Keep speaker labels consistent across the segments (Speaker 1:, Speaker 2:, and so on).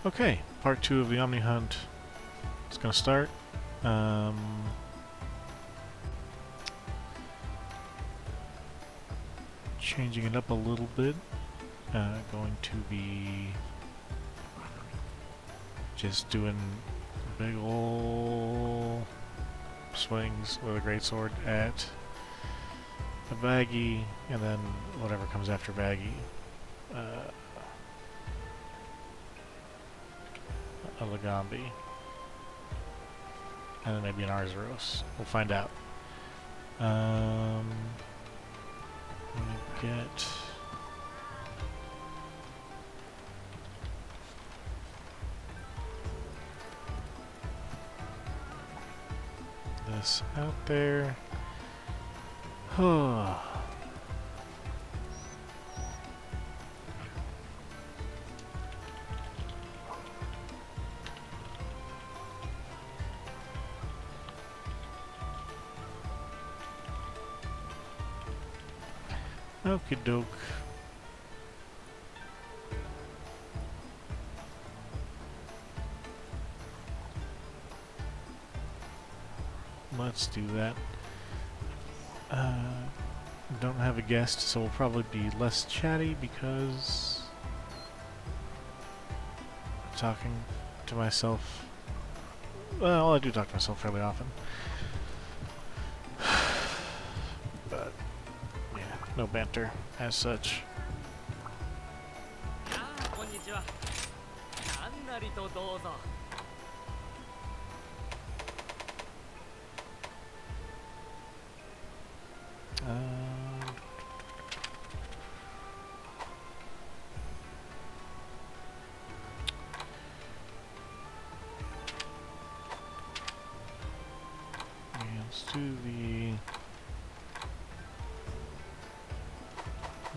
Speaker 1: Okay, part 2 of the Omnihunt is going to start. Changing it up a little bit. Going to be just doing big ol' swings with a greatsword at a baggie, and then whatever comes after baggie. A Lagambi. And then maybe an Arzuros. We'll find out. Let me get... this out there. Okie doke. Let's do that. Don't have a guest, so we'll probably be less chatty because I'm talking to myself. Well, I do talk to myself fairly often. But, yeah, no banter as such. Let's do the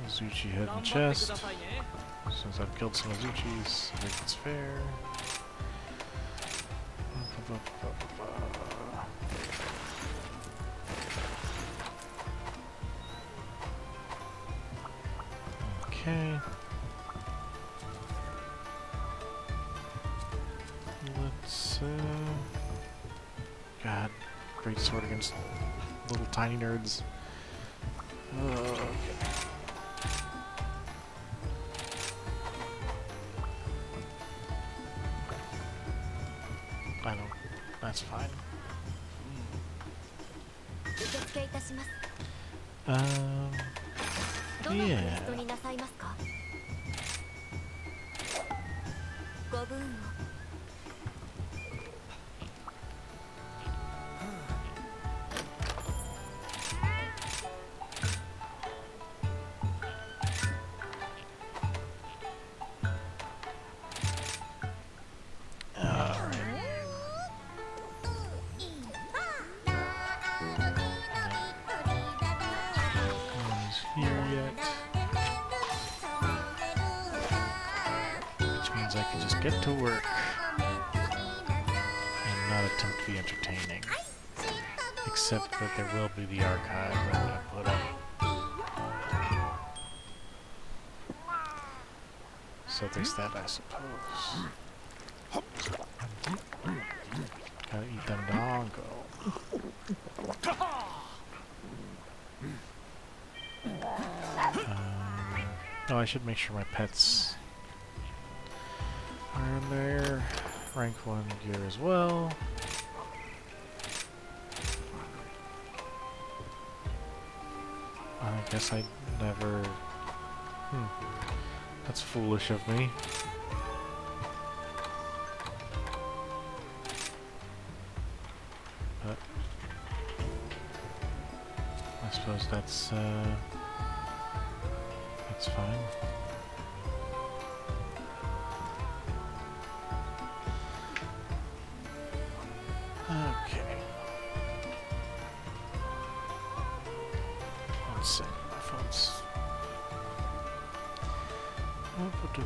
Speaker 1: Azuchi head and chest. Since I've killed some Azuchis, I think it's fair. Okay. Let's, God, great sword against little tiny nerds. Okay. I don't, that's fine. Yeah. Get to work and not attempt to be entertaining. Except that there will be the archive I'm going to put up. So there's that, I suppose. Gotta eat them Dango. Oh, I should make sure my pets are in there. Rank 1 gear as well. I guess I never... That's foolish of me. But I suppose that's fine. Okay. Let's see. My phone's... Okay.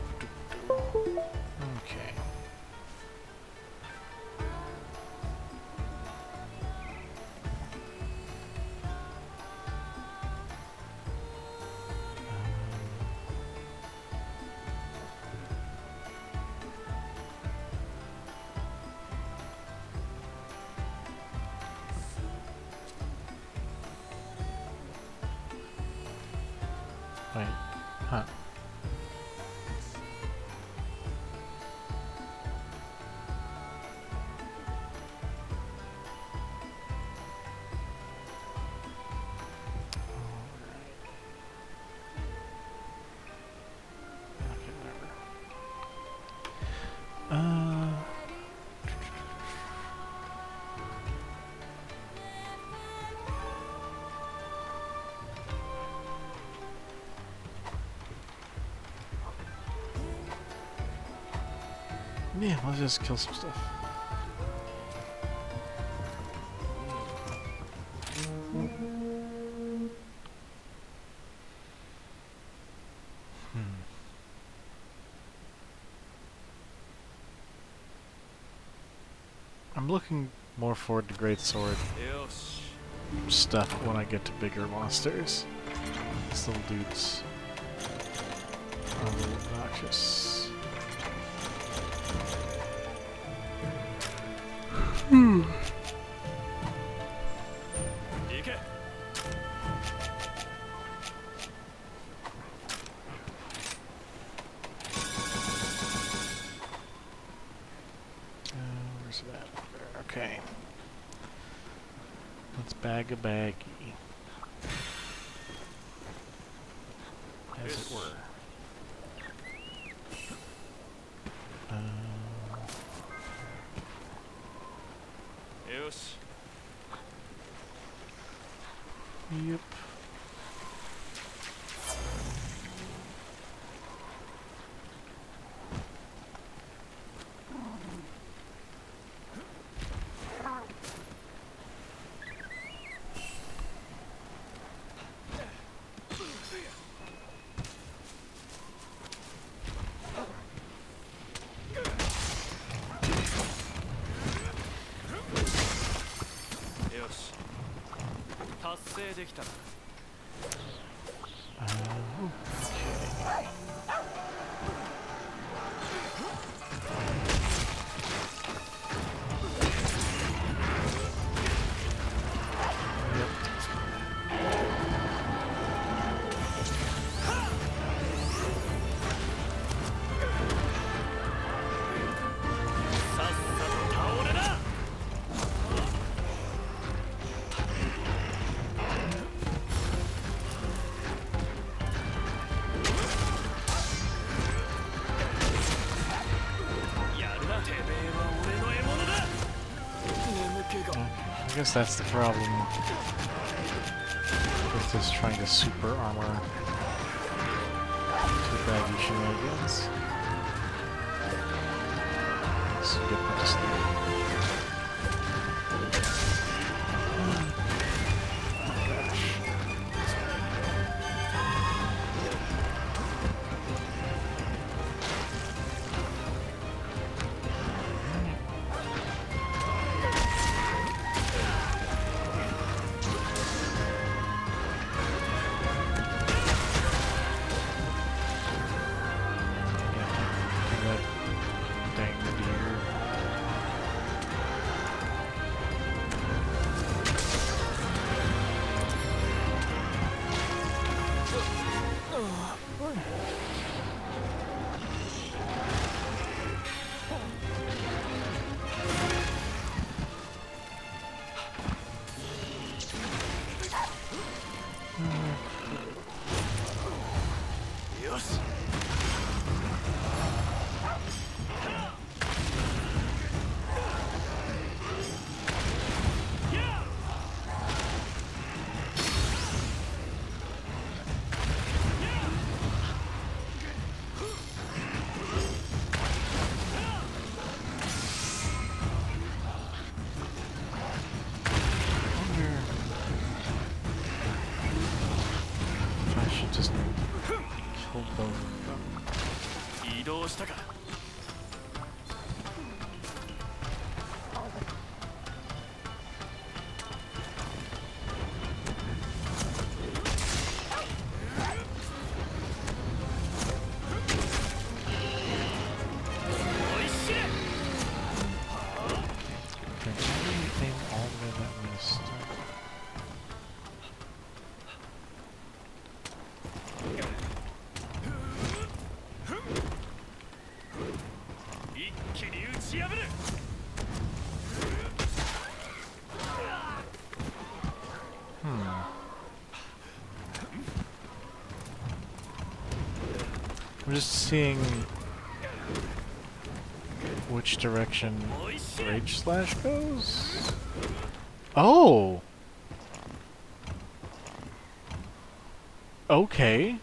Speaker 1: Yeah, let's just kill some stuff. I'm looking more forward to Greatsword stuff when I get to bigger monsters. These little dudes are a little obnoxious. Where's it at? There. Okay. Let's bag a baggie. As it were. Yep. I guess that's the problem with this trying to super armor to baggy shenanigans. So you get put to sleep. I'm just seeing which direction Rage Slash goes? Oh! Okay.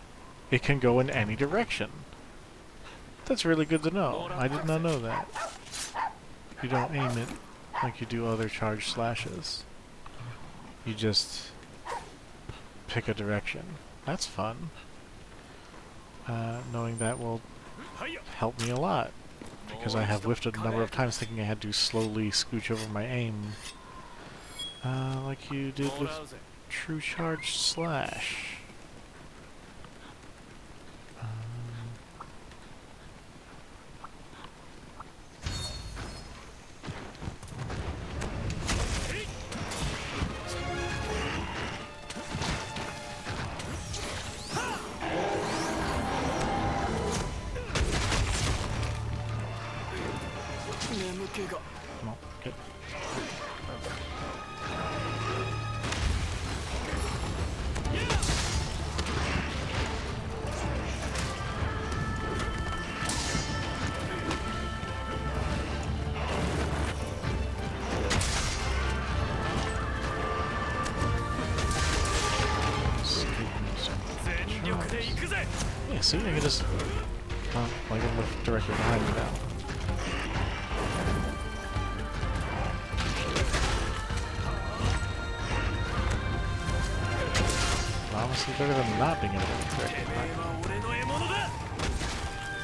Speaker 1: It can go in any direction. That's really good to know. I did not know that. You don't aim it like you do other charge slashes. You just pick a direction. That's fun. Knowing that will help me a lot. Because I have whiffed a number of times thinking I had to slowly scooch over my aim. Like you did with True Charge Slash. No, good. Yeah, see, I can just like I'm directly behind me now. Honestly, better than not being able to be directly behind me.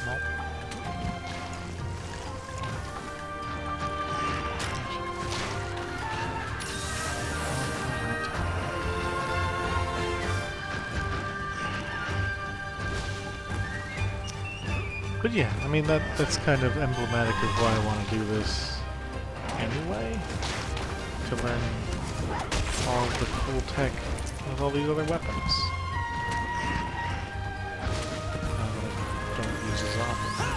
Speaker 1: Nope. But yeah, I mean that's kind of emblematic of why I want to do this anyway. To learn all the cool tech with all these other weapons. That I don't use as often.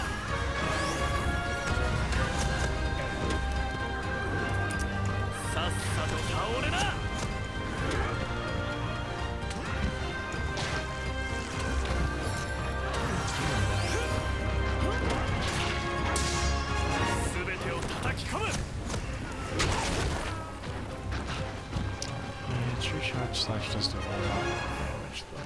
Speaker 1: Slash does do a whole lot of damage, though.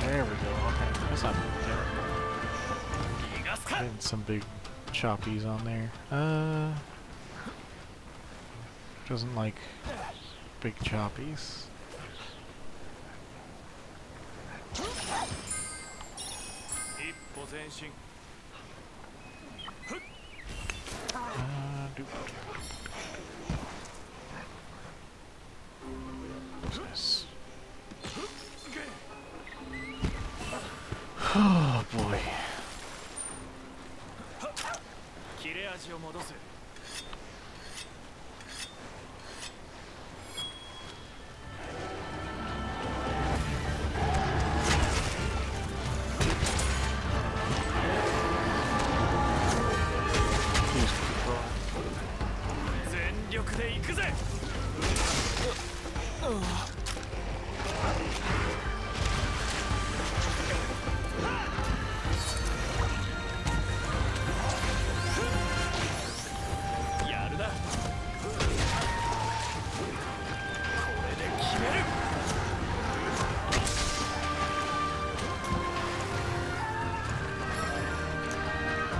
Speaker 1: There we go. Okay, that's not terrible. Getting some big choppies on there. Doesn't like big choppies. What's this? Oh boy.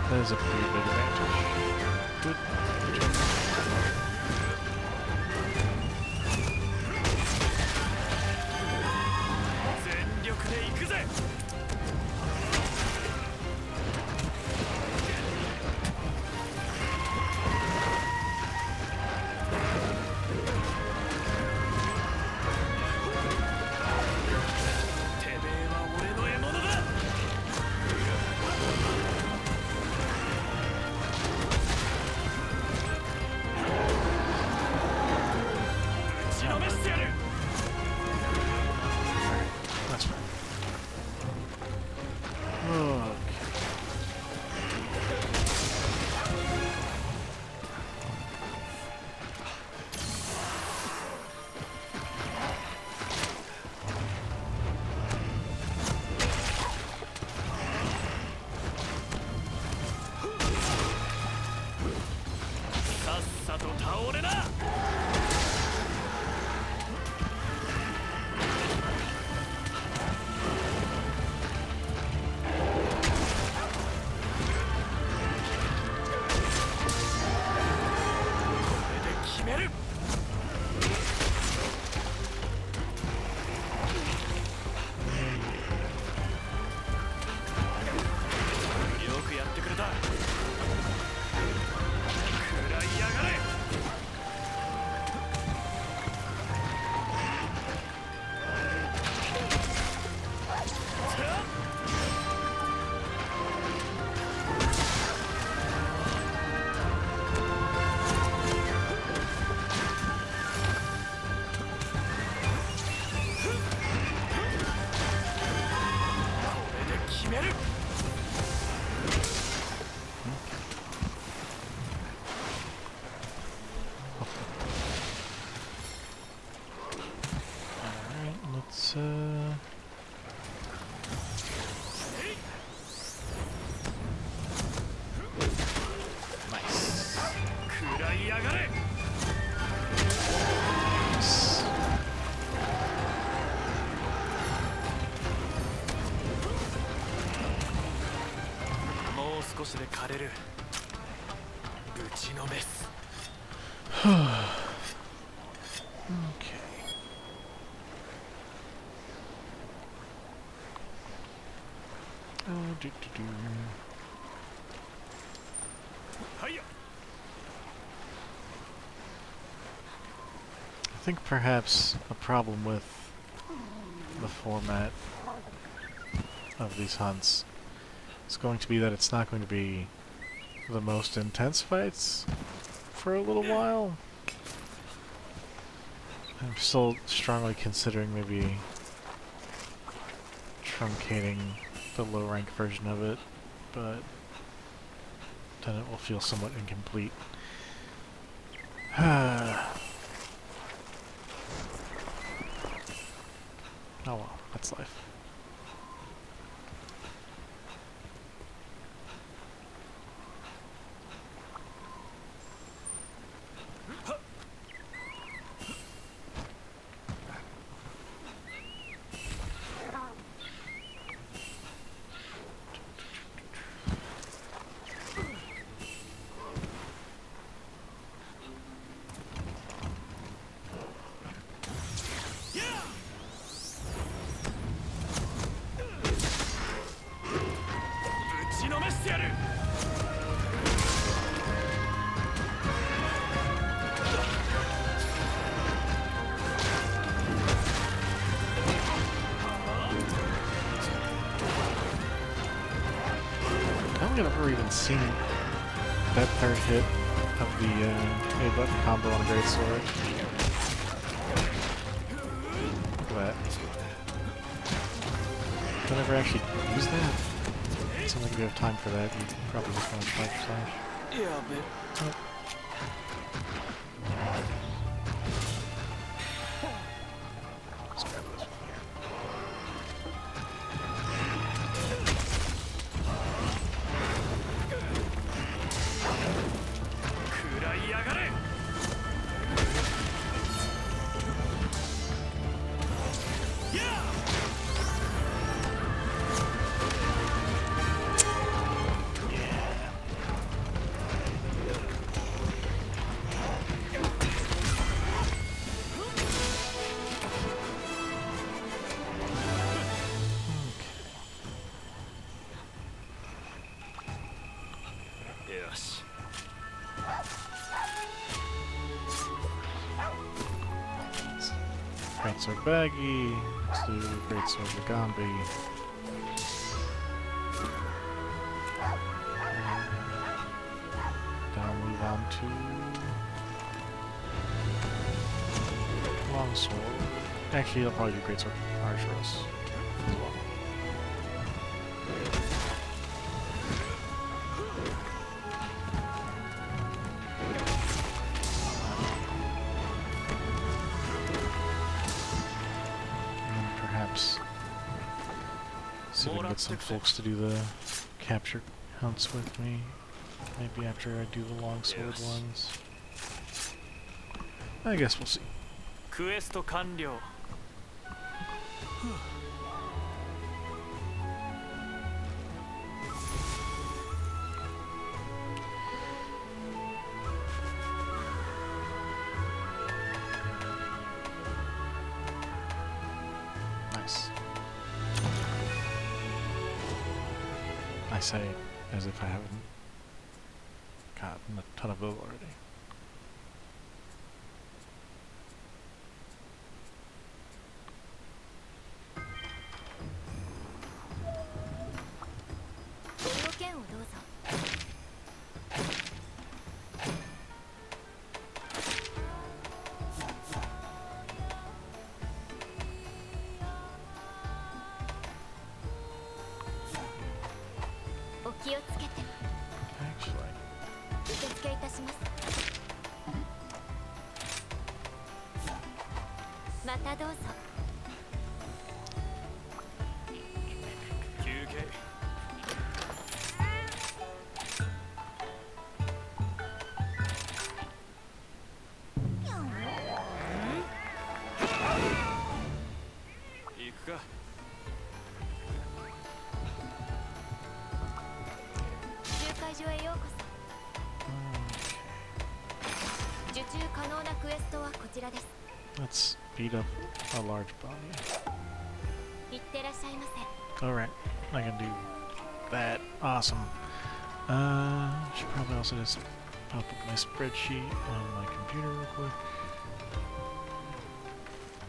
Speaker 1: That is a pretty big advantage. Good. Nice. Okay. I think perhaps a problem with the format of these hunts is going to be that it's not going to be the most intense fights for a little while. I'm still strongly considering maybe truncating the low rank version of it, but then it will feel somewhat incomplete. Oh well, that's life. I don't think I've ever even seen that third hit of the A button combo on a great sword. Look at that. Don't ever actually use that. It seems like if you have time for that, you probably just want to slash.
Speaker 2: Yeah, but...
Speaker 1: Oh. Let's grab this one here. Greatsword Baggy, let's do Greatsword Lagambi. Then I'll move on to Longsword. Actually, I'll probably do Greatsword Archeros as well. See if I can get some folks to do the capture hunts with me. Maybe after I do the longsword ones. I guess we'll see.
Speaker 2: Quest完了.
Speaker 1: Nice. I say as if I haven't gotten a ton of those already. Let's beat up a large body. Alright, I can do that. Awesome. Should probably also just pop up my spreadsheet on my computer real quick.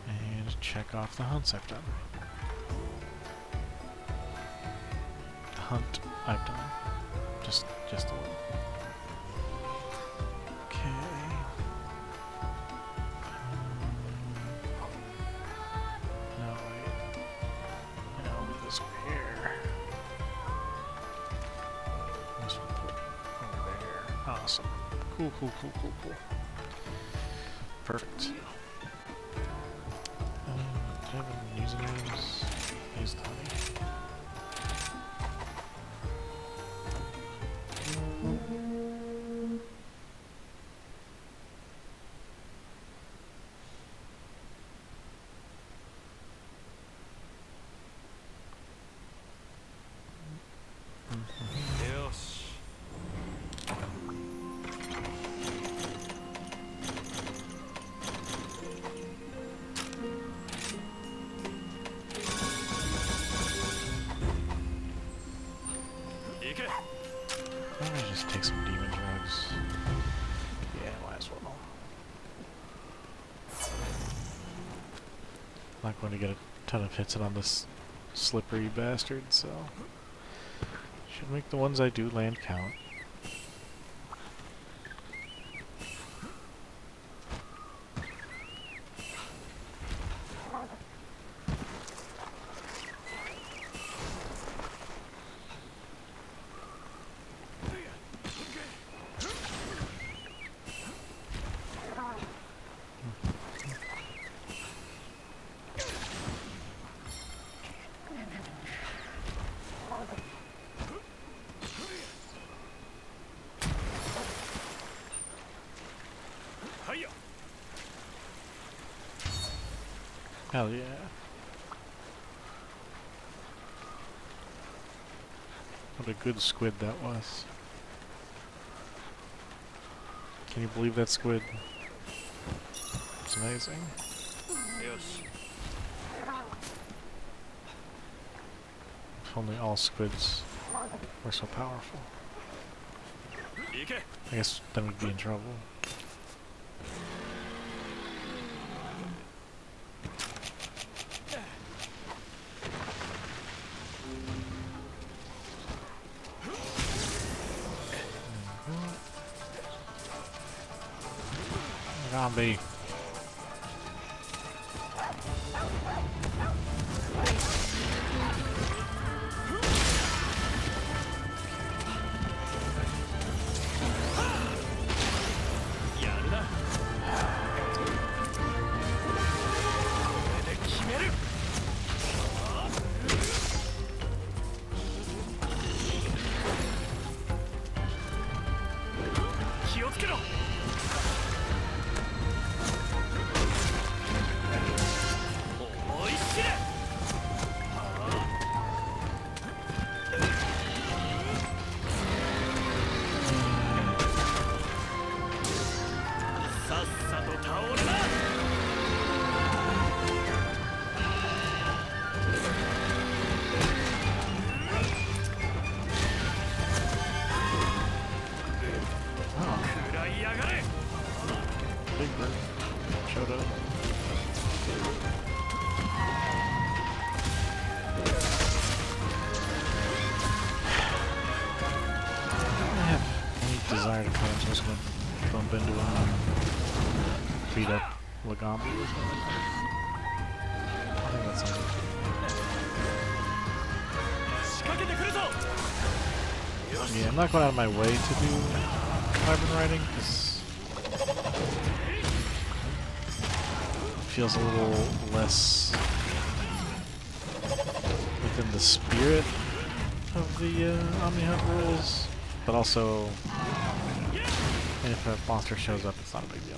Speaker 1: And check off the hunts I've done. The hunt I've done. Just the one. Okay. No, wait. No, this over here. This one put over there. Awesome. Cool. Perfect. Do I have any usernames? Use Tommy. Why don't I just take some demon drugs? Yeah, might as well. I'm not going to get a ton of hits on this slippery bastard, so should make the ones I do land count. Hell yeah. What a good squid that was. Can you believe that squid? It's amazing. If only all squids were so powerful. I guess then we'd be in trouble. Zombie. Desire to kind of just bump into him and beat up Lagambi or something. I think that sounds good. Yeah, I'm not going out of my way to do carbon writing because it feels a little less within the spirit of the Omnihunt rules, but also if a monster shows up, it's not a big deal.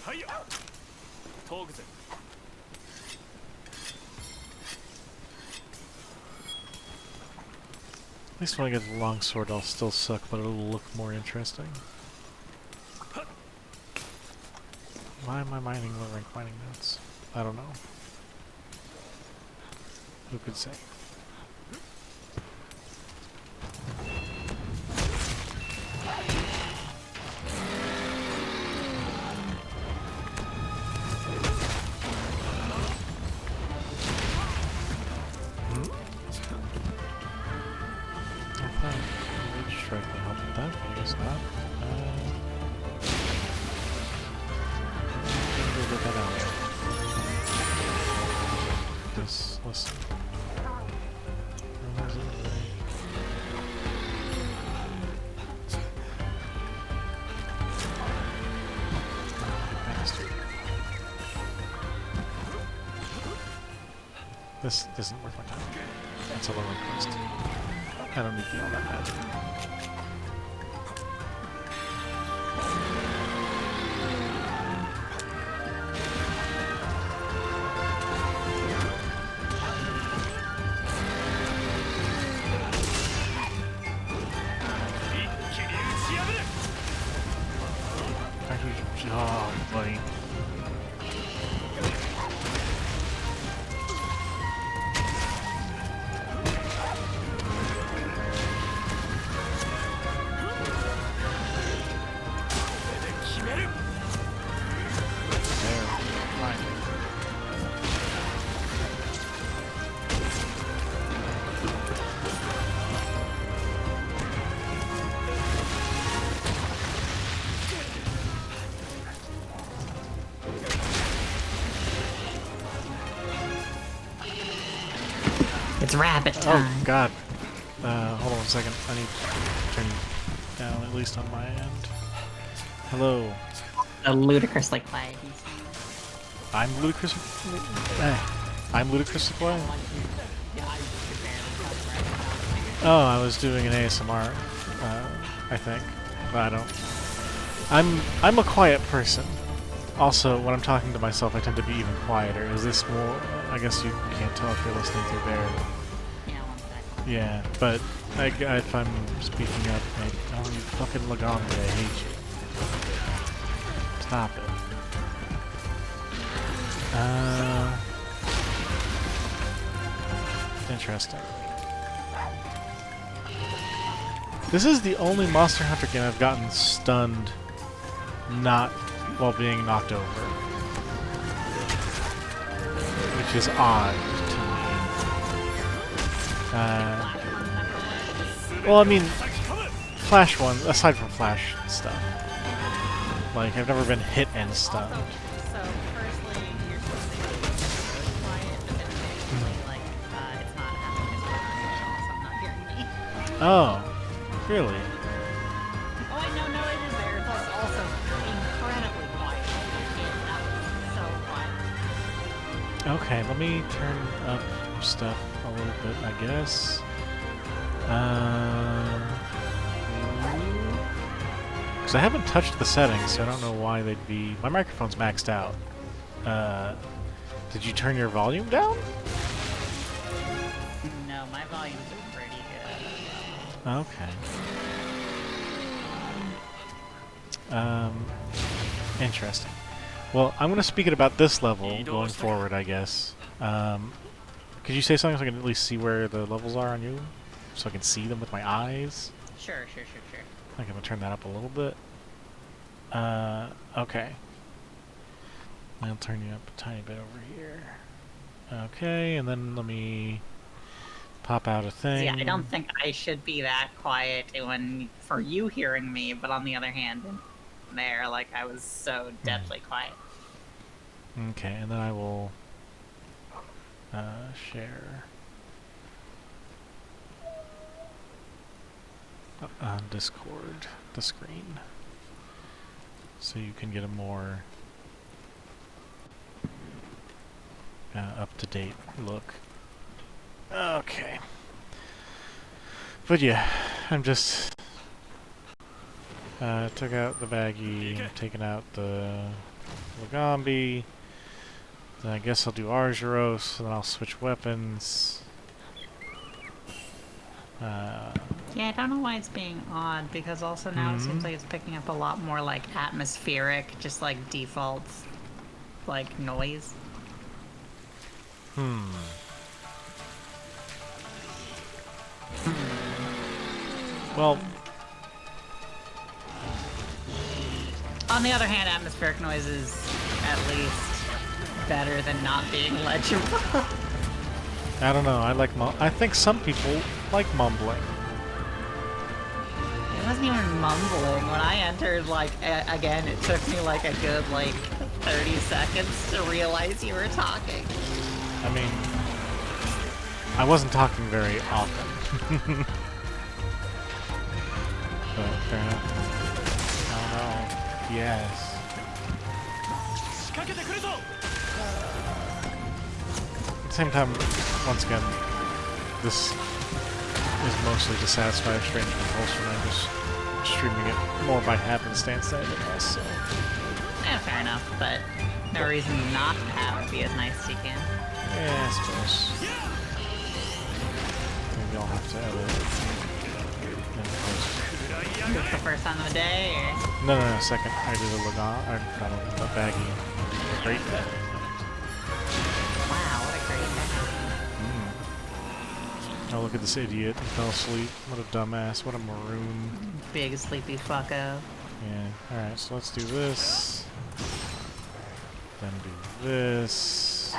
Speaker 2: はいよトークぜ
Speaker 1: At least when I get the long sword, I'll still suck, but it'll look more interesting. Why am I mining low rank mining notes? I don't know. Who could say? Strike will help with that, but I guess not. We'll get that out. This, listen. Where was it? Bastard. This isn't worth my time. That's a low request. I don't need to be all that bad. Oh, buddy.
Speaker 3: It's rabbit time.
Speaker 1: Oh, God. Hold on a second. I need to turn down, at least on my end. Hello.
Speaker 3: A ludicrously quiet.
Speaker 1: I'm ludicrous. I'm ludicrously quiet. Oh, I was doing an ASMR. I think, but I don't. I'm a quiet person. Also, when I'm talking to myself, I tend to be even quieter. Is this more? I guess you can't tell if you're listening through there. Yeah, but if I'm speaking up, oh, you fucking Lagombe, I hate you. Stop it. Interesting. This is the only Monster Hunter game I've gotten stunned not while being knocked over. Which is odd to me. Well, I mean, Flash one, aside from Flash stuff. Like, I've never been hit and stunned.
Speaker 3: So, firstly, you're supposed to be quiet, but then eventually, like, it's not happening as well, so I'm not hearing me.
Speaker 1: Oh, really?
Speaker 3: Oh, wait, no, it is there. It's also incredibly quiet. That was so quiet.
Speaker 1: Okay, let me turn up stuff a little bit, I guess. Because I haven't touched the settings, so I don't know why they'd be... My microphone's maxed out. Did you turn your volume down?
Speaker 3: No, my volumes are pretty good.
Speaker 1: Okay. Interesting. Well, I'm going to speak it about this level going forward, I guess. Could you say something so I can at least see where the levels are on you? So I can see them with my eyes?
Speaker 3: Sure.
Speaker 1: I think I'm going to turn that up a little bit. Okay. I'll turn you up a tiny bit over here. Okay, and then let me pop out a thing.
Speaker 3: Yeah, I don't think I should be that quiet when for you hearing me, but on the other hand, there, like, I was so deathly quiet.
Speaker 1: Okay, and then I will share on Discord the screen so you can get a more up-to-date look. Okay. But yeah, I'm just took out the baggie, taken out the Lagambi. Then I guess I'll do Argyros, and then I'll switch weapons.
Speaker 3: Yeah, I don't know why it's being odd, because also now it seems like it's picking up a lot more, like, atmospheric, just, like, default, like, noise.
Speaker 1: Well,
Speaker 3: On the other hand, atmospheric noise is at least better than not being legible.
Speaker 1: I don't know. I think some people like mumbling.
Speaker 3: It wasn't even mumbling. When I entered, like, again, it took me, like, a good, like, 30 seconds to realize you were talking.
Speaker 1: I mean, I wasn't talking very often. But fair enough. Oh no. Yes. At the same time, once again, this is mostly to satisfy a strange compulsion. I'm just streaming it more by happenstance than anything else. So.
Speaker 3: Yeah, fair enough, but no reason not to have it be as nice as you can.
Speaker 1: Yeah, I suppose. Maybe I'll have to edit it in post.
Speaker 3: Is this the first time of the day, or?
Speaker 1: No, second. I did a baggy. Great bag.
Speaker 3: Wow, what a great day.
Speaker 1: Oh, look at this idiot. He fell asleep. What a dumbass. What a maroon.
Speaker 3: Big sleepy fucko.
Speaker 1: Yeah. Alright, so let's do this. Then do this.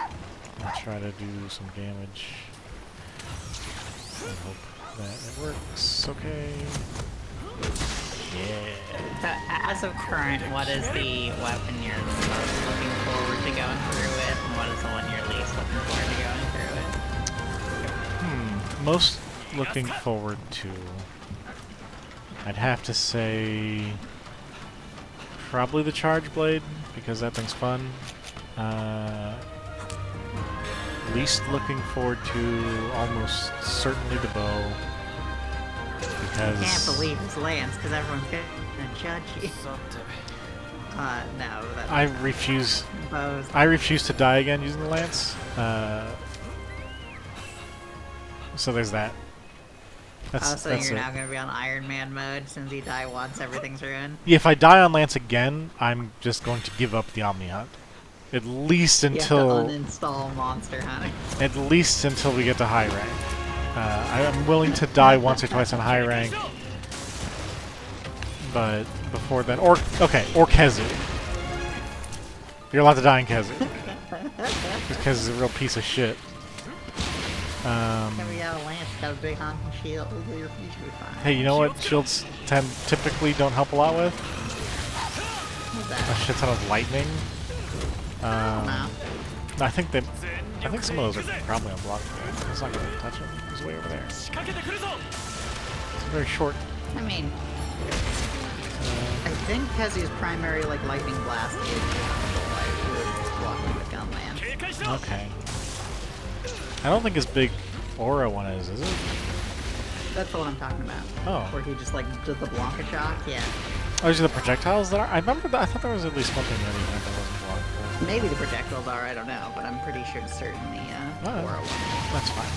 Speaker 1: I'll try to do some damage. I hope that it works. Okay. Yeah.
Speaker 3: So, as of current, what is the weapon you're most looking forward to going through with, and what is the one you're least looking forward to going through with?
Speaker 1: Most looking forward to... I'd have to say... probably the Charge Blade, because that thing's fun. Least looking forward to almost certainly the bow. Because
Speaker 3: I can't believe his lance, because everyone's gonna judge you. No, that's
Speaker 1: I refuse.
Speaker 3: bows.
Speaker 1: I refuse to die again using the lance. So there's that.
Speaker 3: So you're now gonna be on Iron Man mode since you die once, everything's ruined.
Speaker 1: Yeah, if I die on lance again, I'm just going to give up the Omnihunt. At least until
Speaker 3: you have to uninstall Monster Hunter.
Speaker 1: At least until we get to high rank. I'm willing to die once or twice on high rank, but before then, or Kezu. You're allowed to die in Kezu. Because Kezu's a real piece of shit.
Speaker 3: Every lance got a big honking shield. You're usually fine.
Speaker 1: Hey, you know what shields typically don't help a lot with?
Speaker 3: What's
Speaker 1: A
Speaker 3: that?
Speaker 1: shit ton of lightning.
Speaker 3: No.
Speaker 1: I think some of those are probably unblockable. It's not going to touch him. He's way over there. It's very short.
Speaker 3: I mean, I think Kezu's primary like lightning blast is blocking the gun land.
Speaker 1: Okay. I don't think his big aura one is it?
Speaker 3: That's the one I'm talking about.
Speaker 1: Oh.
Speaker 3: Where he just like does the Blanca shock, yeah.
Speaker 1: Oh, these are the projectiles that are? I remember that. I thought there was at least one thing that even that wasn't blockable.
Speaker 3: Maybe the projectiles are, I don't know, but I'm pretty sure it's certainly
Speaker 1: Alright.
Speaker 3: Aura one.
Speaker 1: That's fine.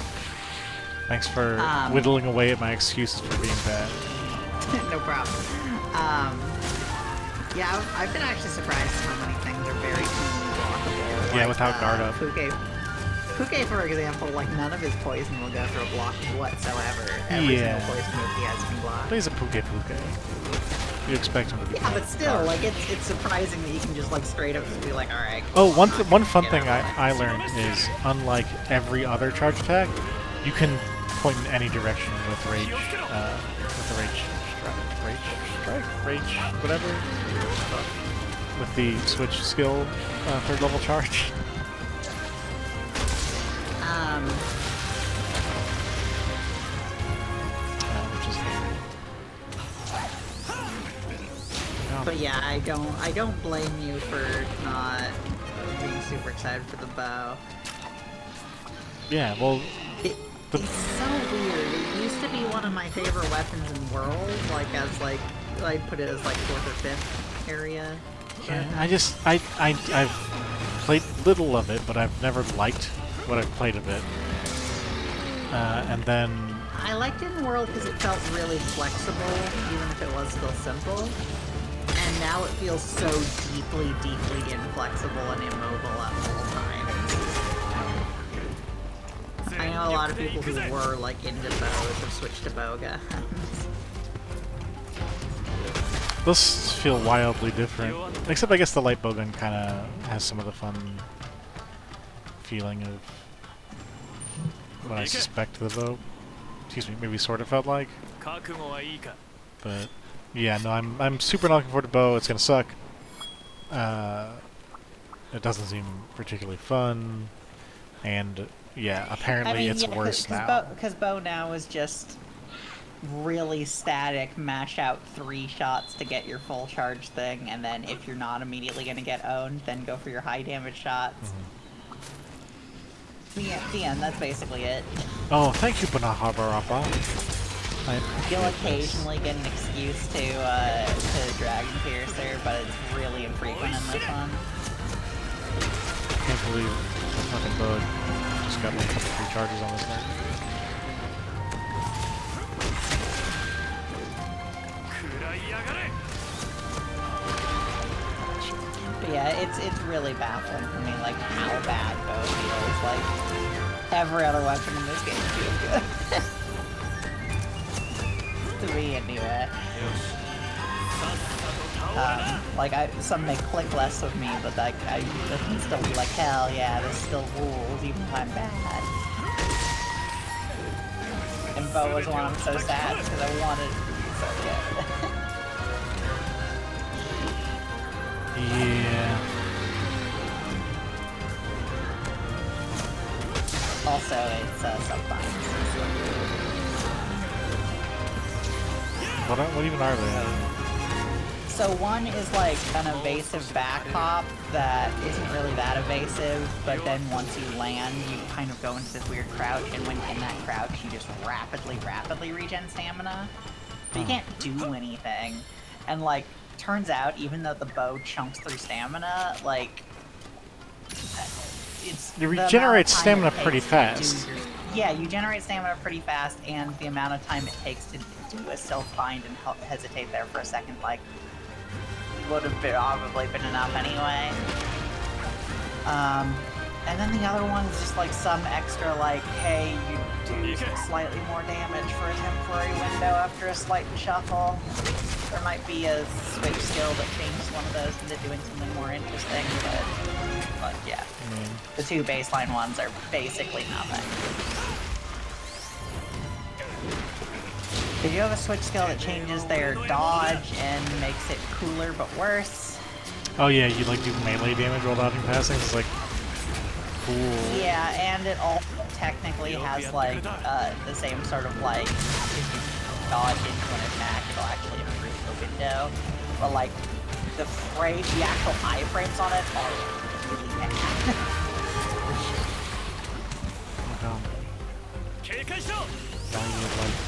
Speaker 1: Thanks for whittling away at my excuses for being bad.
Speaker 3: No problem. Yeah, I've been actually surprised at how many things are very easily blockable.
Speaker 1: Yeah,
Speaker 3: Like,
Speaker 1: without guard up.
Speaker 3: Puke, for example, like none of his poison will go through a block whatsoever. Every
Speaker 1: Yeah.
Speaker 3: single poison move he has can block.
Speaker 1: But he's a Puke. You expect him to be.
Speaker 3: Yeah, but still, like it's surprising that you can just like straight up just be like, all right.
Speaker 1: Oh,
Speaker 3: cool,
Speaker 1: one fun
Speaker 3: get
Speaker 1: thing
Speaker 3: out of
Speaker 1: I
Speaker 3: the way."
Speaker 1: learned is, unlike every other charge attack, you can point in any direction with rage, rage, whatever, with the switch skill, third level charge. Which is
Speaker 3: But yeah, I don't blame you for not being super excited for the bow.
Speaker 1: yeah, well,
Speaker 3: It's so weird. It used to be one of my favorite weapons in the world, like as like I put it as like 4th or 5th area.
Speaker 1: Yeah, I've played little of it, but I've never liked what I've played of it. And then
Speaker 3: I liked it in World because it felt really flexible, even if it was still simple. And now it feels so deeply, deeply inflexible and immobile at all times. I know a lot of people who were like into bows have switched to bow guns.
Speaker 1: those feel wildly different. Except I guess the light bowgun kind of has some of the fun feeling of what I suspect the bow. Excuse me, maybe sort of felt like. But yeah, no, I'm super not looking forward to bow. It's gonna suck. It doesn't seem particularly fun, and yeah, apparently it's worse now.
Speaker 3: Because bow now is just really static, mash out 3 shots to get your full charge thing, and then if you're not immediately gonna get owned, then go for your high damage shots. The end, that's basically it.
Speaker 1: Oh, thank you, Banahabarapa.
Speaker 3: You'll occasionally get an excuse to Dragon Piercer, but it's really infrequent in this one.
Speaker 1: Can't believe the fucking bug just got me a couple 3 charges on this thing.
Speaker 3: But yeah, it's really baffling for me, like, how bad bow feels. Like, every other weapon in this game feels good. To me, anyway. Like, some may click less with me, but like, I can still be like, hell yeah, this still rules, even if I'm bad. And bow was one I'm so sad, because I wanted it to be so good.
Speaker 1: Yeah.
Speaker 3: Also, it's sub-binds.
Speaker 1: What even are they?
Speaker 3: So one is like an evasive back hop that isn't really that evasive, but then once you land, you kind of go into this weird crouch, and when in that crouch, you just rapidly regen stamina. But you can't do anything. And like, turns out, even though the bow chunks through stamina, like,
Speaker 1: You regenerate stamina pretty fast.
Speaker 3: Yeah, you generate stamina pretty fast, and the amount of time it takes to do a self-bind and hesitate there for a second, like, would have probably been enough anyway. And then the other one is just like some extra, like, hey, you do slightly more damage for a temporary window after a slight shuffle. There might be a switch skill that changes one of those into doing something more interesting, but, like, yeah. The 2 baseline ones are basically nothing. They do have a switch skill that changes their dodge and makes it cooler but worse.
Speaker 1: Oh yeah, you like do melee damage while dodging passing? It's like cool.
Speaker 3: Yeah, and it all technically has like the same sort of like if you dodge into an attack, it'll actually improve the window. But like the actual iframes on it are really bad.
Speaker 1: Value of life.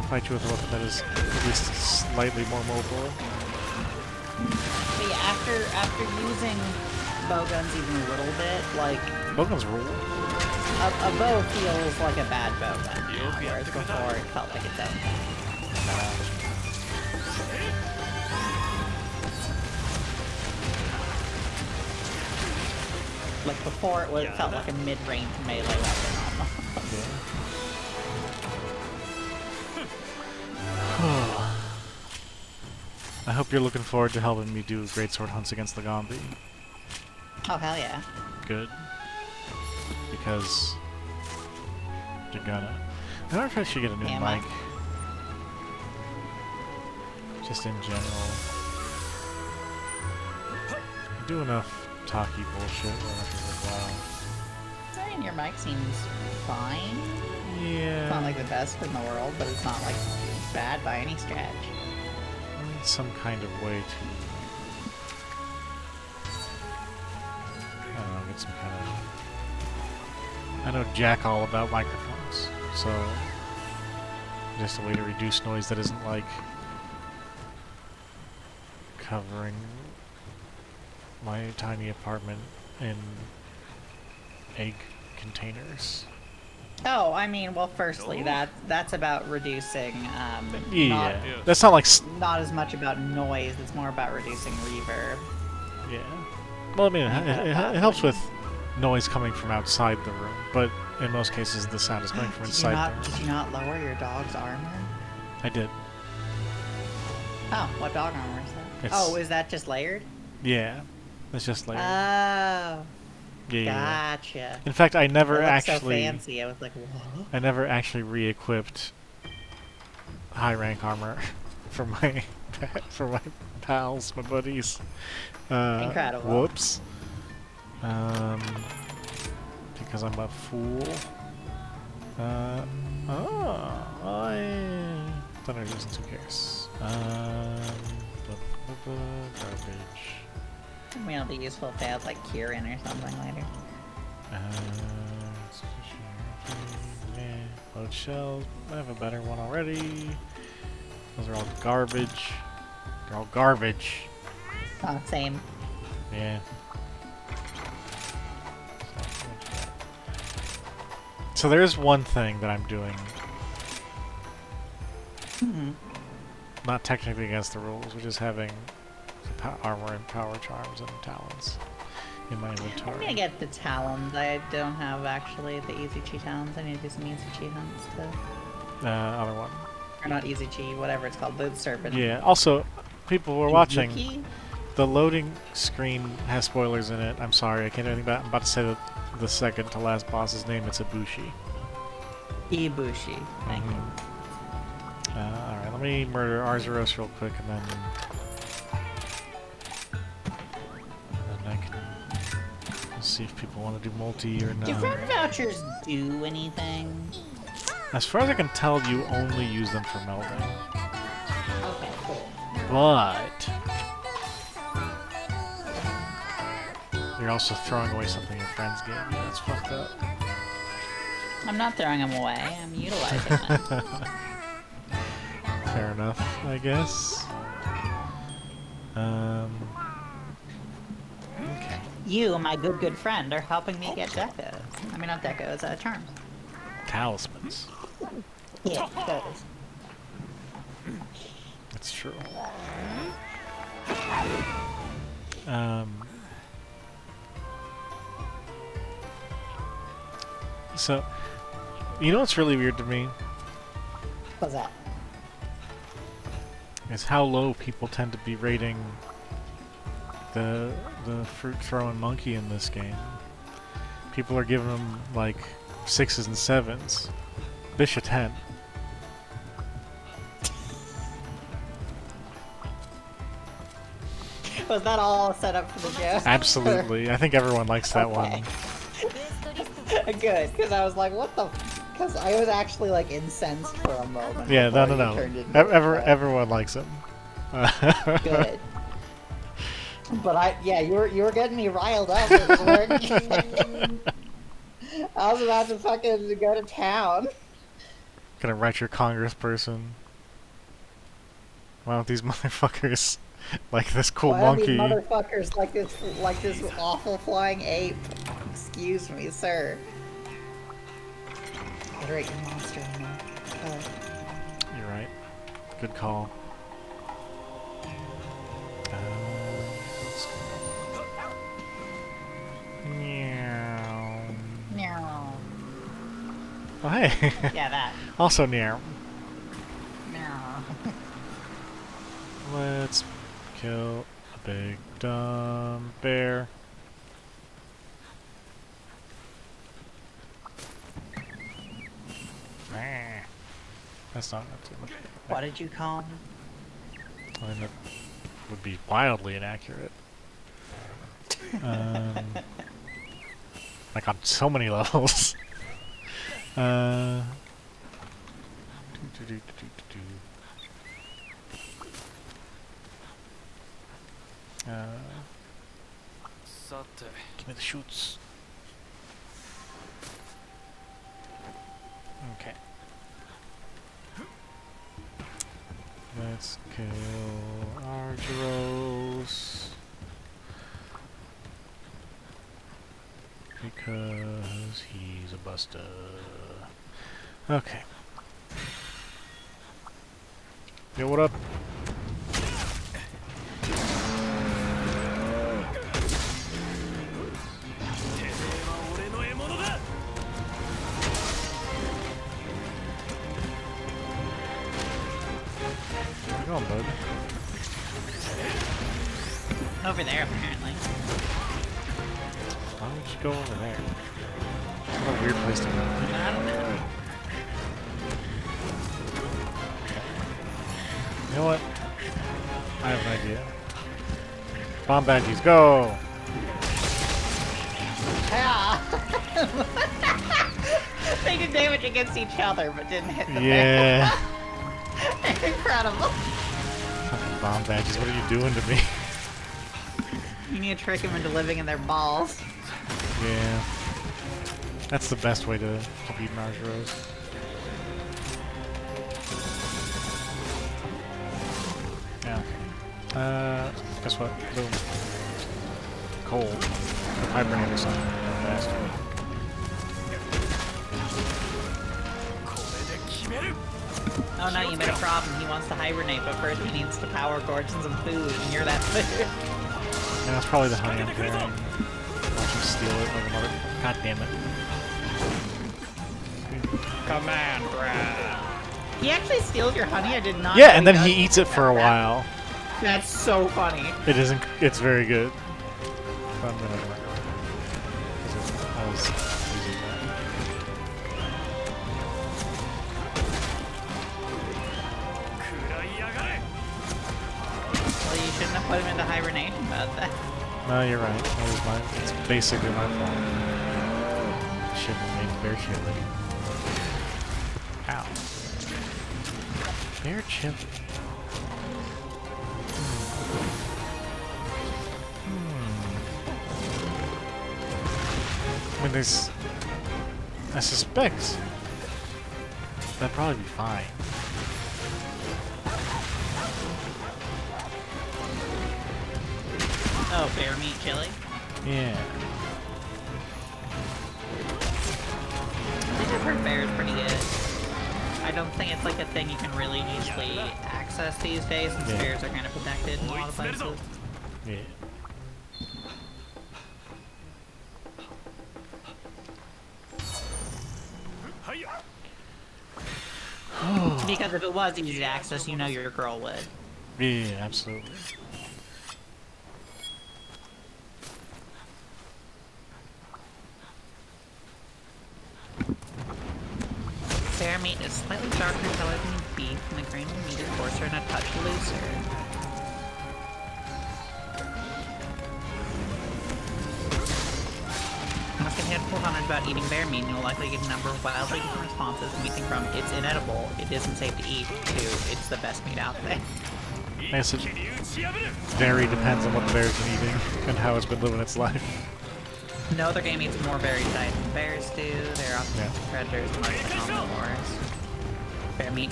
Speaker 1: Fight you with a weapon that is at least slightly more mobile.
Speaker 3: But yeah, after using bowguns even a little bit, like
Speaker 1: Bowguns rule.
Speaker 3: a bow feels like a bad bowgun now, whereas before it felt like its own thing. Like before it felt like a mid-range melee weapon almost.
Speaker 1: Yeah. I hope you're looking forward to helping me do greatsword hunts against the Gombi.
Speaker 3: Oh, hell yeah.
Speaker 1: Good. Because you're gonna. I wonder if I should get a new mic. Just in general. I do enough talky bullshit where I feel like, wow.
Speaker 3: I mean, your mic seems fine.
Speaker 1: Yeah.
Speaker 3: It's not like the best in the world, but it's not like bad by any stretch.
Speaker 1: I need some kind of way to need some kind of... I know jack all about microphones, so just a way to reduce noise that isn't like covering my tiny apartment in egg containers.
Speaker 3: Oh, I mean, well, firstly, that's about reducing.
Speaker 1: Yeah, that's not like...
Speaker 3: Not as much about noise. It's more about reducing reverb.
Speaker 1: Yeah. Well, I mean, it helps with noise coming from outside the room, but in most cases the sound is coming from inside the room.
Speaker 3: Did you not lower your dog's armor?
Speaker 1: I did.
Speaker 3: Oh, what dog armor is that?
Speaker 1: It's,
Speaker 3: oh, is that just layered?
Speaker 1: Yeah, it's just layered.
Speaker 3: Oh.
Speaker 1: Yeah.
Speaker 3: Gotcha.
Speaker 1: In fact, I never
Speaker 3: It looks
Speaker 1: actually...
Speaker 3: so fancy. I was like, what?
Speaker 1: I never actually re-equipped high rank armor for my pals, my buddies.
Speaker 3: Incredible.
Speaker 1: Whoops. Because I'm a fool. Thunder resistance, who cares? Garbage.
Speaker 3: I mean, it'll be useful if they have like Kieran or something later.
Speaker 1: Load shells. I have a better one already. Those are all garbage. They're all garbage.
Speaker 3: Oh, same.
Speaker 1: Yeah. So there's one thing that I'm doing. Not technically against the rules, which is having armor and power charms and talons in my inventory.
Speaker 3: I'm gonna get the talons. I don't have actually the easy chi talons. I need to do some easy chi hunts to...
Speaker 1: Other one.
Speaker 3: Or not easy chi, whatever it's called, the serpent.
Speaker 1: Yeah, also, people who are watching,
Speaker 3: Yuki?
Speaker 1: the loading screen has spoilers in it. I'm sorry, I can't do anything about it. I'm about to say the second to last boss's name. It's Ibushi.
Speaker 3: Ibushi. Thank you.
Speaker 1: Alright, let me murder Arzuros real quick and then I can see if people want to do multi or not.
Speaker 3: Do friend vouchers do anything?
Speaker 1: As far as I can tell, you only use them for melding.
Speaker 3: Okay, cool.
Speaker 1: But you're also throwing away something your friends gave you. That's fucked up.
Speaker 3: I'm not throwing them away. I'm utilizing them.
Speaker 1: Fair enough, I guess. Okay.
Speaker 3: You, my good friend, are helping me get decos. I mean, not decos, charms.
Speaker 1: Talismans.
Speaker 3: Yeah, those.
Speaker 1: That's true. So, you know what's really weird to me?
Speaker 3: What's that?
Speaker 1: Is how low people tend to be rating the fruit throwing monkey in this game. People are giving them like 6s and 7s. Bish a 10.
Speaker 3: Was that all set up for the joke?
Speaker 1: Absolutely. I think everyone likes that one.
Speaker 3: Good, because I was like, what the... Because I was actually like incensed for a moment.
Speaker 1: Yeah, no. Everyone likes him.
Speaker 3: Good. But you were getting me riled up. It was working. I was about to fucking go to town.
Speaker 1: Gonna write your congressperson. Why don't these motherfuckers like this cool monkey?
Speaker 3: Why don't these motherfuckers like this awful flying ape? Excuse me, sir. Iterate your monster anymore.
Speaker 1: You're right. Good call. Let's go. Meow.
Speaker 3: Meow.
Speaker 1: Oh, hey.
Speaker 3: Yeah, that.
Speaker 1: Also meow.
Speaker 3: Meow.
Speaker 1: Let's kill a big dumb bear. That's not too much.
Speaker 3: What did you call him?
Speaker 1: I mean, that would be wildly inaccurate. Like on so many levels. Give me the shoots. Okay. Let's kill Argyros. Because he's a buster. Okay. Yo, what up? Where you going, bud?
Speaker 3: Over there, apparently.
Speaker 1: Why don't you go over there? What a weird place to go.
Speaker 3: I don't know.
Speaker 1: You know what? I have an idea. Bomb badgies, go!
Speaker 3: Yeah. They did damage against each other, but didn't hit the
Speaker 1: Yeah.
Speaker 3: bear. Incredible.
Speaker 1: Fucking bomb badgies, what are you doing to me?
Speaker 3: You need to trick them into living in their balls.
Speaker 1: Yeah. That's the best way to beat Margeros. Yeah, okay. Guess what? Boom. Cold. Hibernate or something. Faster.
Speaker 3: Oh no, you made a problem. He wants to hibernate, but first he needs to power gorge and some food, and you're that food.
Speaker 1: Yeah, that's probably the honey I'm carrying. Watch him steal it like a mother. God damn it. Command grab.
Speaker 3: He actually steals your honey? I did not
Speaker 1: Yeah,
Speaker 3: know
Speaker 1: and then
Speaker 3: does
Speaker 1: he eats it for a while.
Speaker 3: That's so funny.
Speaker 1: It isn't. It's very good. But I'm gonna. I was using that.
Speaker 3: Well, you shouldn't have put him into hibernation about that.
Speaker 1: No, you're right. That was my. It's basically my fault. Shouldn't have made bear chili. Ow. Bear chili. I mean, there's. I suspect that'd probably be fine.
Speaker 3: Oh, bear meat chili?
Speaker 1: Yeah.
Speaker 3: I think I've heard bear is pretty good. I don't think it's like a thing you can really easily access these days, since
Speaker 1: Yeah.
Speaker 3: bears are kind of protected in a lot of places.
Speaker 1: Yeah.
Speaker 3: Because if it was easy to access, you know your girl would.
Speaker 1: Yeah, absolutely.
Speaker 3: Bear meat is slightly darker colored than beef, and the grain of meat is coarser and a touch looser. Ask a handful of hunters about eating bear meat, and you'll likely get a number of wildly different responses, ranging from "it's inedible," "it isn't safe to eat," to "it's the best meat out there."
Speaker 1: I guess it very depends on what the bear's been eating and how it's been living its life.
Speaker 3: No other game eats more berry type than bears do. They're often predators and large omnivores. Bear meat,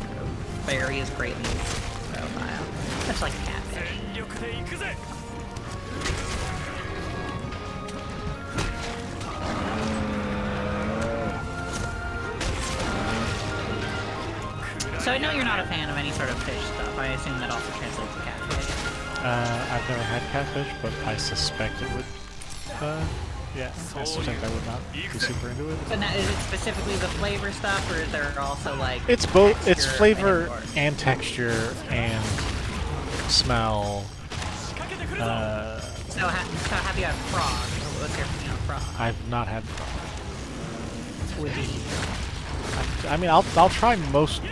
Speaker 3: berry is greatly profile. Much like catfish. So I know you're not a fan of any sort of fish stuff. I assume that also translates to catfish.
Speaker 1: I've never had catfish, but I suspect it would. Yeah, I suspect I would not be super into it.
Speaker 3: So now, is it specifically the flavor stuff, or is there also like
Speaker 1: It's both. It's
Speaker 3: texture
Speaker 1: flavor
Speaker 3: and
Speaker 1: and texture and smell.
Speaker 3: So have you had frog? What's your opinion on frog?
Speaker 1: I've not had frog.
Speaker 3: Would you eat?
Speaker 1: I mean, I'll try most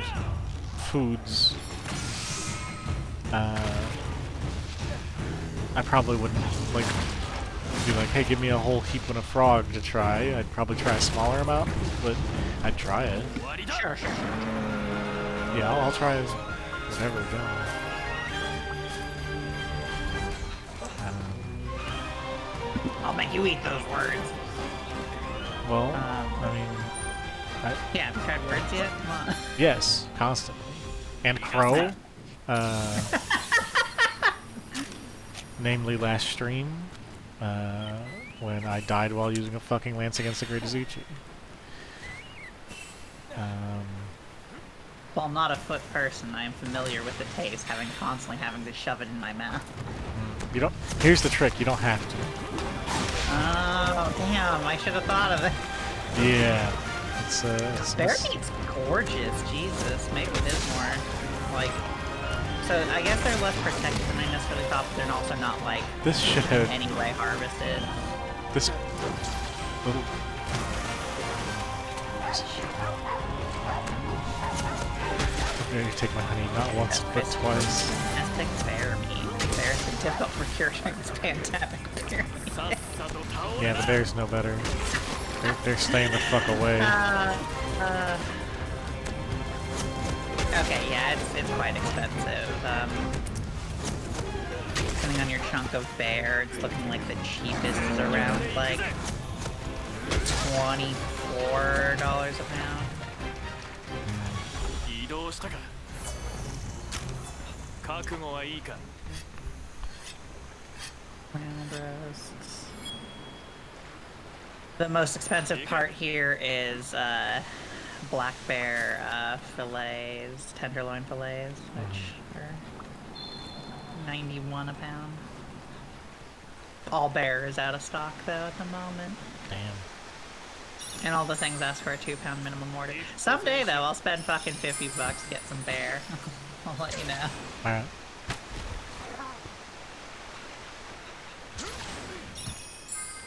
Speaker 1: foods. I probably wouldn't like be like, hey, give me a whole heap of a frog to try. I'd probably try a smaller amount, but I'd try it.
Speaker 3: Sure.
Speaker 1: Yeah, I'll try whatever. Go.
Speaker 3: I'll make you eat those words.
Speaker 1: Well, I mean,
Speaker 3: Yeah, have you tried words yet? Come on.
Speaker 1: Yes, constantly. And crow. Namely last stream, when I died while using a fucking lance against the Great Azuchi.
Speaker 3: While not a foot person, I am familiar with the taste, constantly having to shove it in my mouth.
Speaker 1: You don't. Here's the trick. You don't have to.
Speaker 3: Oh damn! I should have thought of it.
Speaker 1: Yeah.
Speaker 3: Bear meat's gorgeous. Jesus, maybe it is more like. So I guess they're less protected than I necessarily thought, but they're also not like
Speaker 1: this should have
Speaker 3: in any way harvested.
Speaker 1: This little. I'm gonna take my honey not once but twice.
Speaker 3: Domestic bear meat. Bears been difficult for curing this pandemic.
Speaker 1: Yeah, the bears know better. They're staying the fuck away.
Speaker 3: Okay, yeah, it's quite expensive. Depending on your chunk of bear, it's looking like the cheapest is around like $24 a pound. The most expensive part here is black bear fillets, tenderloin fillets, which are 91 a pound. All bear is out of stock though at the moment.
Speaker 1: Damn.
Speaker 3: And all the things ask for a 2-pound minimum order. Someday though, I'll spend fucking $50 to get some bear. I'll let you know.
Speaker 1: Alright.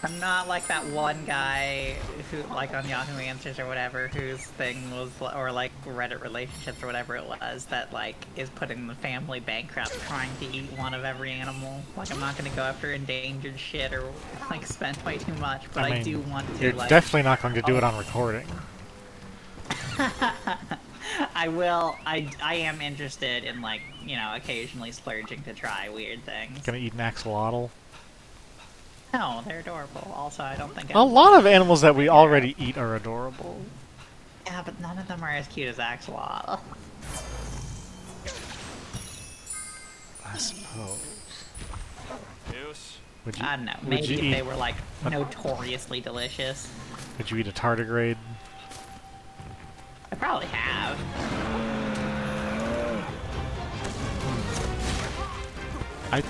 Speaker 3: I'm not like that one guy who, like on Yahoo Answers or whatever, whose thing was, or like Reddit relationships or whatever it was, that like is putting the family bankrupt trying to eat one of every animal. Like I'm not gonna go after endangered shit or like spend way too much, but I mean, do want to.
Speaker 1: You're
Speaker 3: like,
Speaker 1: definitely not going to do it on recording.
Speaker 3: I will. I am interested in like, you know, occasionally splurging to try weird things.
Speaker 1: Gonna eat an axolotl?
Speaker 3: No, they're adorable. Also, I don't think
Speaker 1: a lot of animals that we already eat are adorable.
Speaker 3: Yeah, but none of them are as cute as axolotl.
Speaker 1: I suppose. Would you,
Speaker 3: I don't know. Maybe if they were like notoriously delicious.
Speaker 1: Would you eat a tardigrade?
Speaker 3: I probably have.
Speaker 1: I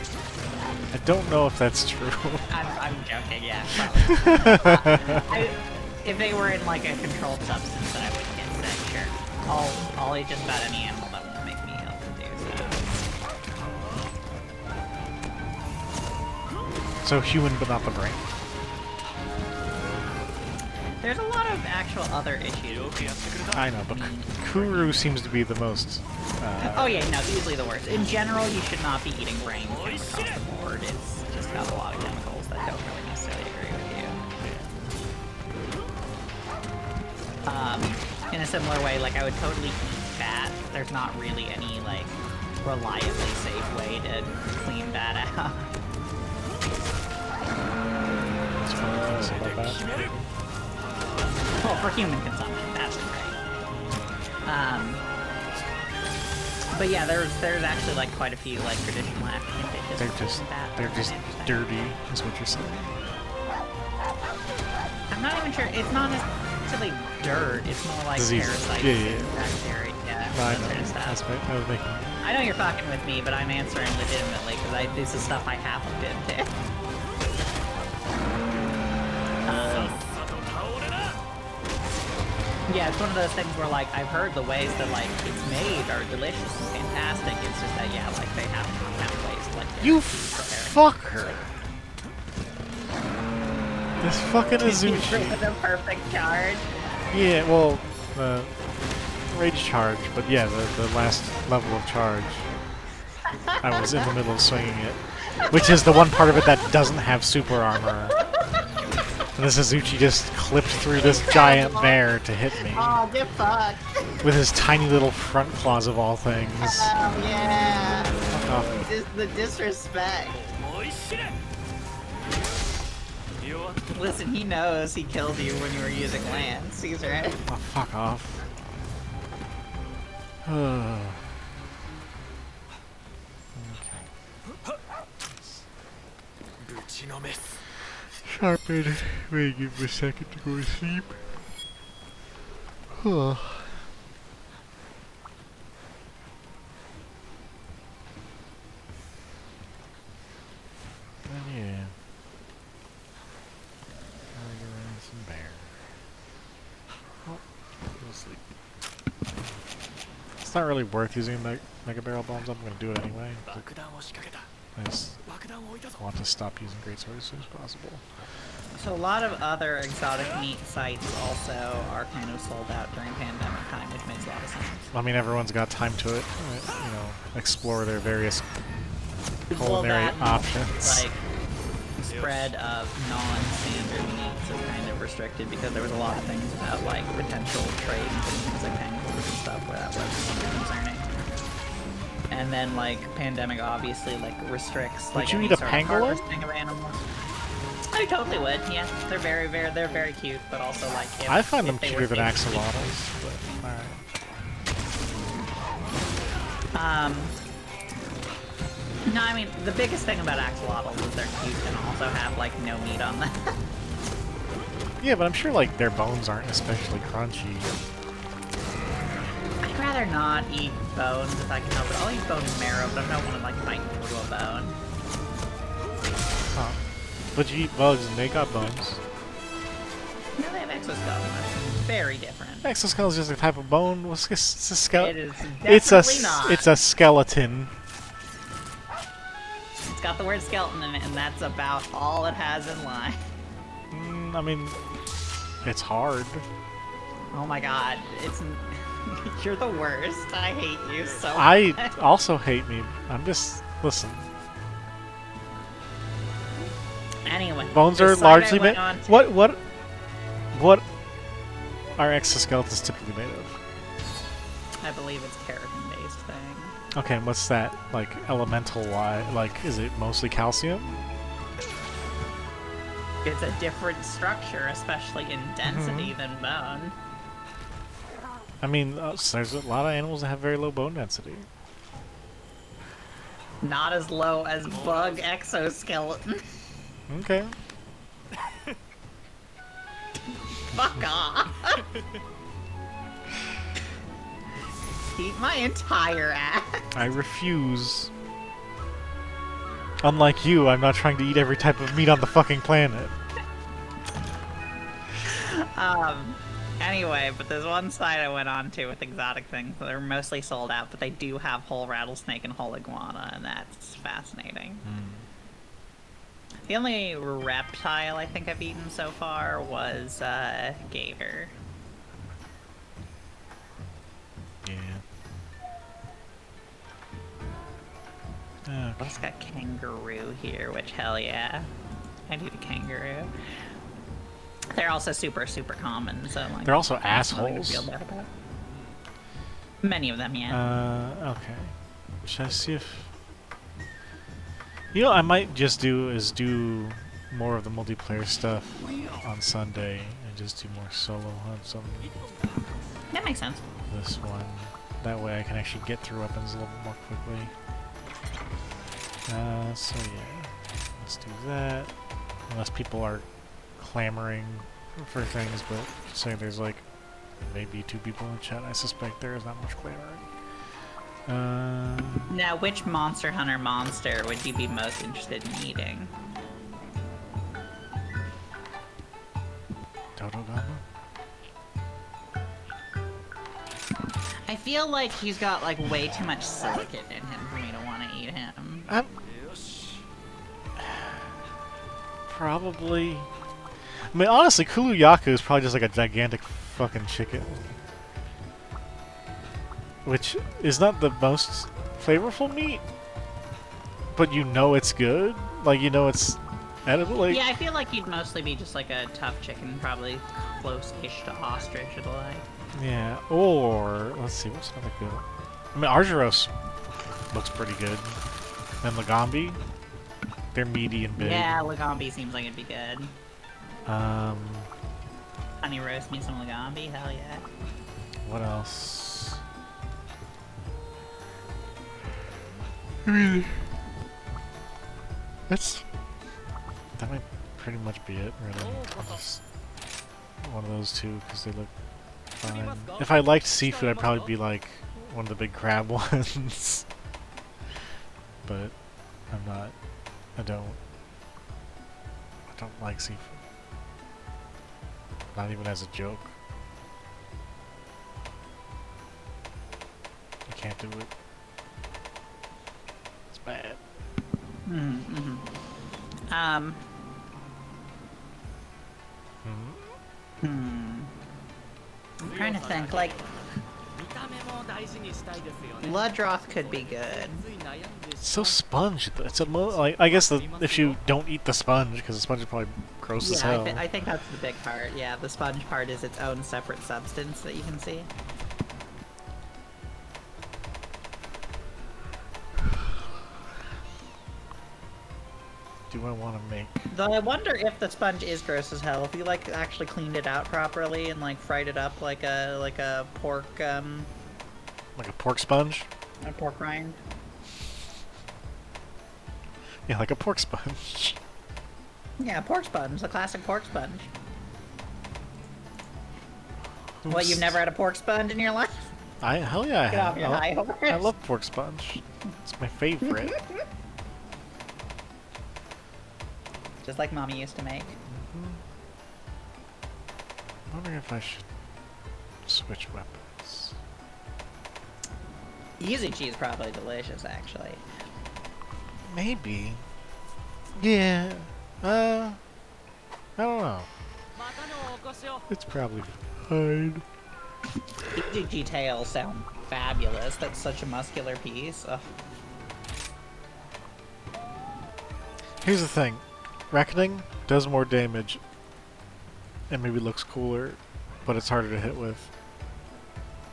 Speaker 1: don't know if that's true.
Speaker 3: I'm joking, yeah, probably. If they were in like a controlled substance that I wouldn't get sick, sure. I'll eat just about any animal that won't make me ill to do so.
Speaker 1: So human, but not the brain.
Speaker 3: There's a lot of actual other issues.
Speaker 1: I know, but Kuru seems to be the most...
Speaker 3: oh yeah, no, easily the worst. In general, you should not be eating brains across the board. It's just got a lot of chemicals that don't really necessarily agree with you. In a similar way, like I would totally eat fat. There's not really any like reliably safe way to clean that out.
Speaker 1: That's one of the things about that.
Speaker 3: Well, for human consumption, that's great. But yeah, there's actually like quite a few like traditional African dishes.
Speaker 1: They're just dirty, is what you're saying.
Speaker 3: I'm not even sure. It's not necessarily dirt. It's more like
Speaker 1: disease.
Speaker 3: Parasites
Speaker 1: Yeah.
Speaker 3: and bacteria. Yeah,
Speaker 1: No, I
Speaker 3: that
Speaker 1: know.
Speaker 3: sort of stuff.
Speaker 1: I was making.
Speaker 3: I know you're fucking with me, but I'm answering legitimately because this is stuff I have looked into. Yeah, it's one of those things where, like, I've heard the ways that, like, it's made are delicious and fantastic. It's just that, yeah, like, they have ways to, like...
Speaker 1: You fucker! This fucking Azuchi.
Speaker 3: The perfect charge.
Speaker 1: Yeah, well, rage charge, but yeah, the last level of charge. I was in the middle of swinging it. Which is the one part of it that doesn't have super armor. And this Azuchi just clipped through this giant bear to hit me.
Speaker 3: Oh, get fucked.
Speaker 1: With his tiny little front claws of all things.
Speaker 3: Oh, yeah.
Speaker 1: Fuck off.
Speaker 3: The disrespect. Listen, he knows he killed you when you were using lance. He's right.
Speaker 1: Oh, fuck off. Okay. Sharpen. Wait, give me a second to go to sleep. Huh. And yeah. Tiger and some bear. Oh, go to sleep. It's not really worth using mega barrel bombs. I'm gonna do it anyway. I just want to stop using greatsword as soon as possible.
Speaker 3: So a lot of other exotic meat sites also are kind of sold out during pandemic time, which makes a lot of sense.
Speaker 1: I mean, everyone's got time to it. You know, explore their various culinary options.
Speaker 3: Like, spread of non-standard meats is kind of restricted because there was a lot of things about like potential trade and things like pangolins and stuff where that was concerning. And then like pandemic obviously like restricts like
Speaker 1: would you
Speaker 3: any
Speaker 1: eat a
Speaker 3: sort of
Speaker 1: pangolin?
Speaker 3: harvesting of animals. I totally would. Yeah, they're very cute, but also like if,
Speaker 1: I find them
Speaker 3: if they
Speaker 1: cuter
Speaker 3: were
Speaker 1: than
Speaker 3: basically-
Speaker 1: axolotls, but alright.
Speaker 3: No, I mean the biggest thing about axolotls is they're cute and also have like no meat on them.
Speaker 1: Yeah, but I'm sure like their bones aren't especially crunchy.
Speaker 3: I'd rather not eat bones if I can help it. I'll eat bone and marrow, but I don't want to like bite into a bone.
Speaker 1: Huh. But you eat bugs and they got bones.
Speaker 3: No, they have exoskeletons. Very different.
Speaker 1: Exoskeleton is just a type of bone. It's a skeleton.
Speaker 3: It is definitely not.
Speaker 1: It's a skeleton.
Speaker 3: It's got the word skeleton in it, and that's about all it has in line.
Speaker 1: I mean, it's hard.
Speaker 3: Oh my god, it's... You're the worst. I hate you so much.
Speaker 1: I also hate me. I'm just... Listen.
Speaker 3: Anyway.
Speaker 1: Bones
Speaker 3: this
Speaker 1: are
Speaker 3: site
Speaker 1: largely
Speaker 3: I
Speaker 1: made...
Speaker 3: went on to-
Speaker 1: What are exoskeletons typically made of?
Speaker 3: I believe it's keratin-based thing.
Speaker 1: Okay, and what's that? Like, elemental-wise? Like, is it mostly calcium?
Speaker 3: It's a different structure, especially in density,
Speaker 1: Mm-hmm.
Speaker 3: than bone.
Speaker 1: I mean, so there's a lot of animals that have very low bone density.
Speaker 3: Not as low as bug exoskeleton.
Speaker 1: Okay.
Speaker 3: Fuck off! Eat my entire ass.
Speaker 1: I refuse. Unlike you, I'm not trying to eat every type of meat on the fucking planet.
Speaker 3: Anyway, but there's one site I went on to with exotic things that are mostly sold out, but they do have whole rattlesnake and whole iguana, and that's fascinating. The only reptile I think I've eaten so far was, gator.
Speaker 1: Yeah.
Speaker 3: I've also got kangaroo here, which hell yeah. I'd eat a kangaroo. They're also super common, so like...
Speaker 1: They're also
Speaker 3: nothing to
Speaker 1: assholes.
Speaker 3: feel bad about. Many of them, yeah.
Speaker 1: Okay. Should I see if... You know what I might just do is do more of the multiplayer stuff on Sunday and just do more solo hunts on
Speaker 3: That makes sense.
Speaker 1: this one. That way I can actually get through weapons a little bit more quickly. So yeah. Let's do that. Unless people are clamoring for things, but saying there's like maybe 2 people in chat, I suspect there is not much clamoring.
Speaker 3: Now, which Monster Hunter monster would you be most interested in eating?
Speaker 1: Dodogama?
Speaker 3: I feel like he's got like way too much silicate in him for me to want to eat him.
Speaker 1: Probably. I mean, honestly, Kuluyaku is probably just like a gigantic fucking chicken. Which is not the most flavorful meat, but you know it's good. Like, you know it's edible. Like,
Speaker 3: Yeah, I feel like he'd mostly be just like a tough chicken, probably close-ish to ostrich or the like.
Speaker 1: yeah, or, let's see, what's another good? I mean, Argyros looks pretty good. And Lagambi, they're meaty and big.
Speaker 3: Yeah, Lagambi seems like it'd be good. Honey roast me some lagambi, hell yeah.
Speaker 1: What else? I mean, that might pretty much be it, really. Just one of those two, because they look fine. If I liked seafood, I'd probably be like one of the big crab ones. But I'm not. I don't like seafood. Not even as a joke. I can't do it. It's bad.
Speaker 3: Mm-hmm. I'm trying to think, like, Bloodroth could be good.
Speaker 1: It's so sponge. It's a like, I guess if you don't eat the sponge, because the sponge is probably gross as hell.
Speaker 3: I think that's the big part. Yeah, the sponge part is its own separate substance that you can see.
Speaker 1: Do I want to make?
Speaker 3: Though I wonder if the sponge is gross as hell. If you like actually cleaned it out properly and like fried it up like a pork
Speaker 1: Like a pork sponge?
Speaker 3: a pork rind.
Speaker 1: Yeah, like a pork sponge.
Speaker 3: Yeah, pork sponge, the classic pork sponge.
Speaker 1: Oops.
Speaker 3: What, you've never had a pork sponge in your life?
Speaker 1: Hell yeah, I
Speaker 3: Get
Speaker 1: have.
Speaker 3: off your high horse.
Speaker 1: I love pork sponge. It's my favorite.
Speaker 3: Just like Mommy used to make.
Speaker 1: I'm wondering if I should switch weapons.
Speaker 3: Yuzu is probably delicious, actually.
Speaker 1: Maybe. Yeah. I don't know. It's probably fine.
Speaker 3: Yuzu tails sound fabulous. That's such a muscular piece. Ugh.
Speaker 1: Here's the thing. Reckoning does more damage and maybe looks cooler, but it's harder to hit with.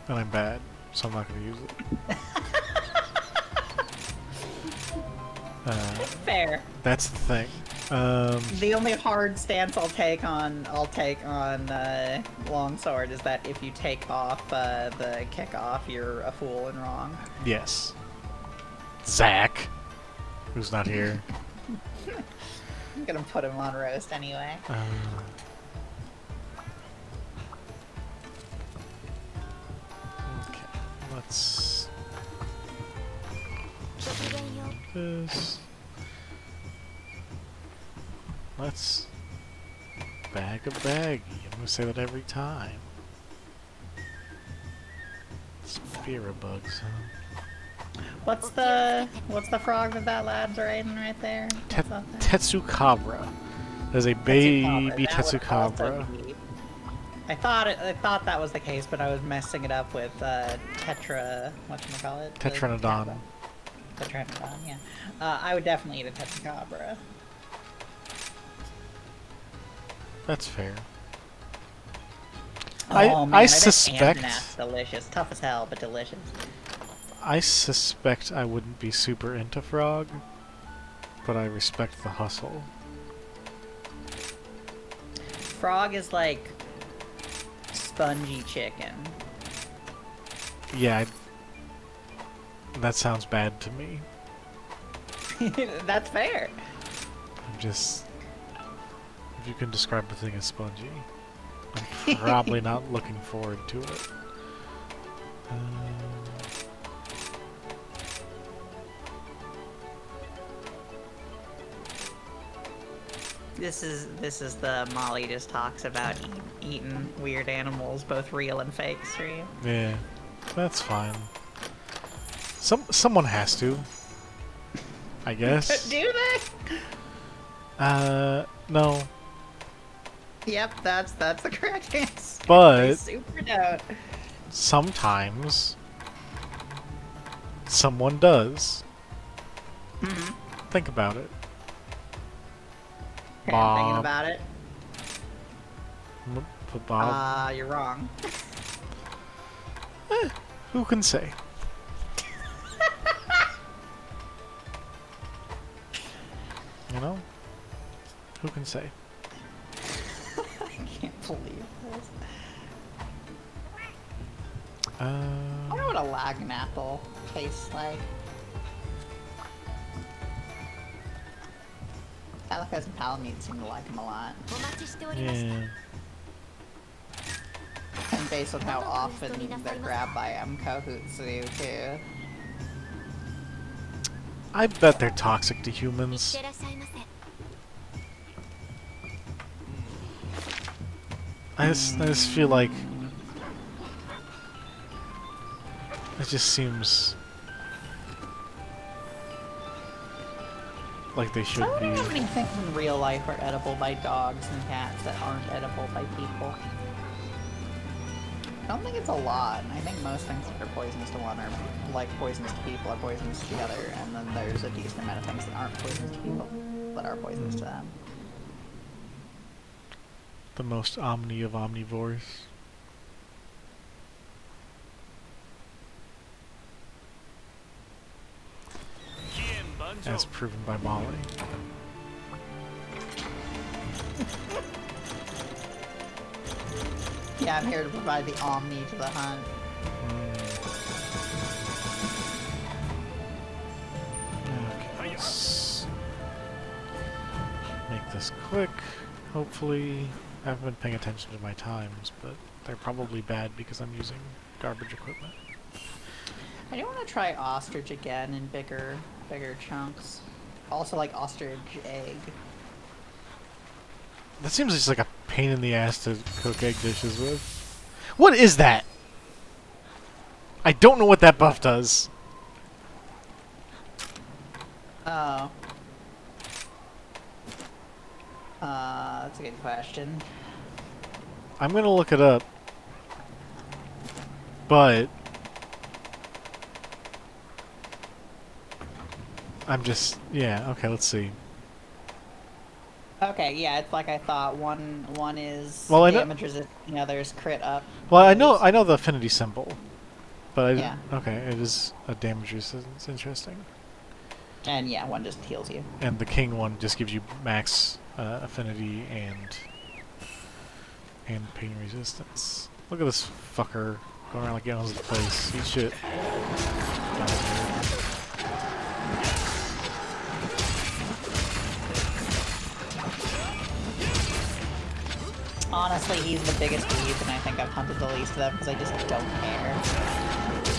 Speaker 1: And I'm bad, so I'm not going to use it.
Speaker 3: Fair.
Speaker 1: That's the thing.
Speaker 3: The only hard stance I'll take on longsword is that if you take off the kick off, you're a fool and wrong.
Speaker 1: Yes. Zach, who's not here.
Speaker 3: I'm gonna put him on roast anyway.
Speaker 1: Okay, let's do this. Let's bag a baggie. I'm gonna say that every time. Spira bugs, huh?
Speaker 3: What's the frog that lad's riding right there? What's that thing?
Speaker 1: Tetsukabra. There's a baby
Speaker 3: That would also
Speaker 1: Tetsukabra.
Speaker 3: be- I thought that was the case, but I was messing it up with whatchamacallit?
Speaker 1: Tetranodon.
Speaker 3: Tetranodon, yeah. I would definitely eat a Tetsukabra.
Speaker 1: That's fair.
Speaker 3: Oh man,
Speaker 1: I
Speaker 3: bet
Speaker 1: suspect
Speaker 3: Amnat's delicious. Tough as hell, but delicious.
Speaker 1: I suspect I wouldn't be super into frog, but I respect the hustle.
Speaker 3: Frog is like spongy chicken.
Speaker 1: Yeah, that sounds bad to me.
Speaker 3: That's fair.
Speaker 1: I'm just... If you can describe the thing as spongy, I'm probably not looking forward to it.
Speaker 3: This is the Molly just talks about eating weird animals, both real and fake stream.
Speaker 1: Yeah, that's fine. Someone has to, I guess.
Speaker 3: Do they?
Speaker 1: No.
Speaker 3: Yep, that's the correct answer.
Speaker 1: But
Speaker 3: They super don't.
Speaker 1: sometimes someone does.
Speaker 3: Mm-hmm.
Speaker 1: Think about it.
Speaker 3: Okay, I'm thinking
Speaker 1: Bob.
Speaker 3: about it.
Speaker 1: But Bob,
Speaker 3: You're wrong.
Speaker 1: who can say? You know? Who can say?
Speaker 3: believe this. I
Speaker 1: Um,
Speaker 3: wonder what a Lagnapple tastes like. Calicos and Palamute seem to like him a lot.
Speaker 4: お待ちしておりました
Speaker 1: yeah.
Speaker 3: And based on how often they're grabbed by Kohutsu too.
Speaker 1: I bet they're toxic to
Speaker 4: いっ
Speaker 1: humans.
Speaker 4: てらっしゃいませ
Speaker 1: I just feel like it just seems like they should
Speaker 3: I wonder
Speaker 1: be.
Speaker 3: how many things in real life are edible by dogs and cats that aren't edible by people. I don't think it's a lot. I think most things that are poisonous to one are like poisonous to people are poisonous to the other, and then there's a decent amount of things that aren't poisonous to people that are poisonous to them.
Speaker 1: The most omni of omnivores. As proven by Molly.
Speaker 3: Yeah, I'm here to provide the Omni to the hunt.
Speaker 1: Okay, let's make this quick. Hopefully, I haven't been paying attention to my times, but they're probably bad because I'm using garbage equipment.
Speaker 3: I do want to try ostrich again in bigger chunks. Also like ostrich egg.
Speaker 1: That seems just like a pain in the ass to cook egg dishes with. What is that? I don't know what that buff does.
Speaker 3: Oh. That's a good question.
Speaker 1: I'm gonna look it up. But I'm just, yeah, okay, let's see.
Speaker 3: Okay, yeah, it's like I thought. One is
Speaker 1: Well, I know-
Speaker 3: damage resist, the other is crit up.
Speaker 1: Well, I know the affinity symbol, but I
Speaker 3: Yeah.
Speaker 1: okay, it is a damage resistance. Interesting.
Speaker 3: And yeah, one just heals you.
Speaker 1: And the king one just gives you max affinity and pain resistance. Look at this fucker going around like he owns the place. Eat shit.
Speaker 3: Honestly, he's the biggest reason I think I've hunted the least of them, because I just don't care.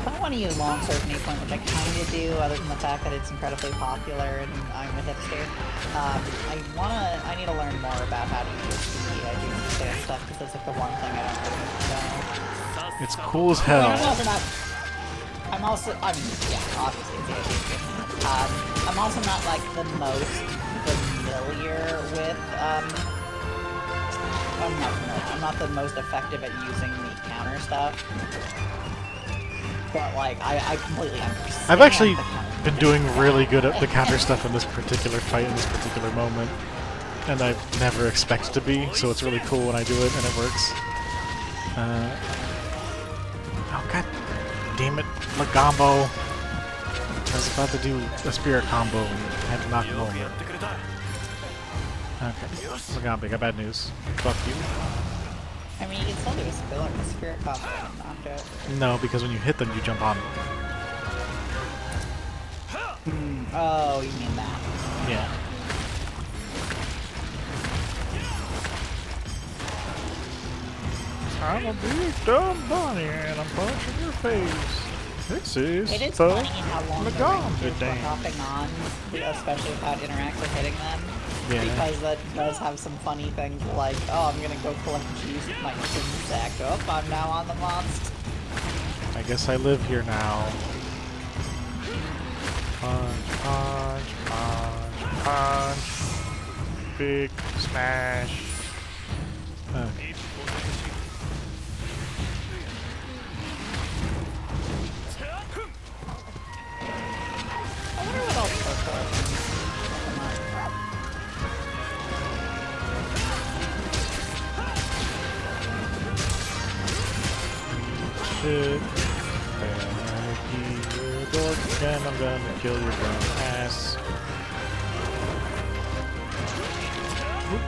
Speaker 3: I don't want to use Longsword at any point, which I kind of do, other than the fact that it's incredibly popular and I'm a hipster. I need to learn more about how to use the edging stuff, because that's like the one thing I don't really know.
Speaker 1: It's cool as
Speaker 3: I
Speaker 1: hell.
Speaker 3: don't know if not. I'm also, I mean, yeah, obviously it's edging. I'm also not like the most familiar with, I'm not the most effective at using the counter stuff. But like, I completely understand.
Speaker 1: I've actually
Speaker 3: the counter.
Speaker 1: been doing really good at the counter stuff in this particular fight, in this particular moment. And I've never expected to be, so it's really cool when I do it and it works. Oh god damn it, Lagombo. I was about to do a spirit combo and had to knock him over. Okay, Lagombo, I got bad news. Fuck you.
Speaker 3: I mean, you can still do a spirit combo and knock it.
Speaker 1: No, because when you hit them, you jump on them.
Speaker 3: Oh, you mean that.
Speaker 1: Yeah. I'm a big dumb bunny and I'm punching your face. This is
Speaker 3: It is
Speaker 1: the
Speaker 3: funny how long the
Speaker 1: Lagombo
Speaker 3: ranges we're
Speaker 1: dance.
Speaker 3: hopping on, especially without interactive hitting them.
Speaker 1: Yeah.
Speaker 3: Because that does have some funny things like, oh, I'm gonna go collect juice with my sack. Oh, I'm now on the monster.
Speaker 1: I guess I live here now. Punch, punch, punch, punch. Big smash. Okay.
Speaker 3: I wonder what else Coco.
Speaker 1: shit. Panicky, you're a dork, and I'm gonna kill your dumb ass. Oop.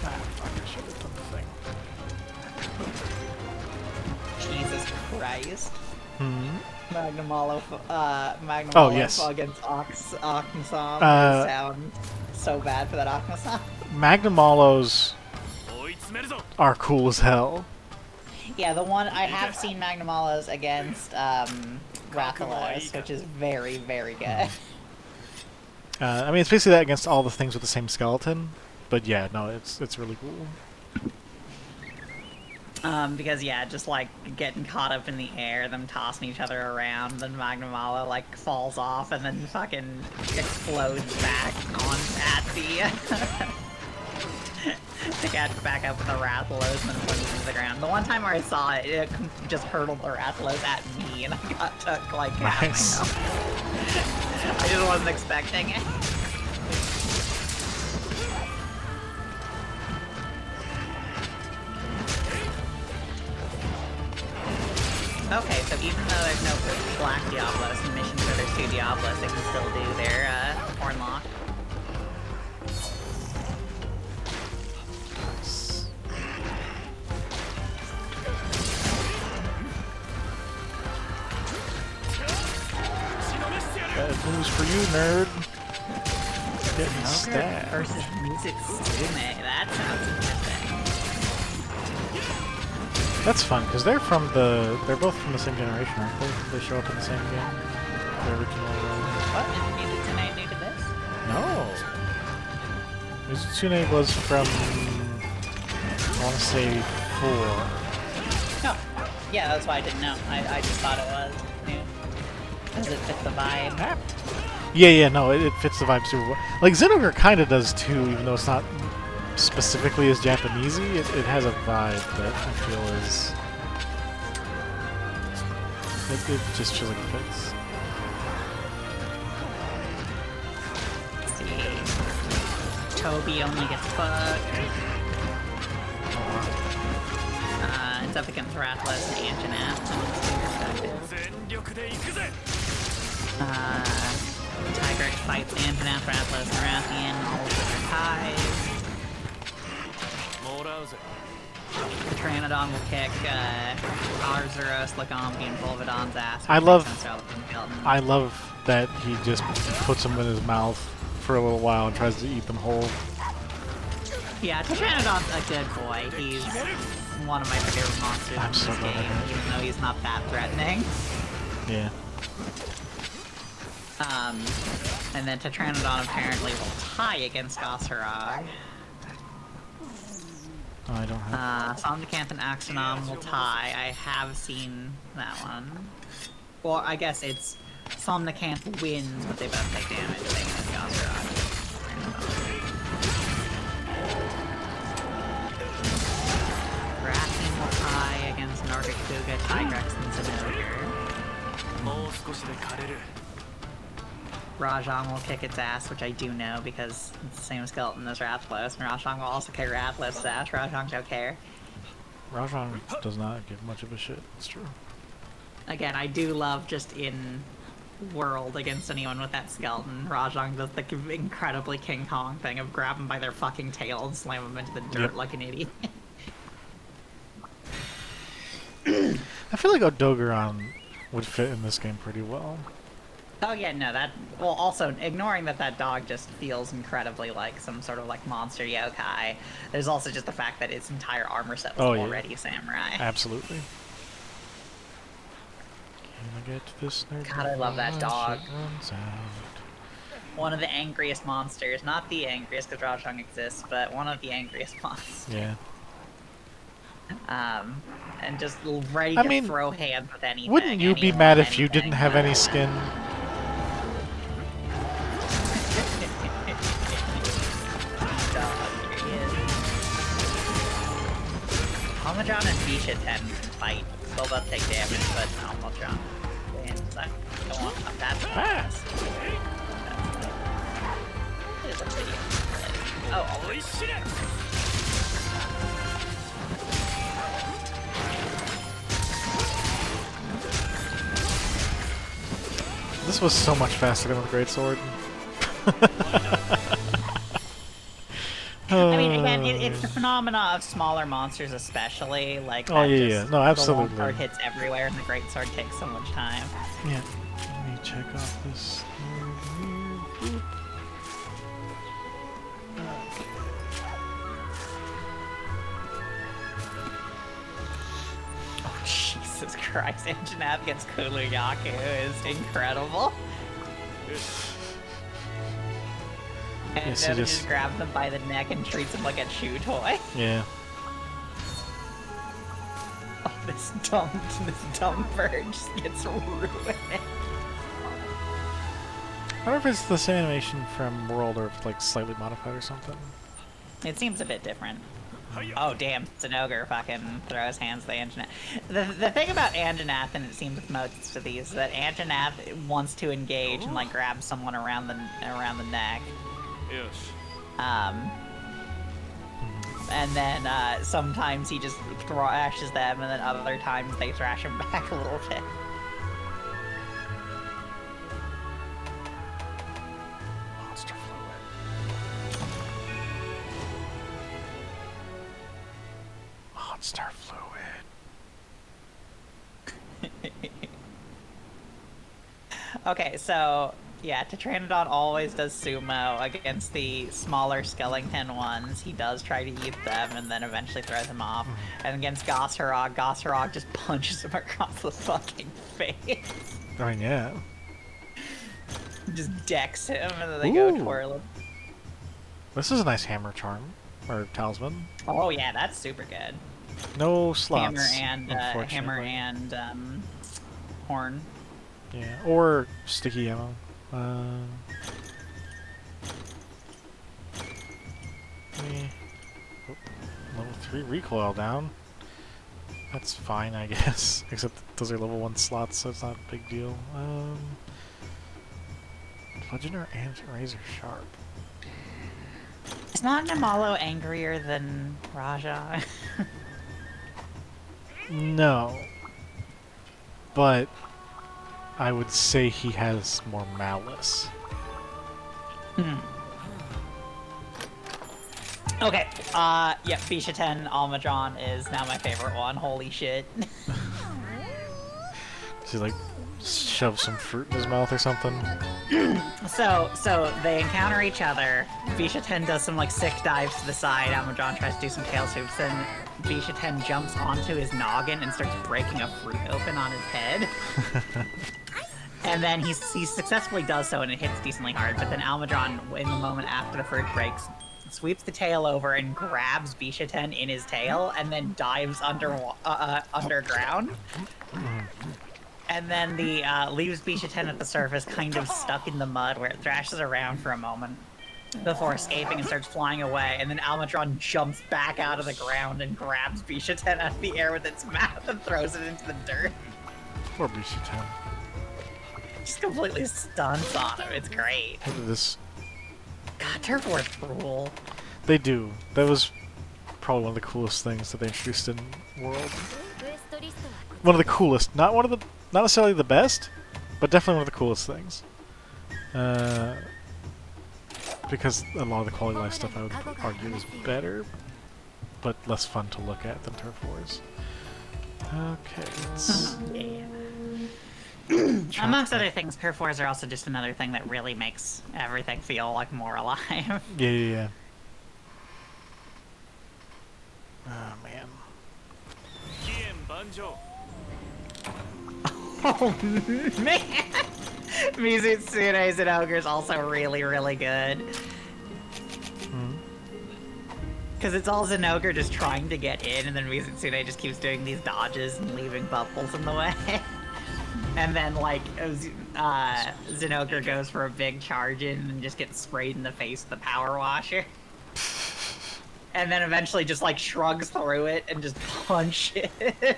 Speaker 1: Ah, fuck, I should have done the thing.
Speaker 3: Jesus Christ.
Speaker 1: Hmm?
Speaker 3: Magnum
Speaker 1: Oh, yes.
Speaker 3: against Oknasam. Sound so bad for that Oknasam.
Speaker 1: Magnamolos
Speaker 2: 追い詰めるぞ
Speaker 1: are cool as hell.
Speaker 3: Yeah, the one I have seen Magnamolos against Rathalos, which is very, very good.
Speaker 1: I mean, it's basically that against all the things with the same skeleton. But yeah, no, it's really cool.
Speaker 3: Because yeah, just like getting caught up in the air, them tossing each other around, then Magnamalo like falls off and then fucking explodes back on at the to catch back up with the Rathalos and then pushes to the ground. The one time where I saw it, it just hurtled the Rathalos at me and I got took like
Speaker 1: Nice.
Speaker 3: I just wasn't expecting it. Okay, so even though there's no Black Diablos in missions where there's 2 Diablos, they can still do their horn lock.
Speaker 1: Bad news for you, nerd. Getting stabbed.
Speaker 3: Versus Music Sume, that sounds interesting.
Speaker 1: That's fun because they're both from the same generation, aren't they? They show up in the same game. The original.
Speaker 3: What? Is Music Sume new to this?
Speaker 1: No. Mizutsume was from, I want to say 4.
Speaker 3: No. Yeah, that's why I didn't know. I just thought it was new. Does it fit the vibe?
Speaker 1: Yeah, no, it fits the vibe super well. Like Xenogear kind of does too, even though it's not specifically as Japanesey. It has a vibe that I feel is. It just feels like it fits.
Speaker 3: Let's see. Toby only gets fucked. It's up against Rathalos and Anjanath.
Speaker 2: 全力で行くぜ
Speaker 3: Tigrex fights Anjanath, Rathalos, and Rathian, all of their ties.
Speaker 2: もらうぜ
Speaker 3: Pteranodon will kick Arzuros, Lagombi, and Volvidon's ass.
Speaker 1: I love that he just puts them in his mouth for a little while and tries to eat them whole.
Speaker 3: Yeah, Pteranodon's a good boy. He's one of my favorite monsters in this game, even though he's not that threatening.
Speaker 1: Yeah.
Speaker 3: And then Pteranodon apparently will tie against Gossarog.
Speaker 1: Oh, I don't have.
Speaker 3: Somnicanth and Axonom will tie. I have seen that one. Well, I guess it's Somnicanth wins, but they both take damage against Gossarog. Rathian will tie against Nordic Kuga, Tigrex, and Zenogre.
Speaker 2: もう少しで枯れる
Speaker 3: Rajang will kick its ass, which I do know because it's the same skeleton as Rathalos, and Rajang will also kick Rathalos' ass. Rajang don't care.
Speaker 1: Rajang does not give much of a shit. It's true.
Speaker 3: Again, I do love just in world against anyone with that skeleton. Rajang does the incredibly King Kong thing of grab them by their fucking tail and slam them into the dirt like an idiot.
Speaker 1: I feel like Odogaron would fit in this game pretty well.
Speaker 3: Oh yeah, no, that... Well, also, ignoring that dog just feels incredibly like some sort of, like, monster yokai, there's also just the fact that its entire armor set was already samurai.
Speaker 1: Absolutely. Can I get this nerd?
Speaker 3: God, I love that dog.
Speaker 1: Runs out.
Speaker 3: One of the angriest monsters. Not the angriest, because Rajang exists, but one of the angriest monsters.
Speaker 1: Yeah.
Speaker 3: And just ready to throw hands with anything.
Speaker 1: Wouldn't you be mad if you didn't have any skin?
Speaker 3: Almadron and Bisha tend to fight. They'll both take damage, but Almadron don't want to that fast. It is a video. Oh,
Speaker 1: This was so much faster than with Greatsword.
Speaker 3: I mean, again, it's the phenomena of smaller monsters, especially. Like,
Speaker 1: Oh,
Speaker 3: that
Speaker 1: yeah,
Speaker 3: just,
Speaker 1: yeah. No, absolutely.
Speaker 3: The long sword hits everywhere, and the great sword takes so much time.
Speaker 1: Yeah. Let me check off this. Boop.
Speaker 3: Oh, Jesus Christ. Anjanath against Kuluyaku is incredible. And
Speaker 1: Yes, he
Speaker 3: then
Speaker 1: just-
Speaker 3: just grabs him by the neck and treats him like a chew toy.
Speaker 1: Yeah.
Speaker 3: Oh, this dumb bird just gets ruined.
Speaker 1: I wonder if it's the same animation from World or if it's like slightly modified or something.
Speaker 3: It seems a bit different. Oh damn, Zinogre fucking throws hands to the Anjanath. The thing about Anjanath, and it seems with most of these, is that Anjanath wants to engage and like grab someone around the neck.
Speaker 2: Yes.
Speaker 3: And then sometimes he just thrashes them, and then other times they thrash him back a little bit.
Speaker 1: Monster fluid. Monster fluid.
Speaker 3: Okay, so yeah, Tetranodon always does sumo against the smaller skeleton ones. He does try to eat them and then eventually throws them off. And against Goshorog just punches him across the fucking face.
Speaker 1: I mean, yeah.
Speaker 3: Just decks him and then they go
Speaker 1: Ooh.
Speaker 3: twirling.
Speaker 1: This is a nice hammer charm. Or talisman.
Speaker 3: Oh yeah, that's super good.
Speaker 1: No slots.
Speaker 3: Hammer
Speaker 1: unfortunately.
Speaker 3: and horn.
Speaker 1: Yeah, or sticky ammo. Level 3 recoil down. That's fine, I guess. Except those are level 1 slots, so it's not a big deal. Bludgeoner and Razor Sharp.
Speaker 3: Is not Namalo angrier than Raja?
Speaker 1: No. But I would say he has more malice.
Speaker 3: Okay, yeah, Bisha 10 Almadron is now my favorite one. Holy shit.
Speaker 1: Does he like shove some fruit in his mouth or something?
Speaker 3: So they encounter each other. Bisha 10 does some like sick dives to the side. Almadron tries to do some tail swoops, and Bisha 10 jumps onto his noggin and starts breaking a fruit open on his head. And then he successfully does so, and it hits decently hard. But then Almadron, in the moment after the fruit breaks, sweeps the tail over and grabs Bisha 10 in his tail, and then dives underground. And then leaves Bisha 10 at the surface, kind of stuck in the mud, where it thrashes around for a moment before escaping and starts flying away. And then Almadron jumps back out of the ground and grabs Bisha 10 out of the air with its mouth and throws it into the dirt.
Speaker 1: Poor Bisha 10.
Speaker 3: Just completely stunts on him. It's great.
Speaker 1: Look at this.
Speaker 3: God, Turf Wars rule.
Speaker 1: They do. That was probably one of the coolest things that they introduced in World. One of the coolest. Not necessarily the best, but definitely one of the coolest things. Because a lot of the quality of life stuff I would argue is better, but less fun to look at than Turf Wars. Okay, let's...
Speaker 3: Yeah. Amongst other things, Turf Wars are also just another thing that really makes everything feel like more alive.
Speaker 1: Yeah. Oh, man.
Speaker 3: Oh, man! Mizutsune's and Ogre is also really, really good. Because it's all Zenogre just trying to get in, and then Mizutsune just keeps doing these dodges and leaving bubbles in the way. And then, like, Zenogre goes for a big charge in and just gets sprayed in the face with the power washer. And then eventually just, like, shrugs through it and just punches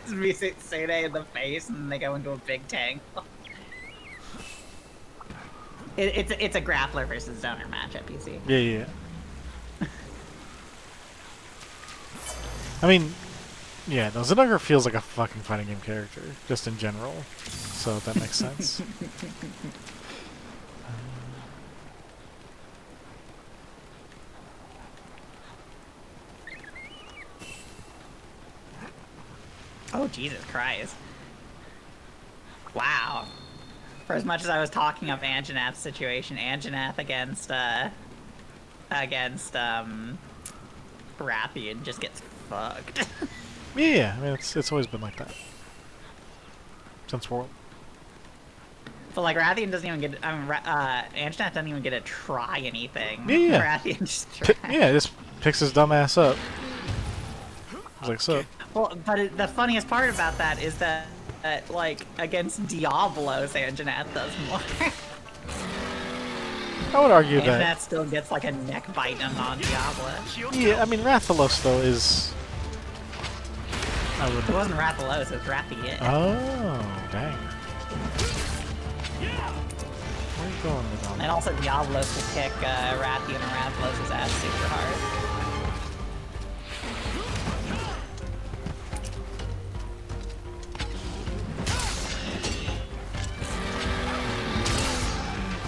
Speaker 3: Mizutsune in the face, and then they go into a big tangle. It's a grappler versus zoner matchup, you see.
Speaker 1: Yeah. I mean, yeah, no, Zenogre feels like a fucking fighting game character, just in general. So that makes sense.
Speaker 3: Oh, Jesus Christ. Wow. For as much as I was talking up Anjanath's situation, Anjanath against Rathian just gets fucked.
Speaker 1: Yeah, I mean, it's always been like that. Since World.
Speaker 3: But like Rathian doesn't even get, Anjanath doesn't even get to try anything.
Speaker 1: Yeah.
Speaker 3: Rathian just tries.
Speaker 1: Yeah, just picks his dumb ass up. He's like, so.
Speaker 3: Well, but the funniest part about that is that, like, against Diablos, Anjanath does more.
Speaker 1: I would argue
Speaker 3: Anjanath
Speaker 1: that.
Speaker 3: still gets like a neck bite on Diablo.
Speaker 1: Yeah, I mean, Rathalos though is. I would.
Speaker 3: It wasn't Rathalos, it was Rathian.
Speaker 1: Oh, dang. Where are you going with all
Speaker 3: And
Speaker 1: that?
Speaker 3: also Diablos will kick Rathian and Rathalos' ass super hard.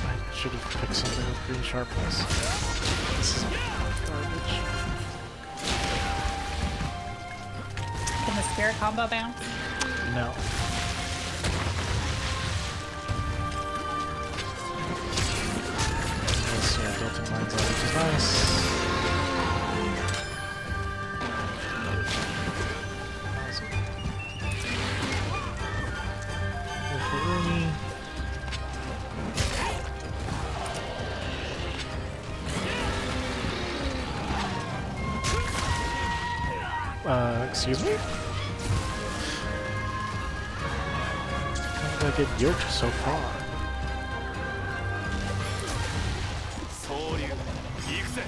Speaker 1: I should have picked something with green sharpness. This is garbage.
Speaker 3: Can the spirit combo bounce?
Speaker 1: No. Yes, yeah, built-in lines out, which is nice. Go for Rooney. Excuse me? How did I get yoked so far?
Speaker 2: 総流行くぜ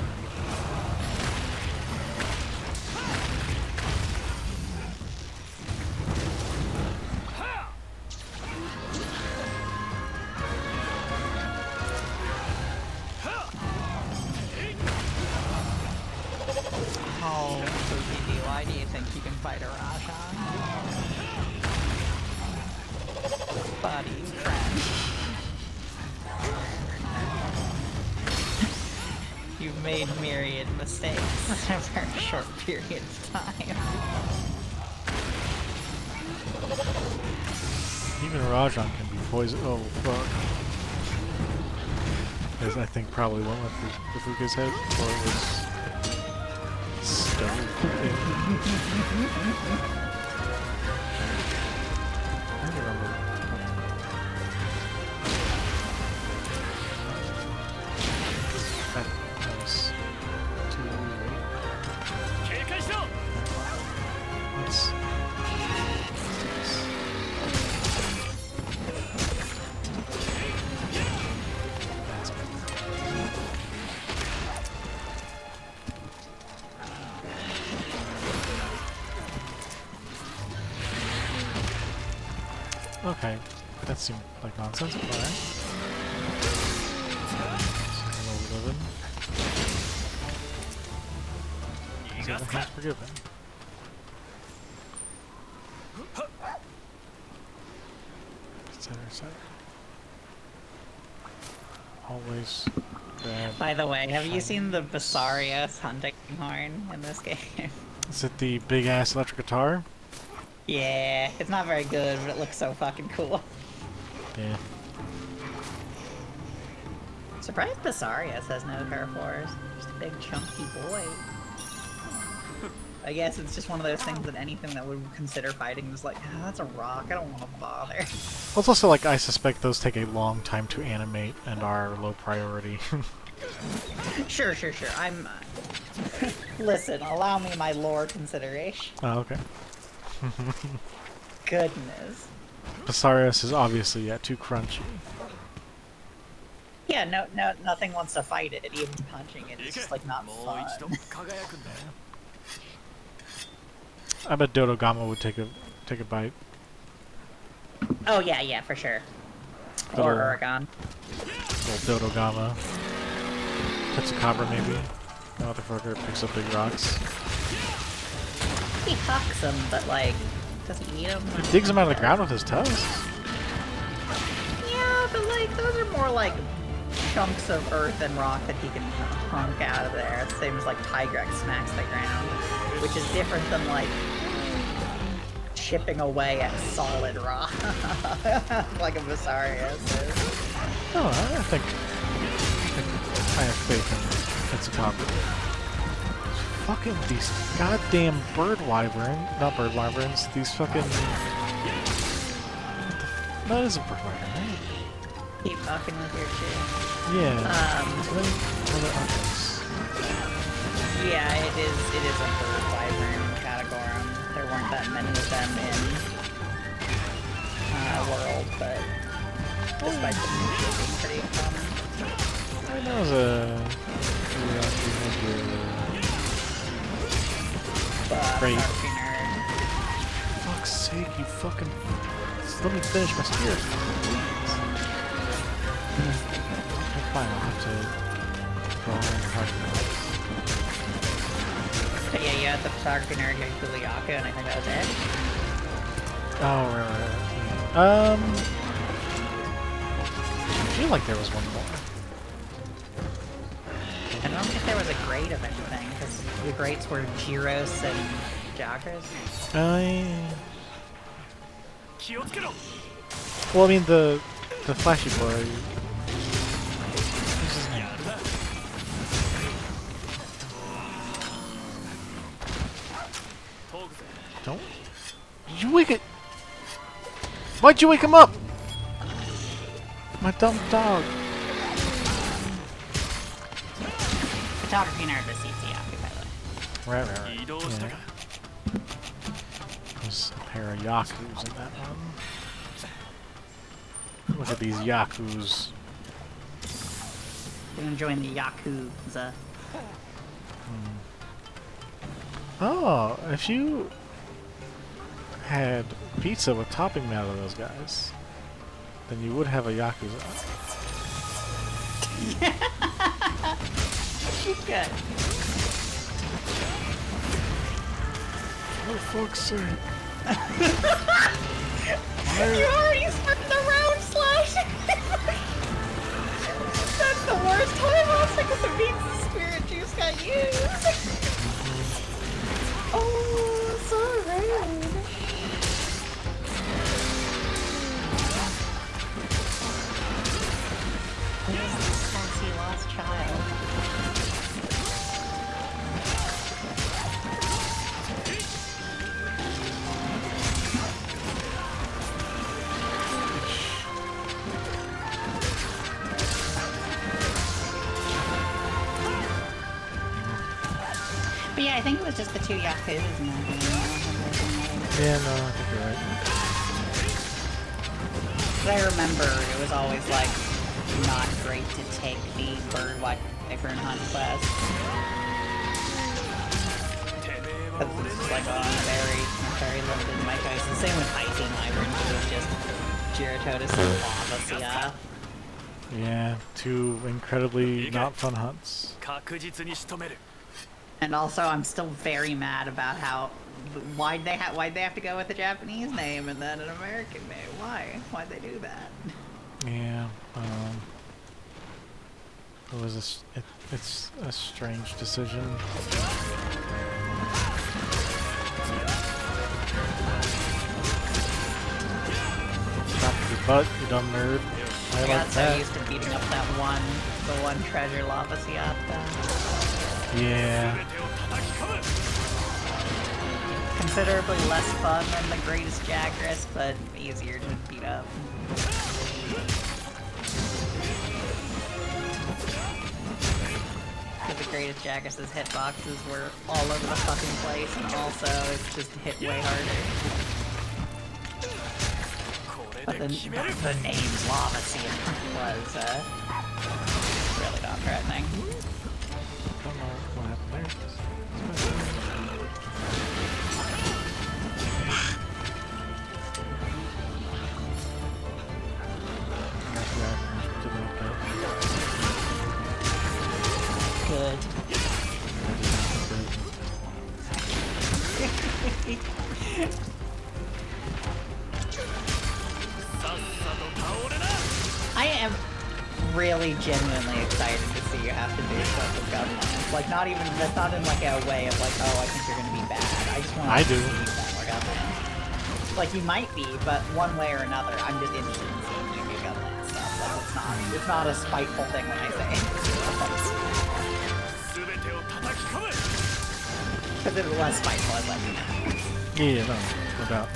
Speaker 3: Oh, Pookie, why do you think you can fight a Rajan? Buddy, friend. You've made myriad mistakes in a very short period of time.
Speaker 1: Even Rajan can be poisoned. Oh, fuck. Because I think probably went with the Fuka's head, or it was stone. I don't remember. That was too late.
Speaker 2: 警戒しろ
Speaker 1: Let's do this. That's better. Okay, that seemed like nonsense, but alright. Is everything forgiven? Etc. Always bad.
Speaker 3: By the way, have you seen the Basarios hunting horn in this game?
Speaker 1: Is it the big ass electric guitar?
Speaker 3: Yeah, it's not very good, but it looks so fucking cool.
Speaker 1: Yeah.
Speaker 3: Surprised Basarios has no Carrefours. Just a big chunky boy. I guess it's just one of those things that anything that would consider fighting is like, oh, that's a rock, I don't want to bother.
Speaker 1: Well, it's also like I suspect those take a long time to animate and are low priority.
Speaker 3: Sure. I'm... Listen, allow me my lore consideration.
Speaker 1: Oh, okay.
Speaker 3: Goodness.
Speaker 1: Basarios is obviously, yeah, too crunchy.
Speaker 3: Yeah, no, nothing wants to fight it, even punching it. It's just like not
Speaker 2: もう
Speaker 3: fun.
Speaker 2: 一度輝くんだよ
Speaker 1: I bet Dodogama would take a bite.
Speaker 3: Oh yeah, for sure.
Speaker 1: Little-
Speaker 3: Or Oregon.
Speaker 1: Little Dodogama. Tetsukabra maybe. The motherfucker picks up big rocks.
Speaker 3: He hucks them, but like, does he eat them?
Speaker 1: He digs them out of the ground with his tusks.
Speaker 3: Yeah, but like, those are more like chunks of earth and rock that he can hunk out of there. It's the same as like Tigrex smacks the ground, which is different than like chipping away at solid rock, like a Visarius is.
Speaker 1: No, I think I have faith in Katsukami. Fucking these goddamn not bird wyverns, these fucking... That is a bird wyvern, right?
Speaker 3: Keep fucking with your shit.
Speaker 1: Yeah. Other others.
Speaker 3: Yeah, it is a bird wyvern categorum. There weren't that many of them in World, but despite the niche being pretty common.
Speaker 1: That was a... Great. Fuck's sake, you fucking... Just let me finish my spirit. Okay, fine, I'll have to go on and hard enough.
Speaker 3: But yeah, you had the photography nerd getting Kuliyaku, and I think that was it.
Speaker 1: Oh, right. I feel like there was one more.
Speaker 3: I don't think there was a grade of anything, because the grades were Gyros and Joggers.
Speaker 1: Well, I mean, the flashy boy... What's his name? Don't... You wake it... Why'd you wake him up? My dumb dog.
Speaker 3: Photography nerd was CCF, by the way.
Speaker 1: Right. Yeah. There's a pair of Yakus in that one. Look at these Yakus.
Speaker 3: You're gonna join the Yakuza.
Speaker 1: Oh, if you had pizza with topping out of those guys, then you would have a Yakuza.
Speaker 3: Good.
Speaker 1: For fuck's sake.
Speaker 3: You already spent the round slash! That's the worst time also because it means the spirit juice got used. Oh, so rude. Where's this sassy lost child? But yeah, I think it was just the two Yaku's and
Speaker 1: Yeah, no, I think you're right.
Speaker 3: But I remember it was always like not great to take the bird wyvern hunt quest. Because it's just like very limited in my choice. The same with Icy Wyvern, it was just Gyrototus and Lavasia.
Speaker 1: Yeah, two incredibly not fun hunts.
Speaker 3: And also, I'm still very mad about how why'd they have to go with a Japanese name and then an American name? Why'd they do that?
Speaker 1: Yeah, it was it's a strange decision. Stop your butt, you dumb nerd. I
Speaker 3: got
Speaker 1: like
Speaker 3: so
Speaker 1: that.
Speaker 3: used to beating up the one treasure Lavasiata.
Speaker 1: Yeah.
Speaker 3: Considerably less fun than the greatest Jagras, but easier to beat up. Because the greatest Jagras' hitboxes were all over the fucking place, and also it's just hit way harder. But the name Lavasia was really not threatening.
Speaker 1: Don't know what happened there.
Speaker 3: Good. I am really genuinely excited to see you have to do stuff with Gunlands. Like, that's not in like a way of like, oh, I think you're gonna be bad. I just want to see you more Gunlands. Like, you might be, but one way or another, I'm just interested in seeing you do gunland stuff. Like, it's not a spiteful thing when I say.
Speaker 2: 全てを叩き込む
Speaker 3: Because if it was spiteful, I'd let you know.
Speaker 1: Yeah, no doubt.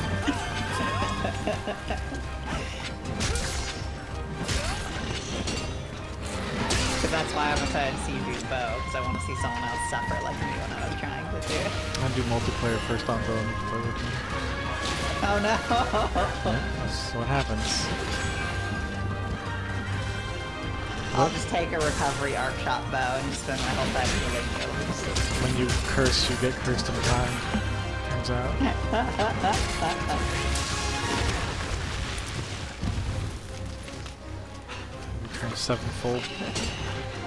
Speaker 3: Because that's why I'm excited to see you do bow, because I want to see someone else suffer like me when I was trying to do it.
Speaker 1: I'll do multiplayer first on bow and you can play with me.
Speaker 3: Oh no!
Speaker 1: Yeah, that's what happens.
Speaker 3: I'll just take a recovery arc shot bow and spend my whole time healing kills.
Speaker 1: When you curse, you get cursed in time. Turns out. Return sevenfold.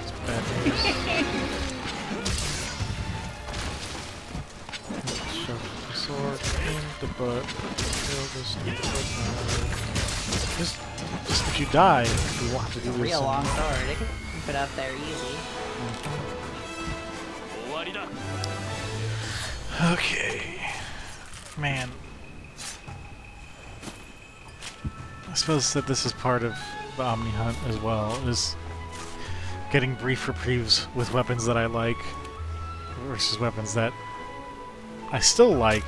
Speaker 1: It's bad news. Shove the sword in the butt. Kill this stupid Just if you die, you won't have to do this.
Speaker 3: Real long sword. It can keep it up there easy.
Speaker 2: 終わりだ
Speaker 1: Okay. Man. I suppose that this is part of the Omnihunt as well, is getting brief reprieves with weapons that I like versus weapons that I still like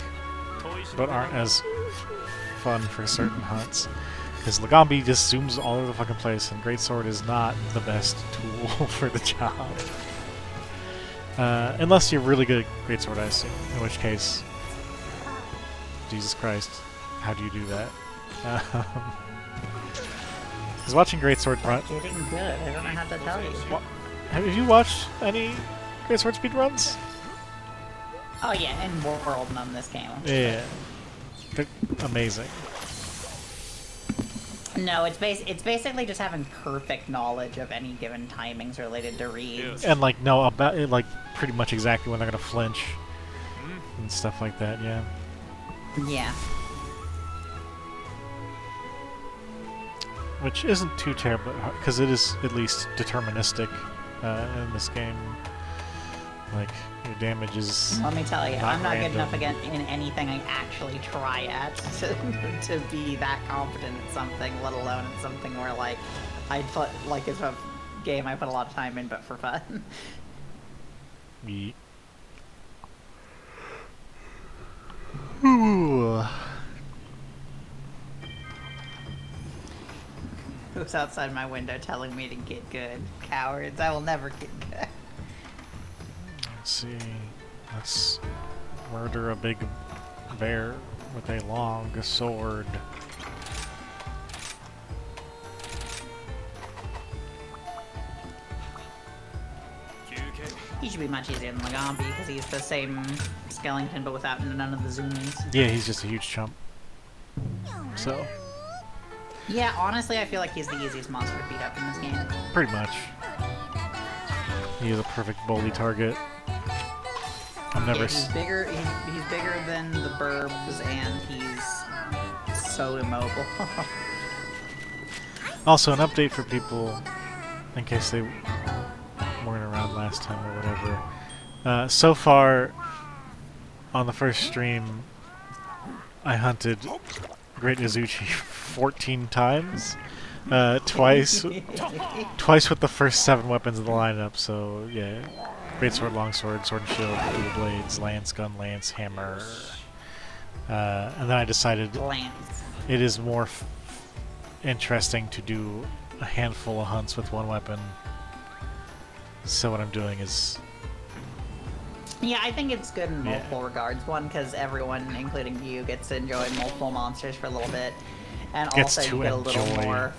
Speaker 1: but aren't as fun for certain hunts. Because Lagambi just zooms all over the fucking place, and Greatsword is not the best tool for the job. Unless you're really good at Greatsword, I assume. In which case, Jesus Christ, how do you do that? Because watching Greatsword run...
Speaker 3: Getting good. I don't know how to tell you.
Speaker 1: Have you watched any Greatsword speedruns?
Speaker 3: Oh yeah, and World None this game.
Speaker 1: Yeah. They're amazing.
Speaker 3: No, it's basically just having perfect knowledge of any given timings related to reads.
Speaker 1: And like know about it, like pretty much exactly when they're gonna flinch and stuff like that. Yeah.
Speaker 3: Yeah.
Speaker 1: Which isn't too terrible because it is at least deterministic in this game. Like your damage is.
Speaker 3: Let me tell you, I'm not
Speaker 1: random.
Speaker 3: good enough again in anything I actually try at to be that confident at something, let alone in something where like I put like it's a game I put a lot of time in, but for fun.
Speaker 1: Yeet. Ooh.
Speaker 3: Who's outside my window telling me to get good? Cowards! I will never get good.
Speaker 1: Let's see. Let's murder a big bear with a long sword.
Speaker 3: He should be much easier than Lagambi because he's the same skeleton but without none of the zoomies.
Speaker 1: Yeah, he's just a huge chump. So,
Speaker 3: Yeah, honestly, I feel like he's the easiest monster to beat up in this game.
Speaker 1: pretty much. He's a perfect bully target. I've never.
Speaker 3: Yeah, he's bigger. He's bigger than the Burbs, and he's so immobile.
Speaker 1: Also, an update for people, in case they weren't around last time or whatever. So far, on the first stream, I hunted Great Izuchi 14 times. Twice with the first 7 weapons in the lineup. So yeah, Greatsword, Longsword, Sword and Shield, Dual Blades, Lance, Gun, Lance, Hammer. And then I decided
Speaker 3: Lance.
Speaker 1: it is more interesting to do a handful of hunts with one weapon. So what I'm doing is...
Speaker 3: Yeah, I think it's good in multiple regards. One, because everyone, including you, gets to enjoy multiple monsters for a little bit, and
Speaker 1: Gets
Speaker 3: also
Speaker 1: to
Speaker 3: you get a little
Speaker 1: enjoy.
Speaker 3: more.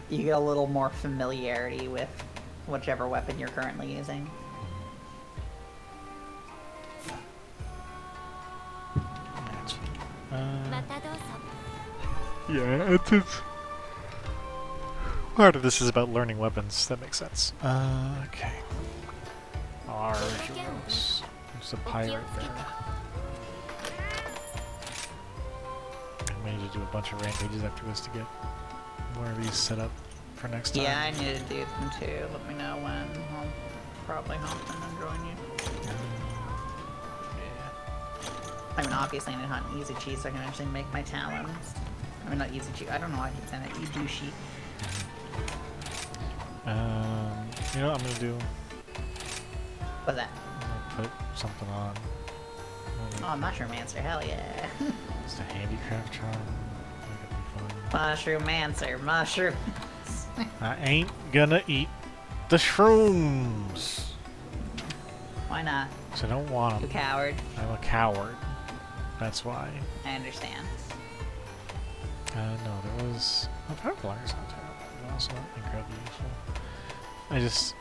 Speaker 3: You get a little more familiarity with whichever weapon you're currently using.
Speaker 1: Yeah, it's part of this is about learning weapons. That makes sense. Okay. Arduous. There's a pirate there. I need to do a bunch of rampages after this to get more of these set up for next time.
Speaker 3: Yeah, I need to do them too. Let me know when. I'll probably hop in and join you. I mean, obviously I need to hunt Izuchi so I can actually make my talons. I mean, not Izuchi. I don't know why I keep saying that. Idushi.
Speaker 1: You know what I'm gonna do?
Speaker 3: What's that?
Speaker 1: I'm gonna put something on.
Speaker 3: Oh, Mushroom-mancer. Hell yeah.
Speaker 1: It's a handicraft charm. That could be fun.
Speaker 3: Mushroom-mancer. Mushroom.
Speaker 1: I ain't gonna eat the shrooms.
Speaker 3: Why not?
Speaker 1: So I don't want
Speaker 3: You
Speaker 1: them.
Speaker 3: coward.
Speaker 1: I'm a coward. That's why.
Speaker 3: I understand.
Speaker 1: No, there was... Oh, Power Liar's not terrible, but also not incredibly useful. I just...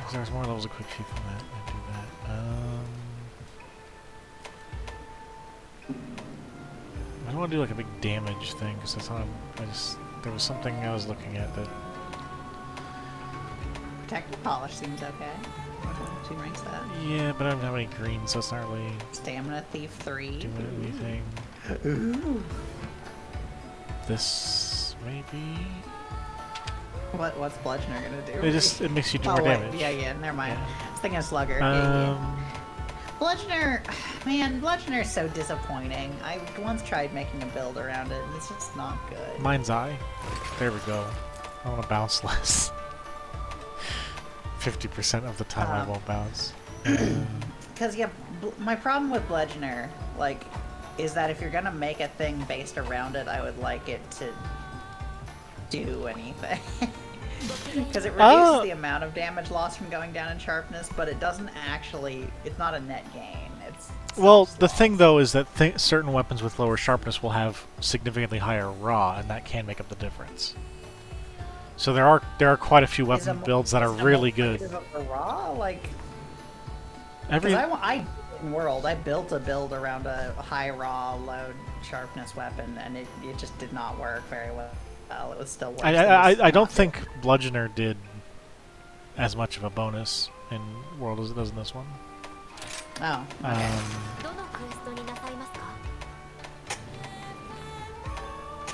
Speaker 1: If there's more levels of quick sheep from that, I'd do that. I don't want to do like a big damage thing, because that's not... I just... There was something I was looking at that...
Speaker 3: Protective polish seems okay. 2 ranks that.
Speaker 1: Yeah, but I don't have any green, so it's not really
Speaker 3: Stamina Thief 3.
Speaker 1: doing anything.
Speaker 3: Ooh.
Speaker 1: This... maybe...
Speaker 3: What's Bludgeoner gonna do?
Speaker 1: It makes you do
Speaker 3: Oh,
Speaker 1: more
Speaker 3: wait.
Speaker 1: damage.
Speaker 3: Yeah, never mind.
Speaker 1: Yeah.
Speaker 3: I was thinking of Slugger. Bludgeoner, man, Bludgeoner's so disappointing. I once tried making a build around it, and it's just not good.
Speaker 1: Mind's Eye. There we go. I want to bounce less. 50% of the time I won't bounce.
Speaker 3: Because, yeah, my problem with Bludgeoner, like, is that if you're gonna make a thing based around it, I would like it to do anything. Because it reduces the amount of damage lost from going down in sharpness, but it doesn't actually, it's not a net gain. It's
Speaker 1: Well, the thing though is that certain weapons with lower sharpness will have significantly higher raw, and that can make up the difference. So there are quite a few weapon builds that are really good.
Speaker 3: Raw, like,
Speaker 1: Every
Speaker 3: I in World, I built a build around a high raw, low sharpness weapon, and it just did not work very well. It was still worse.
Speaker 1: I don't think Bludgeoner did as much of a bonus in World as it does in this one.
Speaker 3: Oh. Okay.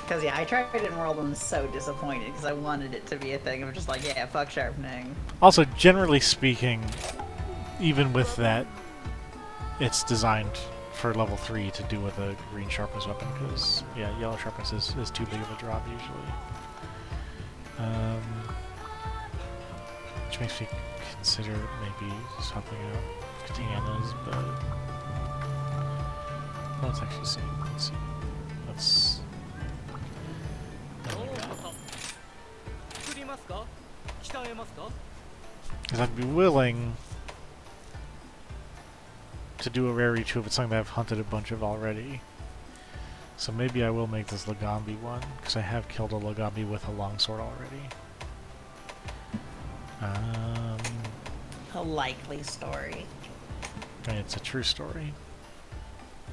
Speaker 3: Because, yeah, I tried it in World and was so disappointed because I wanted it to be a thing of just like, yeah, fuck sharpening.
Speaker 1: Also, generally speaking, even with that, it's designed for level 3 to do with a green sharpness weapon, because, yeah, yellow sharpness is too big of a drop usually. Which makes me consider maybe swapping out katanas, but... Let's actually see. Let's see. Let's... Because I'd be willing to do a rarity too if it's something that I've hunted a bunch of already. So maybe I will make this Lagambi one, because I have killed a Lagambi with a longsword already.
Speaker 3: A likely story.
Speaker 1: I mean, it's a true story.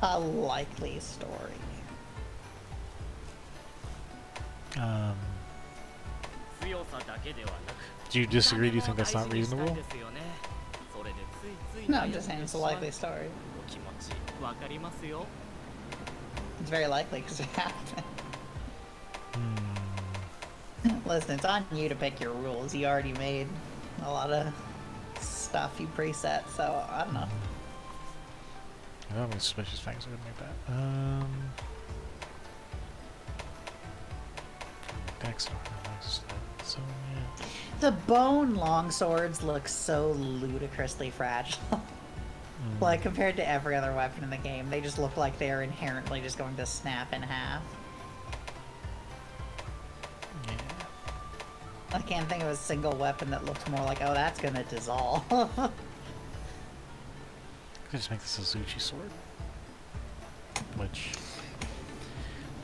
Speaker 3: A likely story.
Speaker 1: Do you disagree? Do you think that's not reasonable?
Speaker 3: No, I'm just saying it's a likely story. It's very likely because it happened. Listen, it's on you to pick your rules. You already made a lot of stuff you preset, so I don't know.
Speaker 1: I don't have any suspicious fangs. I'm gonna make that. Dexter. So yeah.
Speaker 3: The bone longswords look so ludicrously fragile. Like, compared to every other weapon in the game, they just look like they're inherently just going to snap in half.
Speaker 1: Yeah.
Speaker 3: I can't think of a single weapon that looks more like, oh, that's gonna dissolve.
Speaker 1: Could just make this a Zuchi sword, which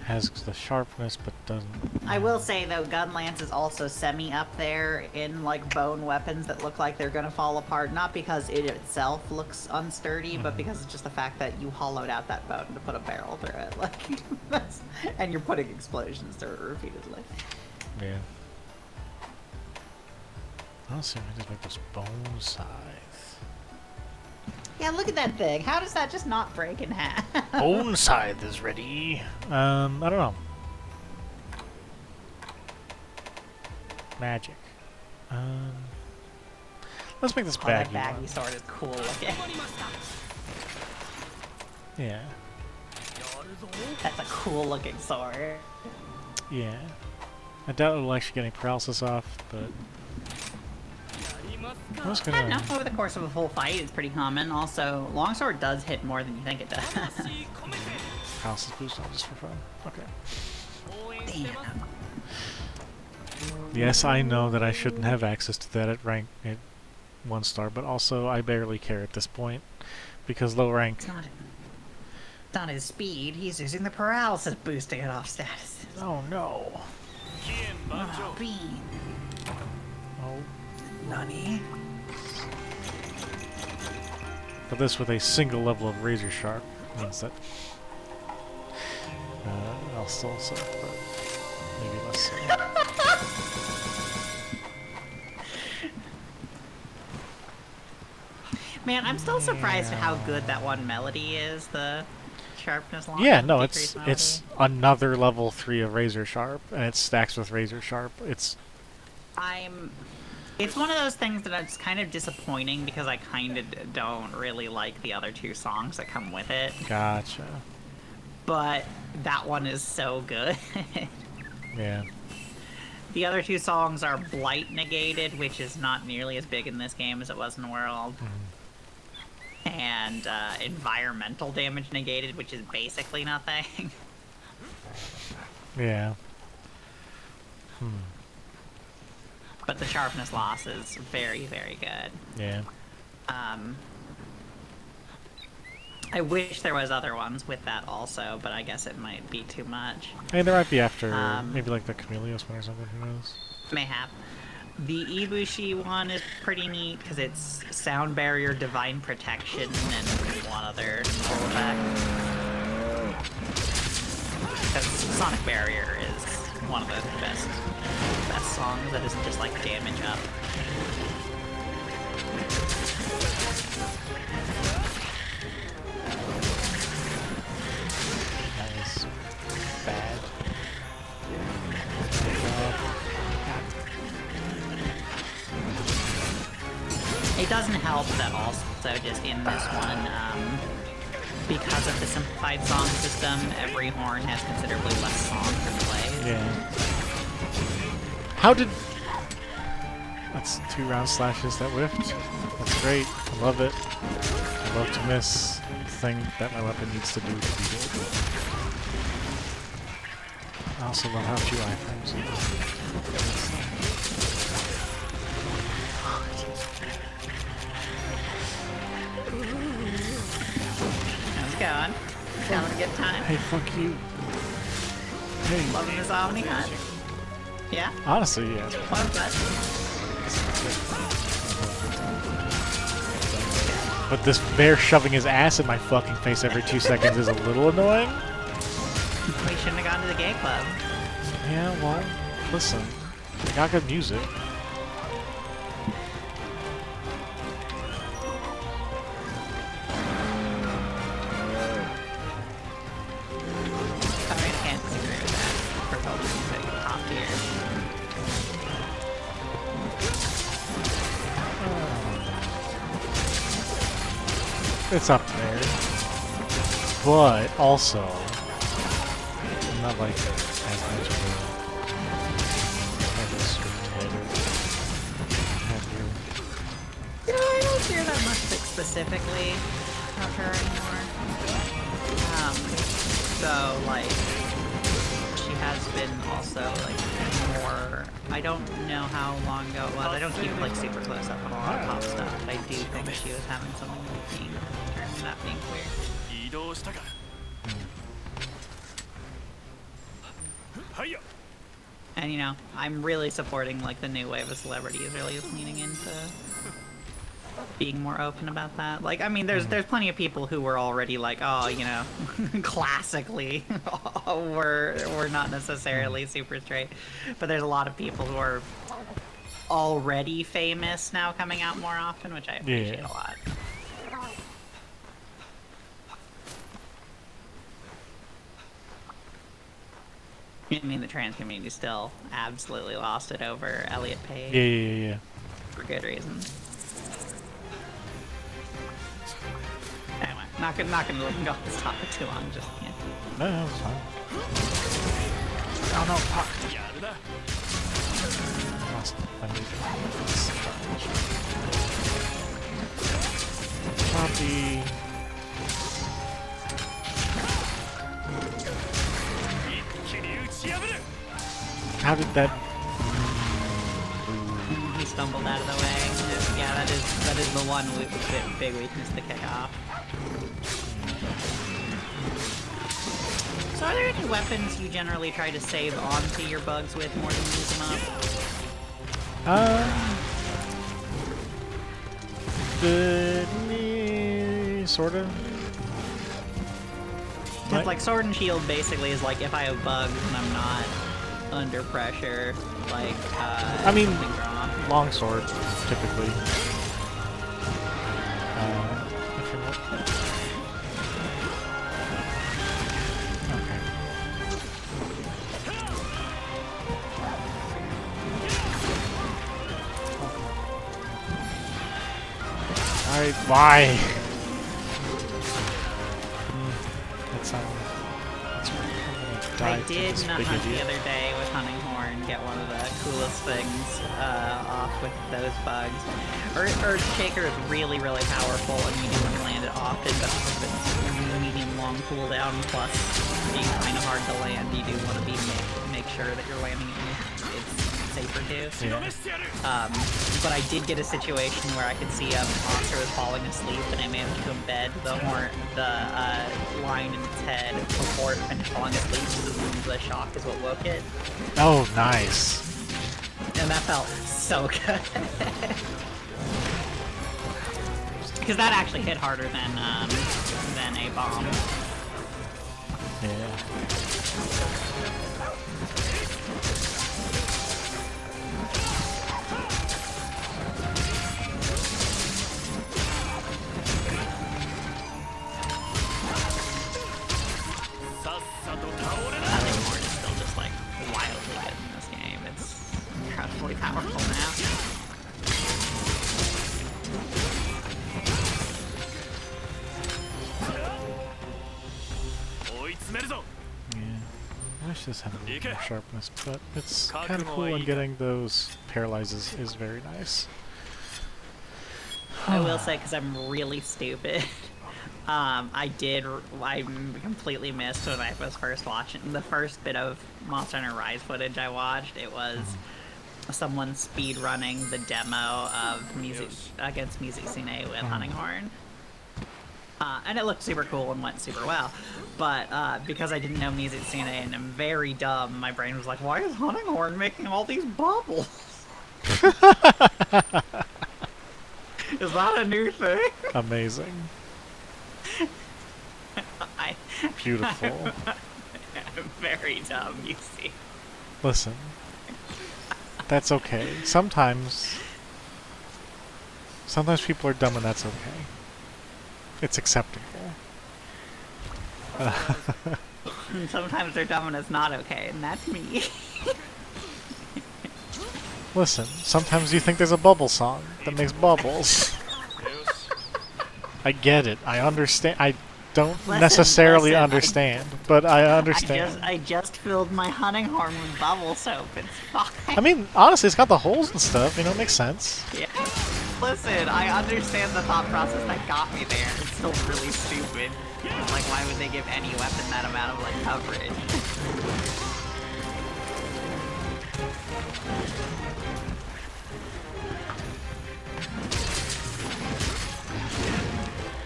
Speaker 1: has the sharpness but doesn't.
Speaker 3: I will say though, Gunlance is also semi up there in like bone weapons that look like they're gonna fall apart. Not because it itself looks unsturdy, but because it's just the fact that you hollowed out that bone to put a barrel through it. Like, and you're putting explosions through it repeatedly.
Speaker 1: Yeah. I'll see if I just make this bone scythe.
Speaker 3: Yeah, look at that thing. How does that just not break in half?
Speaker 1: Bone scythe is ready. I don't know. Magic. Let's make this
Speaker 3: Oh, that
Speaker 1: baggy
Speaker 3: baggy
Speaker 1: one.
Speaker 3: sword is cool looking.
Speaker 1: Yeah.
Speaker 3: That's a cool looking sword.
Speaker 1: Yeah. I doubt it'll actually get any paralysis off, but I was
Speaker 3: I don't know.
Speaker 1: gonna.
Speaker 3: Over the course of a full fight, it's pretty common. Also, longsword does hit more than you think it does.
Speaker 1: Paralysis boost on just for fun. Okay.
Speaker 3: Damn.
Speaker 1: Yes, I know that I shouldn't have access to that at rank at 1 star, but also I barely care at this point because low rank.
Speaker 3: It's not his speed. He's using the paralysis boost to get off status.
Speaker 1: Oh no.
Speaker 3: Oh, Bean.
Speaker 1: Oh.
Speaker 3: Nani?
Speaker 1: But this with a single level of razor sharp means that I'll still suck, but maybe less so.
Speaker 3: Man, I'm still surprised at how good that one melody is. The sharpness line.
Speaker 1: Yeah, no,
Speaker 3: decrease
Speaker 1: it's
Speaker 3: melody.
Speaker 1: another level 3 of razor sharp, and it stacks with razor sharp. It's
Speaker 3: one of those things that it's kind of disappointing because I kind of don't really like the other 2 songs that come with it.
Speaker 1: gotcha.
Speaker 3: But that one is so good.
Speaker 1: Yeah.
Speaker 3: The other 2 songs are Blight Negated, which is not nearly as big in this game as it was in World. And Environmental Damage Negated, which is basically nothing.
Speaker 1: Yeah.
Speaker 3: But the sharpness loss is very, very good.
Speaker 1: Yeah.
Speaker 3: I wish there was other ones with that also, but I guess it might be too much.
Speaker 1: Hey, there might be after maybe like the Chameleos one or something. Who knows?
Speaker 3: Mayhap. The Ibushi one is pretty neat because it's Sound Barrier, Divine Protection, and one other full effect. Because Sonic Barrier is one of the best songs that isn't just like damage up.
Speaker 1: That was bad.
Speaker 3: It doesn't help that also just in this one, because of the simplified song system, every horn has considerably less songs and plays.
Speaker 1: Yeah. How did... That's 2 round slashes that whiffed. That's great. I love it. I love to miss the thing that my weapon needs to do to be good. I also love how few iframes.
Speaker 3: How's it going? Having a good time?
Speaker 1: Hey, fuck you. Hey.
Speaker 3: Loving this Omnihunt? Yeah?
Speaker 1: Honestly, yeah.
Speaker 3: What was that?
Speaker 1: But this bear shoving his ass in my fucking face every 2 seconds is a little annoying.
Speaker 3: We shouldn't have gone to the gay club.
Speaker 1: Yeah, well, listen. I got good music.
Speaker 3: I can't disagree with that. For both music, top tier.
Speaker 1: It's up there. But also, I'm not like as much of a
Speaker 3: You know, I don't hear that much specifically of her anymore. So, like, she has been also, like, more... I don't know how long ago it was. I don't keep, like, super close up on a lot of pop stuff, but I do think she was having something with being turned to that being queer.
Speaker 2: 移動したかはいよ
Speaker 3: And, you know, I'm really supporting, like, the new wave of celebrities really leaning into being more open about that. Like, I mean, there's plenty of people who were already like, oh, you know, classically, we're not necessarily super straight. But there's a lot of people who are already famous now coming out more often, which I appreciate a lot. I mean, the trans community still absolutely lost it over Elliot Page.
Speaker 1: Yeah.
Speaker 3: For good reasons. Anyway, not gonna go on this topic too long, just can't.
Speaker 1: No, it's fine. Oh no, fuck.
Speaker 2: やるな
Speaker 1: Lost my movie. Copy.
Speaker 2: 一気に打ち破る
Speaker 1: How did that...
Speaker 3: He stumbled out of the way. Yeah, that is the one big weakness to kick off. So are there any weapons you generally try to save onto your bugs with more than use them
Speaker 1: up? Sorta.
Speaker 3: Because like Sword and Shield basically is like if I have bugs and I'm not under pressure, like
Speaker 1: I mean,
Speaker 3: something's wrong.
Speaker 1: longsword, typically. If you're not... Okay. Why? That's
Speaker 3: I did in a hunt the other day with Hunting Horn get one of the coolest things off with those bugs. Earth Shaker is really, really powerful and you do want to land it often, but because it's medium long cooldown plus being kind of hard to land, you do want to make sure that you're landing it's safer too.
Speaker 1: Yeah.
Speaker 3: But I did get a situation where I could see a monster was falling asleep and I managed to embed the line in its head before it finished falling asleep because the shock is what woke it.
Speaker 1: Oh, nice.
Speaker 3: And that felt so good. Because that actually hit harder than a bomb.
Speaker 1: Yeah.
Speaker 3: Hunting Horn is still just like wildly good in this game. It's incredibly powerful now.
Speaker 1: Yeah. I wish this had a little more sharpness, but it's kind of cool, and getting those paralyzes is very nice.
Speaker 3: I will say, because I'm really stupid, I completely missed when I was first watching the first bit of Monster Hunter Rise footage I watched. It was someone speed running the demo of Music against Music Cine with Hunting Horn. And it looked super cool and went super well. But because I didn't know Music Cine and I'm very dumb, my brain was like, why is Hunting Horn making all these bubbles? Is that a new thing?
Speaker 1: Amazing. Beautiful.
Speaker 3: I'm very dumb, you see.
Speaker 1: Listen. That's okay. Sometimes people are dumb and that's okay. It's acceptable.
Speaker 3: And sometimes they're dumb and it's not okay, and that's me.
Speaker 1: Listen, sometimes you think there's a bubble song that makes bubbles. I get it. I understand. I don't necessarily understand, but I understand.
Speaker 3: I just filled my Hunting Horn with bubble soap. It's fine.
Speaker 1: I mean, honestly, it's got the holes and stuff. You know, it makes sense.
Speaker 3: Yeah. Listen, I understand the thought process that got me there. It's still really stupid. Like, why would they give any weapon that amount of, like, coverage?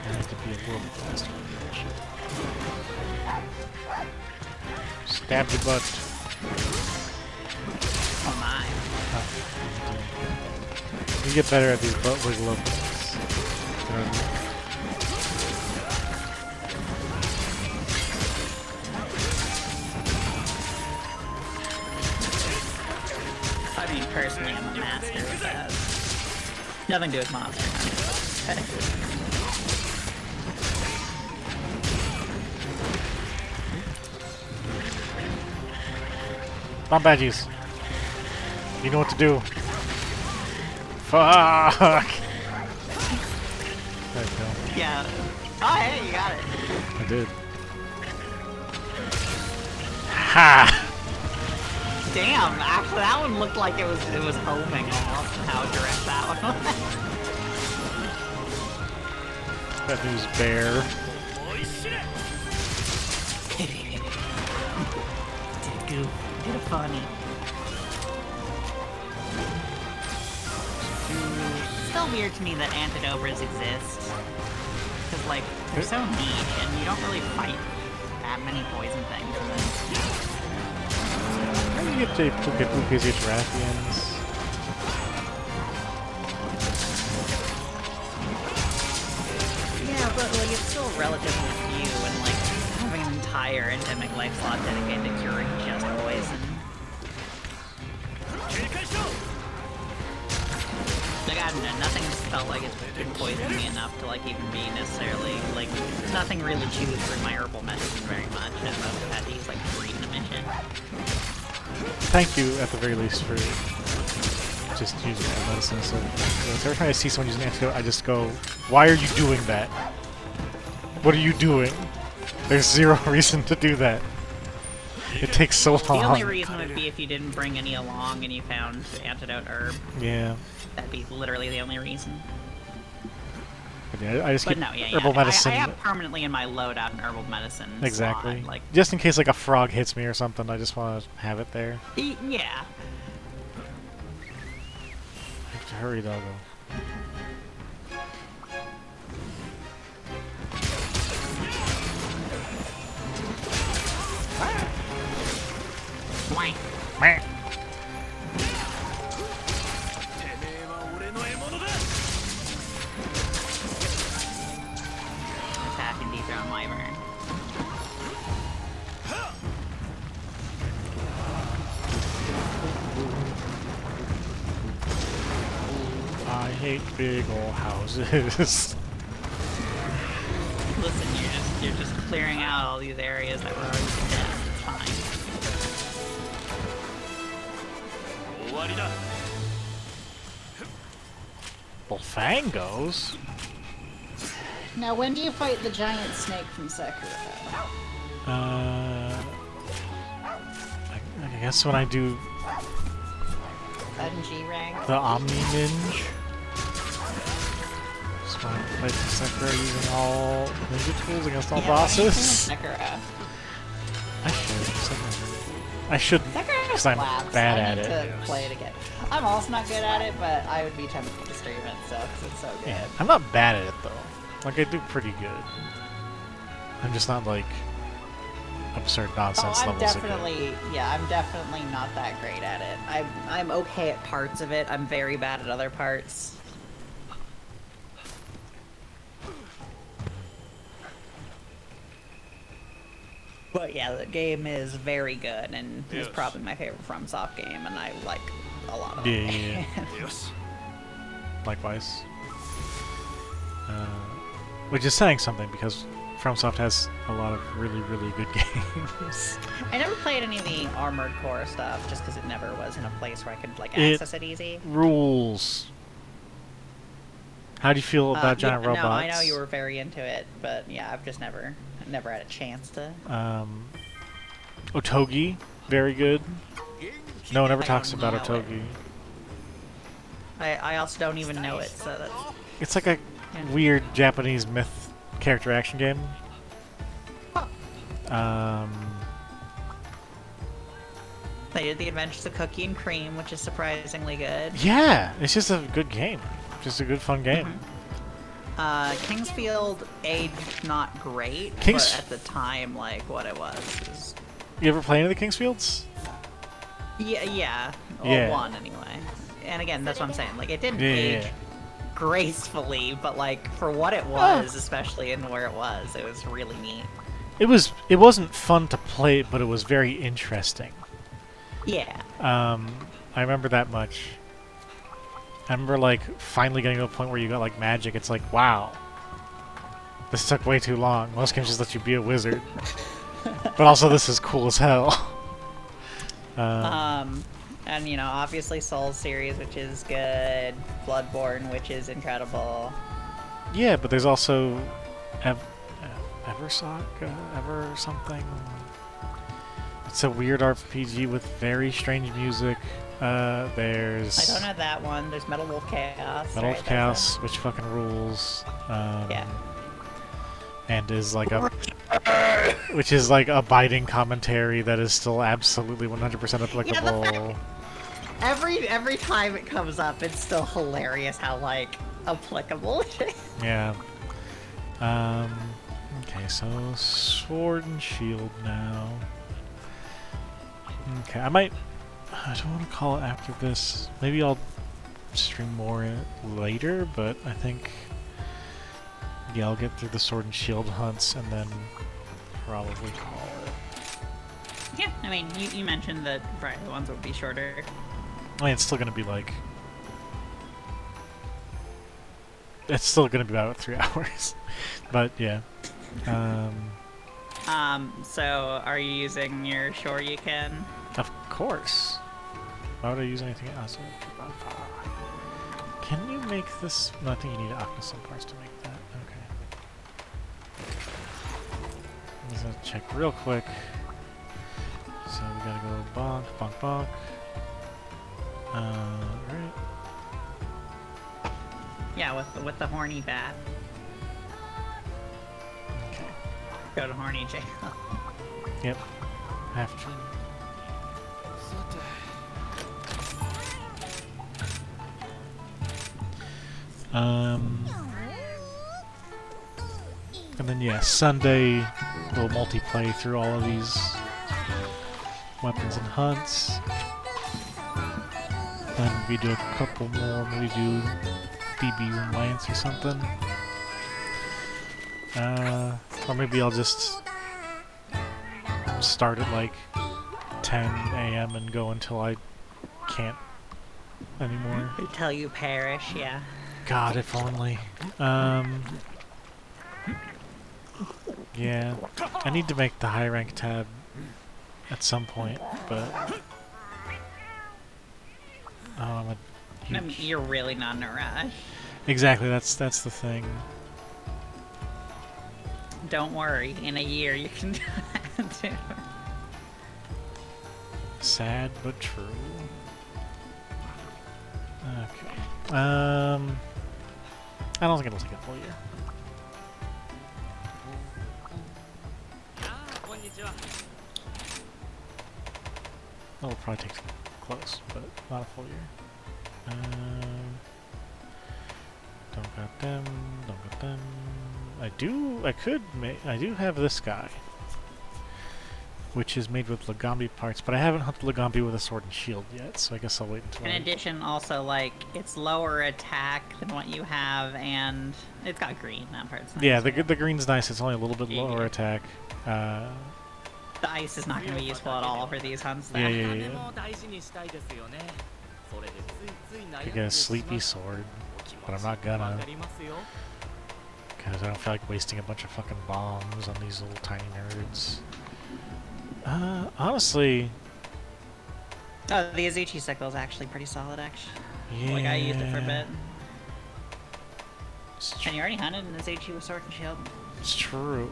Speaker 1: I need to be a little faster. Stab your butt.
Speaker 3: Oh my.
Speaker 1: You get better at these butt wiggle openings.
Speaker 3: I mean, personally, I'm a master of that. Nothing to do with Monster Hunter.
Speaker 1: Rampages. You know what to do. Fuck! There we go.
Speaker 3: Yeah. Oh, hey, you got it.
Speaker 1: I did. Ha!
Speaker 3: Damn, actually that one looked like it was homing almost and how direct that one was.
Speaker 1: That news bear.
Speaker 3: Did it funny. It's still weird to me that antidobras exist. Because, like, they're so niche, and you don't really fight that many poison things in this.
Speaker 1: How do you get to Pukas Rathians?
Speaker 3: Yeah, but, like, it's still relatively few, and, like, having an entire endemic life slot dedicated to curing just poison. Like, I don't know, nothing felt like it's been poisoned me enough to, like, even be necessarily, like, nothing really chews through my herbal medicine very much, and most have had to use, like, 3 in a mission.
Speaker 1: Thank you, at the very least, for just using my medicine. So every time I see someone using antidote, I just go, why are you doing that? What are you doing? There's zero reason to do that. It takes so long.
Speaker 3: The only reason would be if you didn't bring any along and you found antidote herb.
Speaker 1: Yeah.
Speaker 3: That'd be literally the only reason.
Speaker 1: But yeah, I just keep
Speaker 3: no, yeah,
Speaker 1: herbal medicine.
Speaker 3: I have permanently in my loadout an herbal medicine
Speaker 1: Exactly.
Speaker 3: slot, like,
Speaker 1: just in case like a frog hits me or something, I just want to have it there.
Speaker 3: yeah.
Speaker 1: I have to hurry, doggo.
Speaker 3: Why?
Speaker 1: Meh.
Speaker 3: Attack and dethrone wyvern.
Speaker 1: I hate big old houses.
Speaker 3: Listen, you're just clearing out all these areas that were already condemned. It's fine.
Speaker 1: Bullfangos?
Speaker 4: Now, when do you fight the giant snake from Sekiro?
Speaker 1: I guess when I do
Speaker 3: NG rank.
Speaker 1: the Omnihunt. Just when I fight the Sekiro using all ninja tools against all bosses.
Speaker 3: Sekiro.
Speaker 1: I shouldn't, because I'm bad at it.
Speaker 4: I need to play it again. I'm also not good at it, but I would be tempted to stream it, so, 'cause it's so good.
Speaker 1: Yeah, I'm not bad at it though. Like I do pretty good. I'm just not like absurd nonsense
Speaker 4: I'm
Speaker 1: levels.
Speaker 4: definitely, I'm definitely not that great at it. I'm okay at parts of it. I'm very bad at other parts. But yeah, the game is very good, and it's probably my favorite FromSoft game, and I like a lot of it.
Speaker 1: Yeah. Likewise. Which is saying something, because FromSoft has a lot of really, really good games.
Speaker 4: I never played any of the Armored Core stuff, just because it never was in a place where I could like
Speaker 1: It
Speaker 4: access it easy.
Speaker 1: Rules. How do you feel about giant robots?
Speaker 4: No, I know you were very into it, but yeah, I've just never had a chance to.
Speaker 1: Otogi, very good. No one ever
Speaker 4: I
Speaker 1: talks
Speaker 4: don't
Speaker 1: about
Speaker 4: know it.
Speaker 1: Otogi.
Speaker 4: I also don't even know it, so that's.
Speaker 1: It's like a weird Japanese myth character action game.
Speaker 3: They did the Adventures of Cookie and Cream, which is surprisingly good.
Speaker 1: Yeah, it's just a good game. Just a good, fun game.
Speaker 3: Kingsfield aged not great,
Speaker 1: Kings-
Speaker 3: but at the time, like, what it was
Speaker 1: You ever play any of the Kingsfields?
Speaker 3: yeah. Well,
Speaker 1: Yeah.
Speaker 3: one anyway. And again, that's what I'm saying. Like, it didn't
Speaker 1: Yeah,
Speaker 3: age
Speaker 1: yeah.
Speaker 3: gracefully, but like for what it was, especially in where it was really neat.
Speaker 1: It wasn't fun to play, but it was very interesting.
Speaker 3: Yeah.
Speaker 1: I remember that much. I remember like finally getting to a point where you got like magic. It's like, wow, this took way too long. Most games just let you be a wizard, but also this is cool as hell.
Speaker 3: And you know, obviously Souls series, which is good. Bloodborne, which is incredible.
Speaker 1: Yeah, but there's also Eversock, Ever something. It's a weird RPG with very strange music. There's
Speaker 3: I don't know that one. There's Metal Wolf Chaos.
Speaker 1: Metal
Speaker 3: right?
Speaker 1: Wolf Chaos, which fucking rules.
Speaker 3: Yeah.
Speaker 1: And is like a which is like a biting commentary that is still absolutely 100% applicable.
Speaker 3: Every time it comes up, it's still hilarious how like applicable it is.
Speaker 1: Yeah. Okay, so Sword and Shield now. Okay, I don't want to call it after this. Maybe I'll stream more later, but I think, yeah, I'll get through the Sword and Shield hunts and then probably call it.
Speaker 3: Yeah, I mean, you mentioned that Friday ones would be shorter.
Speaker 1: I mean, it's still going to be like... It's still going to be about 3 hours. But, yeah.
Speaker 3: So are you using your Shoryuken?
Speaker 1: Of course. Why would I use anything else? Can you make this? No, I think you need Octosun parts to make that. Okay. I'm just gonna check real quick. So we gotta go bonk, bonk, bonk. Right.
Speaker 3: Yeah, with the horny bat.
Speaker 1: Okay.
Speaker 3: Go to horny jail.
Speaker 1: Yep. Have to. And then yeah, Sunday we'll multiplay through all of these weapons and hunts. Then we do a couple more, maybe do BB and Lance or something. Or maybe I'll just start at like 10 a.m. and go until I can't anymore.
Speaker 3: Until you perish, yeah.
Speaker 1: God, if only. Yeah, I need to make the high rank tab at some point, but I'm a huge...
Speaker 3: You're really not in a rush.
Speaker 1: Exactly, that's the thing.
Speaker 3: Don't worry, in a year you can do that too.
Speaker 1: Sad but true. Okay. I don't think it'll take a full year. It'll probably take close, but not a full year. Don't got them, don't got them. I do have this guy, which is made with Legambi parts, but I haven't hunted Legambi with a sword and shield yet, so I guess I'll wait until
Speaker 3: In addition, also, like, it's lower attack than what you have, and it's got green, that part's nice.
Speaker 1: Yeah, the green's nice, it's only a little bit lower attack.
Speaker 3: The ice is not going to be useful at all for these hunts, though.
Speaker 1: Yeah. I get a sleepy sword, but I'm not gonna. Because I don't feel like wasting a bunch of fucking bombs on these little tiny nerds. Honestly...
Speaker 3: Oh, the Azuchi sickle is actually pretty solid, actually.
Speaker 1: Yeah.
Speaker 3: Like, I used it for a bit. And you already hunted an Azuchi with sword and shield.
Speaker 1: It's true.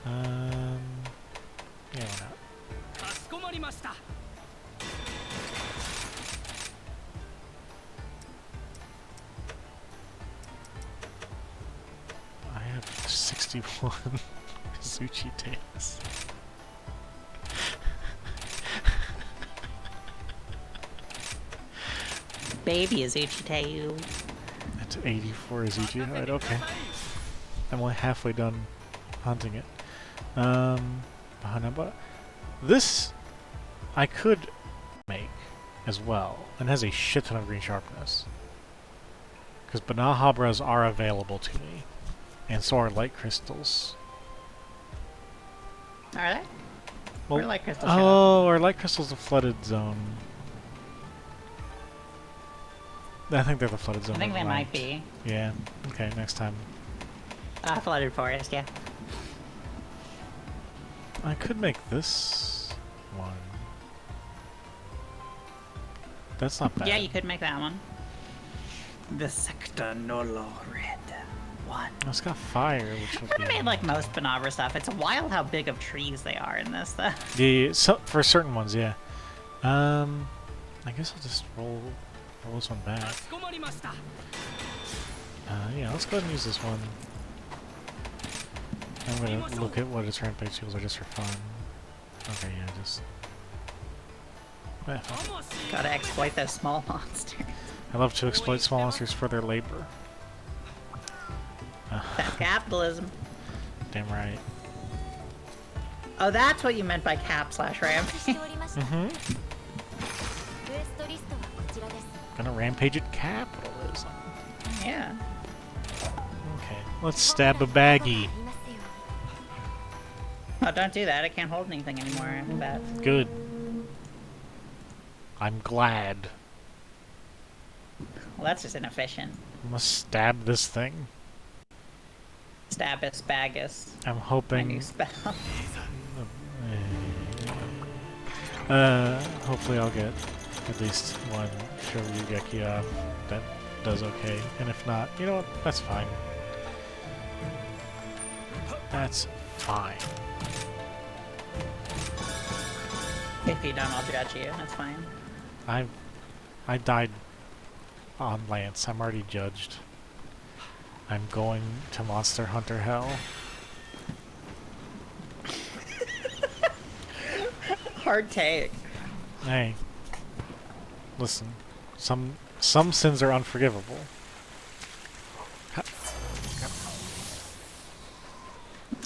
Speaker 1: Yeah, why not? I have 61 Azuchi tails.
Speaker 3: Baby Azuchi tail.
Speaker 1: That's 84 Azuchi hide, okay. I'm only halfway done hunting it. But this I could make as well, and has a shit ton of green sharpness. Because Banahabras are available to me, and so are light crystals.
Speaker 3: Are they?
Speaker 1: Well,
Speaker 3: Or light crystals?
Speaker 1: oh, or light crystals the flooded zone. I think they're the flooded zone.
Speaker 3: I think they
Speaker 1: never
Speaker 3: might
Speaker 1: mind.
Speaker 3: be.
Speaker 1: Yeah. Okay, next time.
Speaker 3: Flooded forest, yeah.
Speaker 1: I could make this one. That's not bad.
Speaker 3: Yeah, you could make that one. The Sector Nolo Red. one.
Speaker 1: It's got fire, which will
Speaker 3: Kind
Speaker 1: be...
Speaker 3: of made like most Panabra stuff. It's wild how big of trees they are in this, though.
Speaker 1: Yeah, so, for certain ones, yeah. I guess I'll just roll this one back. Yeah, let's go ahead and use this one. I'm gonna look at what its rampage skills are just for fun. Okay, yeah, just... fuck it.
Speaker 3: Gotta exploit those small monsters.
Speaker 1: I love to exploit small monsters for their labor.
Speaker 3: That's capitalism.
Speaker 1: Damn right.
Speaker 3: Oh, that's what you meant by cap/rampage.
Speaker 1: Gonna rampage at capitalism.
Speaker 3: Yeah.
Speaker 1: Okay, let's stab a baggie.
Speaker 3: Oh, don't do that. I can't hold anything anymore. Bad.
Speaker 1: Good. I'm glad.
Speaker 3: Well, that's just inefficient.
Speaker 1: I must stab this thing.
Speaker 3: Stabus Bagus.
Speaker 1: I'm
Speaker 3: My
Speaker 1: hoping...
Speaker 3: new spell.
Speaker 1: Hopefully I'll get at least one Shoryugeki off that does okay. And if not, you know what? That's fine. That's fine.
Speaker 3: If you don't, I'll judge you. That's fine.
Speaker 1: I died on Lance. I'm already judged. I'm going to Monster Hunter Hell.
Speaker 3: Hard take.
Speaker 1: Hey, listen. Some sins are unforgivable.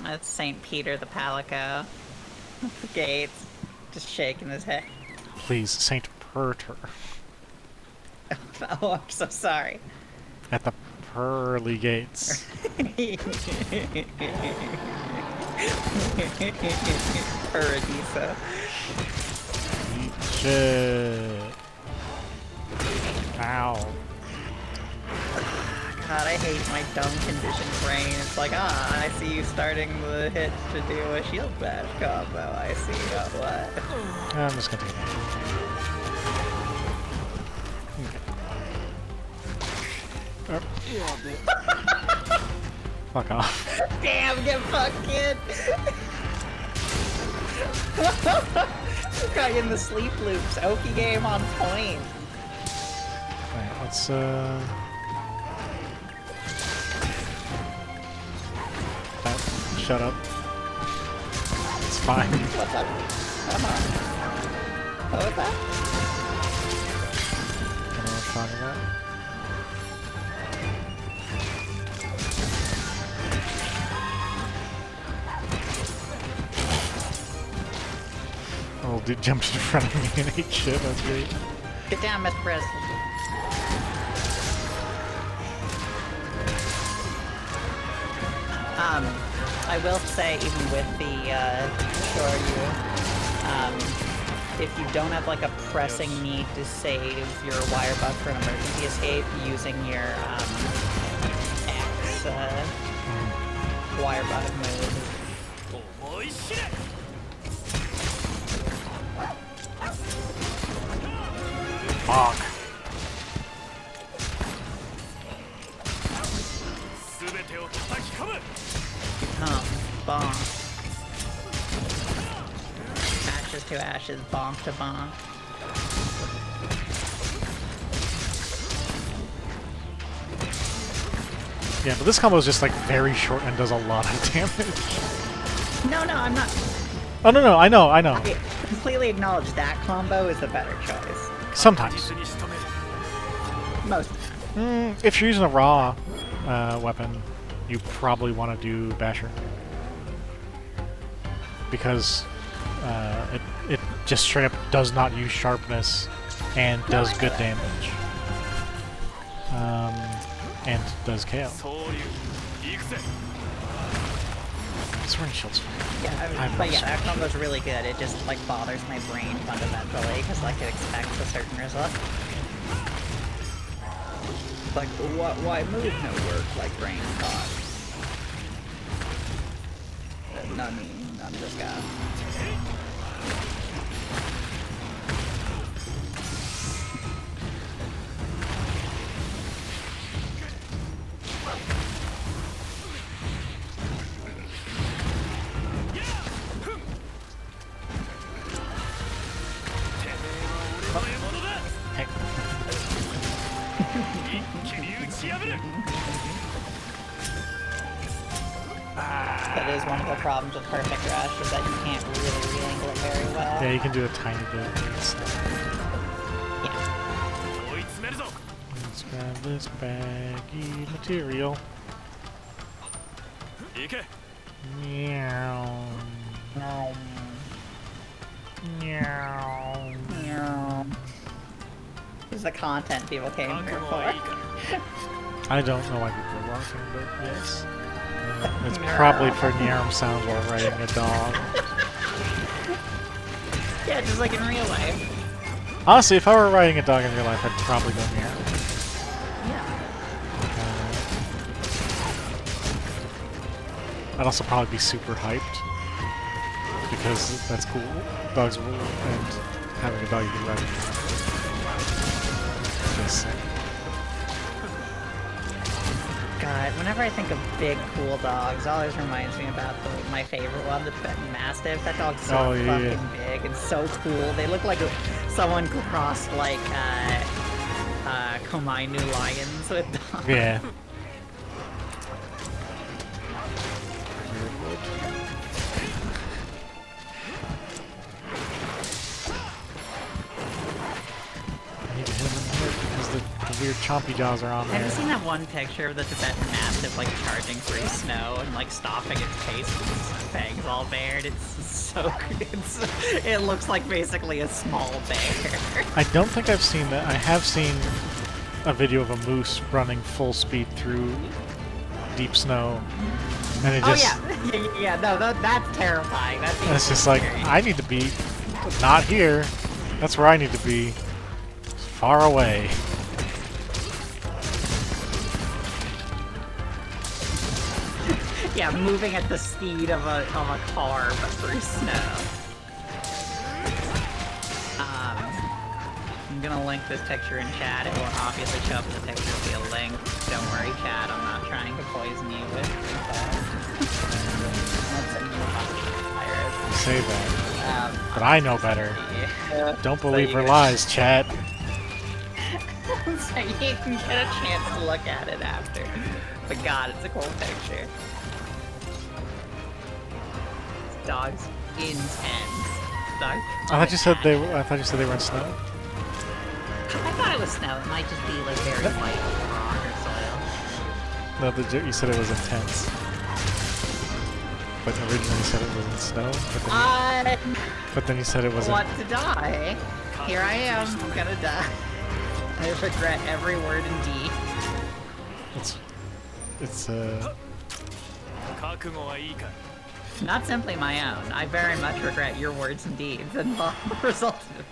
Speaker 3: That's St. Peter the Palico. The gates. Just shaking his head.
Speaker 1: Please, Saint Perter.
Speaker 3: Oh, I'm so sorry.
Speaker 1: At the pearly gates.
Speaker 3: Paradiso.
Speaker 1: Eat shit. Ow.
Speaker 3: God, I hate my dumb conditioned brain. It's like, I see you starting the hit to do a shield bash combo. I see what.
Speaker 1: I'm just gonna take it. Fuck off.
Speaker 3: Damn, get fucked, kid! Got you in the sleep loops. Oki game on point.
Speaker 1: Alright, let's shut up. It's fine.
Speaker 3: What's up? What was that?
Speaker 1: I don't know what I'm talking about. Oh, dude jumped in front of me and ate shit. That's great.
Speaker 3: Get down, Mr. President. I will say, even with the Shoryu, if you don't have like a pressing need to save your wire bug for an emergency escape, using your X wire bug move.
Speaker 1: Fuck.
Speaker 3: Bonk. Ashes to ashes, bonk to bonk.
Speaker 1: Yeah, but this combo is just like very short and does a lot of damage.
Speaker 3: No, I'm not.
Speaker 1: Oh no, I know.
Speaker 3: I completely acknowledge that combo is the better choice.
Speaker 1: Sometimes.
Speaker 3: Most.
Speaker 1: If you're using a raw weapon, you probably want to do Basher. Because it just straight up does not use sharpness and does good damage. And does KO. Sword Shield's fine.
Speaker 3: Yeah, but yeah, that combo's really good. It just like bothers my brain fundamentally because like it expects a certain result. Like, why move no work like brain thought? None this guy.
Speaker 2: 一気に打ち破る
Speaker 3: That is one of the problems with Perfect Rush, is that you can't really re-angle it very well.
Speaker 1: Yeah, you can do a tiny bit.
Speaker 3: Yeah.
Speaker 2: 追い詰めるぞ
Speaker 1: Let's grab this baggy material.
Speaker 2: 行け
Speaker 1: Meow. Meow.
Speaker 3: Yeah. This is the content people came
Speaker 2: 覚
Speaker 3: here
Speaker 2: 悟はいい
Speaker 3: for.
Speaker 2: か
Speaker 1: I don't know why people are watching, but yes. It's probably for Nyarm sounds while riding a dog.
Speaker 3: Yeah, just like in real life.
Speaker 1: Honestly, if I were riding a dog in real life, I'd probably go Nyarm.
Speaker 3: Yeah.
Speaker 1: I'd also probably be super hyped. Because that's cool. Dogs rule, and having a dog you can ride with. Just
Speaker 3: God, whenever I think of big, cool dogs, it always reminds me about my favorite one, the Tibetan Mastiff. That dog's so fucking big and so cool. They look like someone crossed, like, Komainu lions with dogs.
Speaker 1: yeah. I need to hit him in the head because the weird chompy jaws are on there.
Speaker 3: Have you seen that one picture of the Tibetan Mastiff, like, charging through snow and, like, stopping its pace with its fangs all bared? It's so... it looks like basically a small bear.
Speaker 1: I don't think I've seen that. I have seen a video of a moose running full speed through deep snow. And it just...
Speaker 3: yeah, no, that's terrifying.
Speaker 1: It's just like, I need to be not here. That's where I need to be. Far away.
Speaker 3: Yeah, moving at the speed of a car, but through snow. I'm gonna link this picture in chat. It will obviously show up in the picture. It'll be a link. Don't worry, chat. I'm not trying to poison you with
Speaker 1: Say that. But I know better.
Speaker 3: Yeah.
Speaker 1: Don't
Speaker 3: So
Speaker 1: believe
Speaker 3: you
Speaker 1: her
Speaker 3: can-
Speaker 1: lies, chat.
Speaker 3: So you can get a chance to look at it after. But God, it's a cool picture. Dog's intense. Dog.
Speaker 1: I thought you said they were in snow.
Speaker 3: I thought it was snow. It might just be like very white rock or soil.
Speaker 1: No, you said it was intense. But originally you said it was in snow. But then you said it wasn't.
Speaker 3: Want to die? Here I am. I'm gonna die. I regret every word and deed.
Speaker 1: It's
Speaker 2: 覚悟はいいか
Speaker 3: Not simply my own. I very much regret your words and deeds and the result of it.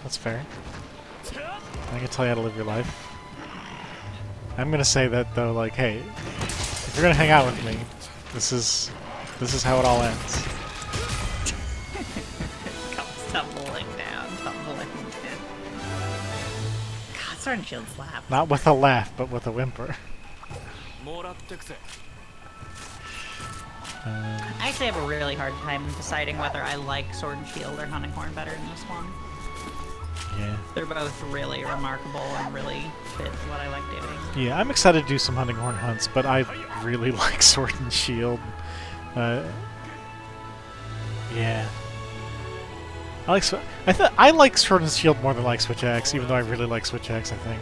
Speaker 1: that's fair. I can tell you how to live your life. I'm gonna say that though, like, hey, if you're gonna hang out with me, this is how it all ends.
Speaker 3: Comes tumbling down. God, Sword and Shield slap.
Speaker 1: Not with a laugh, but with a whimper.
Speaker 2: もらってくぜ
Speaker 3: I actually have a really hard time deciding whether I like Sword and Shield or Hunting Horn better in this one.
Speaker 1: Yeah.
Speaker 3: They're both really remarkable and really fit what I like doing.
Speaker 1: Yeah, I'm excited to do some hunting horn hunts, but I really like Sword and Shield. Yeah. I like Sword and Shield more than I like Switch Axe, even though I really like Switch Axe, I think.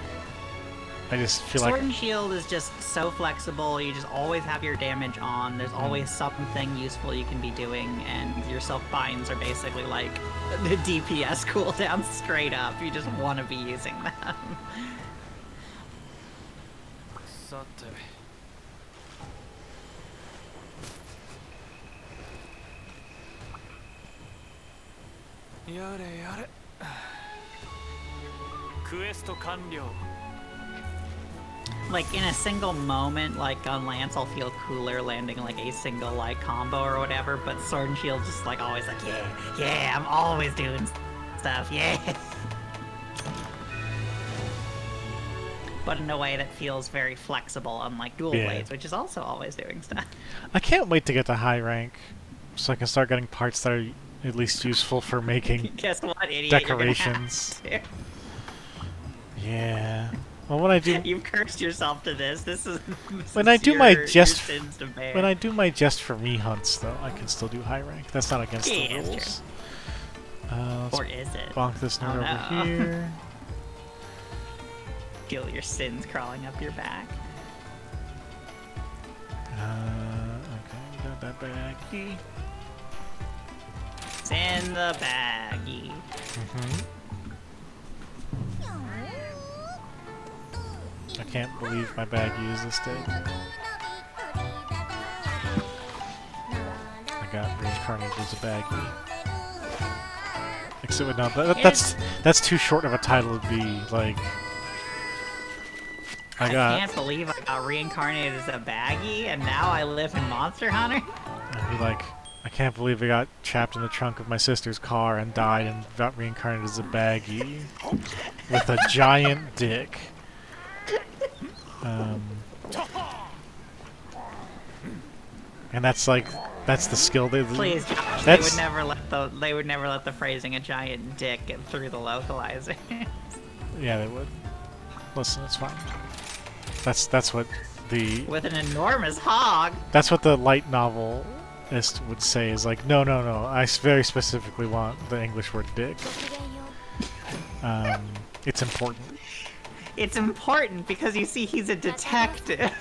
Speaker 1: I just feel
Speaker 3: Sword
Speaker 1: like...
Speaker 3: and Shield is just so flexible, you just always have your damage on, there's always something useful you can be doing, and your self-binds are basically like the DPS cooldown straight up, you just want to be using them.
Speaker 2: さて やれやれクエスト完了
Speaker 3: Like, in a single moment, like, on Lance, I'll feel cooler landing, like, a single, like, combo or whatever, but Sword and Shield just, like, always like, yeah, I'm always doing stuff, yeah! But in a way that feels very flexible, unlike Dual Blades, which is also always doing stuff.
Speaker 1: I can't wait to get to high rank, so I can start getting parts that are at least useful for making
Speaker 3: Guess what, idiot?
Speaker 1: decorations. Yeah. Well, when I do
Speaker 3: You've cursed yourself to this. This is
Speaker 1: when I do my
Speaker 3: your
Speaker 1: just
Speaker 3: sins to bear.
Speaker 1: when I do my just for me hunts, though, I can still do high rank. That's not against the
Speaker 3: Yeah,
Speaker 1: rules.
Speaker 3: or is it?
Speaker 1: Bonk this nerd
Speaker 3: Oh,
Speaker 1: over
Speaker 3: no.
Speaker 1: here.
Speaker 3: Feel your sins crawling up your back.
Speaker 1: Okay, got that baggy.
Speaker 3: It's in the baggie.
Speaker 1: I can't believe my baggy is this dead. I got reincarnated as a baggy. Except no, that's too short of a title to be like. I
Speaker 3: can't believe I got reincarnated as a baggie, and now I live in Monster Hunter.
Speaker 1: I'd be like, I can't believe I got trapped in the trunk of my sister's car and died and got reincarnated as a baggy with a giant dick. And that's the skill they.
Speaker 3: Please, Josh, they would never let the phrasing "a giant dick" get through the localizer.
Speaker 1: Yeah, they would. Listen, it's fine. That's what the.
Speaker 3: With an enormous hog.
Speaker 1: That's what the light novelist would say is like, no. I very specifically want the English word dick. It's important.
Speaker 3: It's important because you see, he's a detective.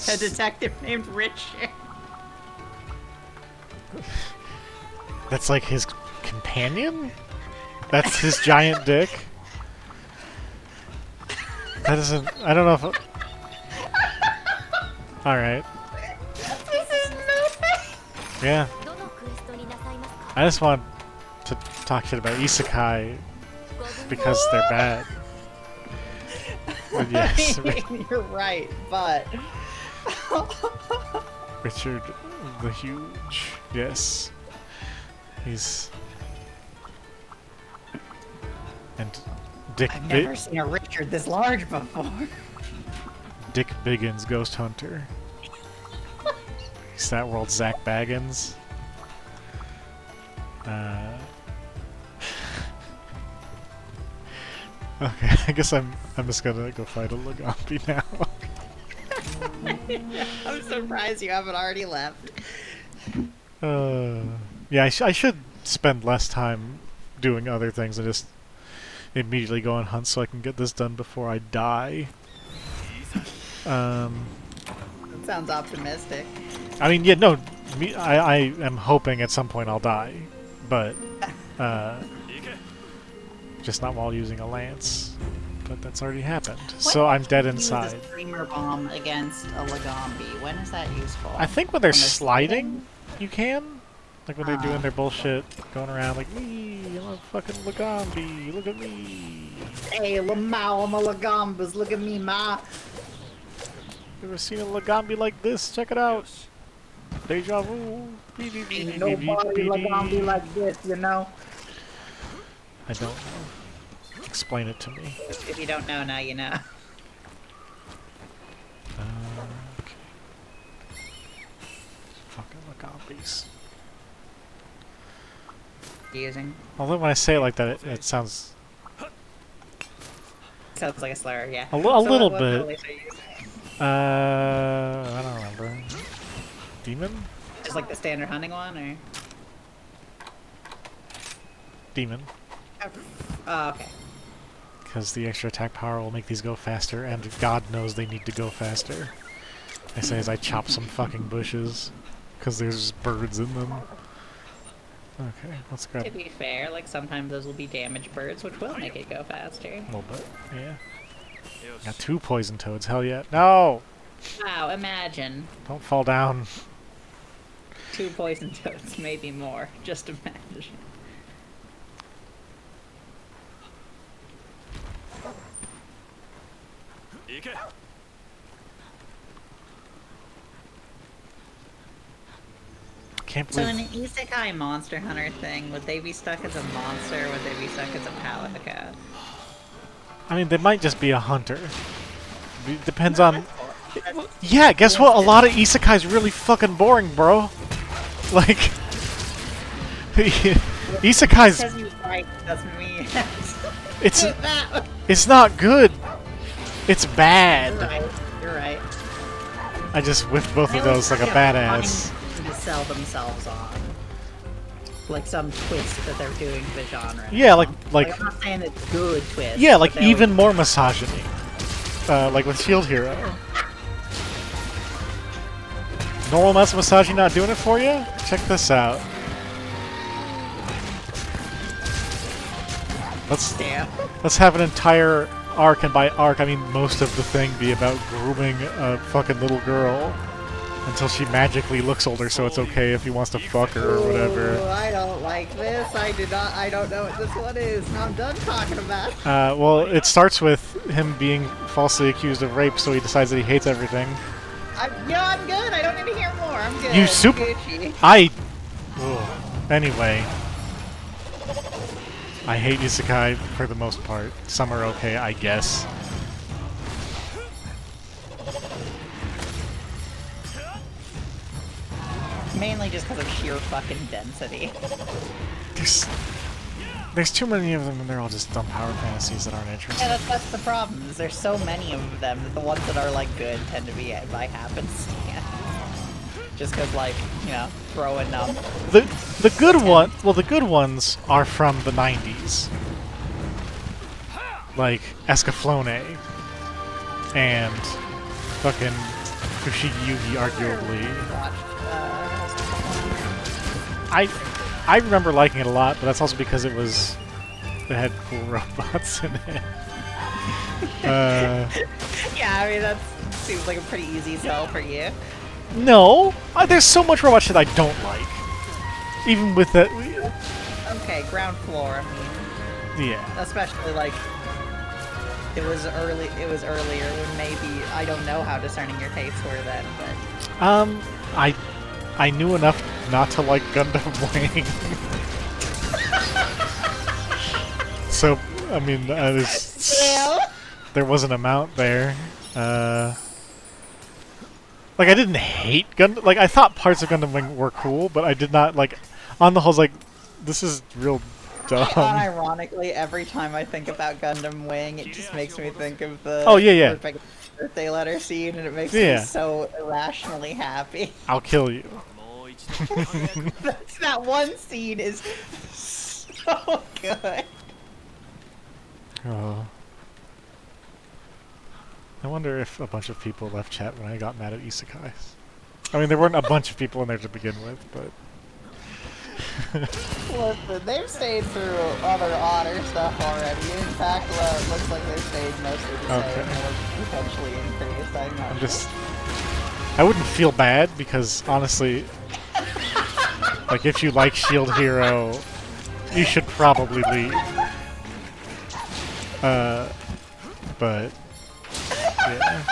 Speaker 3: A detective named Richard.
Speaker 1: That's like his companion? That's his giant dick? That isn't... I don't know if... Alright.
Speaker 3: This is nothing.
Speaker 1: Yeah. I just want to talk shit about isekai because they're bad. But yes,
Speaker 3: You're right, but...
Speaker 1: Richard the Huge. Yes. He's... And Dick
Speaker 3: I've never seen a Richard this large before.
Speaker 1: Dick Biggins, Ghost Hunter. He's that world's Zach Baggins. Okay, I guess I'm just gonna go fight a Lagambi now.
Speaker 3: I'm surprised you haven't already left.
Speaker 1: Yeah, I should spend less time doing other things and just immediately go on hunt so I can get this done before I die.
Speaker 3: That sounds optimistic.
Speaker 1: I mean, yeah, no, I am hoping at some point I'll die, but just not while using a lance. But that's already happened, so I'm dead inside.
Speaker 3: Use a streamer bomb against a Lagambi. When is that useful?
Speaker 1: I think when they're sliding, you can. Like when they're doing their bullshit, going around like, me, I'm a fucking Lagambi, look at me.
Speaker 3: Hey, Lamau, I'm a Lagambas, look at me, ma.
Speaker 1: You ever seen a Lagambi like this? Check it out. Deja vu.
Speaker 3: Ain't nobody Lagambi like this, you know?
Speaker 1: I don't know. Explain it to me.
Speaker 3: If you don't know, now you know.
Speaker 1: Okay. Fucking Lagambis.
Speaker 3: Using.
Speaker 1: Although when I say it like that, it sounds...
Speaker 3: Sounds like a slur, yeah.
Speaker 1: A little
Speaker 3: what
Speaker 1: bit.
Speaker 3: release are you using?
Speaker 1: I don't remember. Demon?
Speaker 3: Just like the standard hunting one, or?
Speaker 1: Demon.
Speaker 3: Oh, okay.
Speaker 1: Because the extra attack power will make these go faster, and God knows they need to go faster. I say as I chop some fucking bushes, because there's birds in them. Okay, let's grab
Speaker 3: To be fair, like sometimes those will be damaged birds, which will make it go faster.
Speaker 1: a little bit. Yeah. Got 2 poison toads, hell yeah. No!
Speaker 3: Wow, imagine.
Speaker 1: Don't fall down.
Speaker 3: 2 poison toads, maybe more. Just imagine.
Speaker 1: Can't
Speaker 3: So
Speaker 1: believe...
Speaker 3: in an isekai monster hunter thing, would they be stuck as a monster or would they be stuck as a palica?
Speaker 1: I mean, they might just be a hunter. It depends on... Yeah, guess what? A lot of isekai's really fucking boring, bro. Like... Isekai's...
Speaker 3: Because you right doesn't mean
Speaker 1: It's...
Speaker 3: that.
Speaker 1: It's not good. It's bad.
Speaker 3: You're right. You're right.
Speaker 1: I just whiffed both
Speaker 3: They
Speaker 1: of
Speaker 3: always
Speaker 1: those like a
Speaker 3: try to
Speaker 1: badass.
Speaker 3: find something to sell themselves on. Like some twist that they're doing to the genre.
Speaker 1: Yeah,
Speaker 3: now.
Speaker 1: like
Speaker 3: I'm not saying it's good twist.
Speaker 1: yeah,
Speaker 3: but
Speaker 1: like
Speaker 3: they
Speaker 1: even
Speaker 3: always-
Speaker 1: more misogyny. Like with Shield Hero. Normal amounts of misogyny not doing it for you? Check this out. Let's have an entire arc, and by arc I mean most of the thing be about grooming a fucking little girl until she magically looks older, so it's okay if he wants to fuck her or whatever.
Speaker 3: Ooh, I don't like this. I don't know what this one is. I'm done talking about it.
Speaker 1: Well, it starts with him being falsely accused of rape, so he decides that he hates everything.
Speaker 3: I'm good. I don't need to hear more. I'm good.
Speaker 1: You super...
Speaker 3: Gucci.
Speaker 1: Anyway. I hate isekai for the most part. Some are okay, I guess.
Speaker 3: Mainly just because of sheer fucking density.
Speaker 1: There's too many of them, and they're all just dumb power fantasies that aren't interesting.
Speaker 3: Yeah, that's the problem. Is there's so many of them that the ones that are like good tend to be by happenstance. Just because, like, you know, throwing
Speaker 1: The good one, well, the good ones are from the 90s, like Escaflowne and fucking Fushigi Yugi, arguably. I remember liking it a lot, but that's also because it had cool robots in it.
Speaker 3: Yeah, I mean that seems like a pretty easy sell for you.
Speaker 1: No, there's so much robot shit I don't like. Even with that.
Speaker 3: Okay, ground floor. I mean,
Speaker 1: Yeah.
Speaker 3: especially like it was early. It was earlier when maybe I don't know how discerning your tastes were then, but
Speaker 1: I knew enough not to like Gundam Wing. So, I mean, there was an amount there. Like, I didn't hate Gundam... Like, I thought parts of Gundam Wing were cool, but I did not, like... On the whole, I was like, this is real dumb.
Speaker 3: Unironically, every time I think about Gundam Wing, it just makes me think of the
Speaker 1: Oh, yeah.
Speaker 3: birthday letter scene, and it makes me so irrationally happy.
Speaker 1: I'll kill you.
Speaker 3: That one scene is so good.
Speaker 1: Oh. I wonder if a bunch of people left chat when I got mad at isekais. I mean, there weren't a bunch of people in there to begin with, but...
Speaker 3: Listen, they've stayed through other otter stuff already. In fact, it looks like they've stayed mostly the same, or potentially increased. I'm just...
Speaker 1: I wouldn't feel bad, because, honestly... like, if you like Shield Hero, you should probably leave. But... yeah.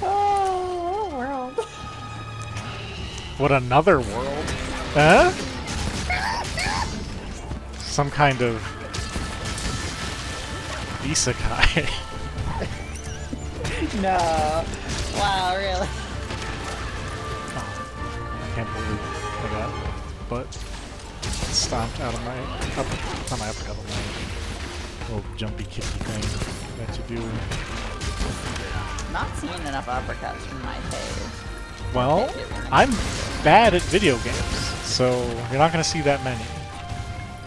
Speaker 3: Oh, world.
Speaker 1: What, another world? Huh? Some kind of... isekai.
Speaker 3: No. Wow, really?
Speaker 1: Oh, I can't believe I got butt stomped out of my not my uppercut, but my little jumpy kicky thing that you do.
Speaker 3: Not seeing enough uppercuts from my face.
Speaker 1: Well, I'm bad at video games, so you're not gonna see that many.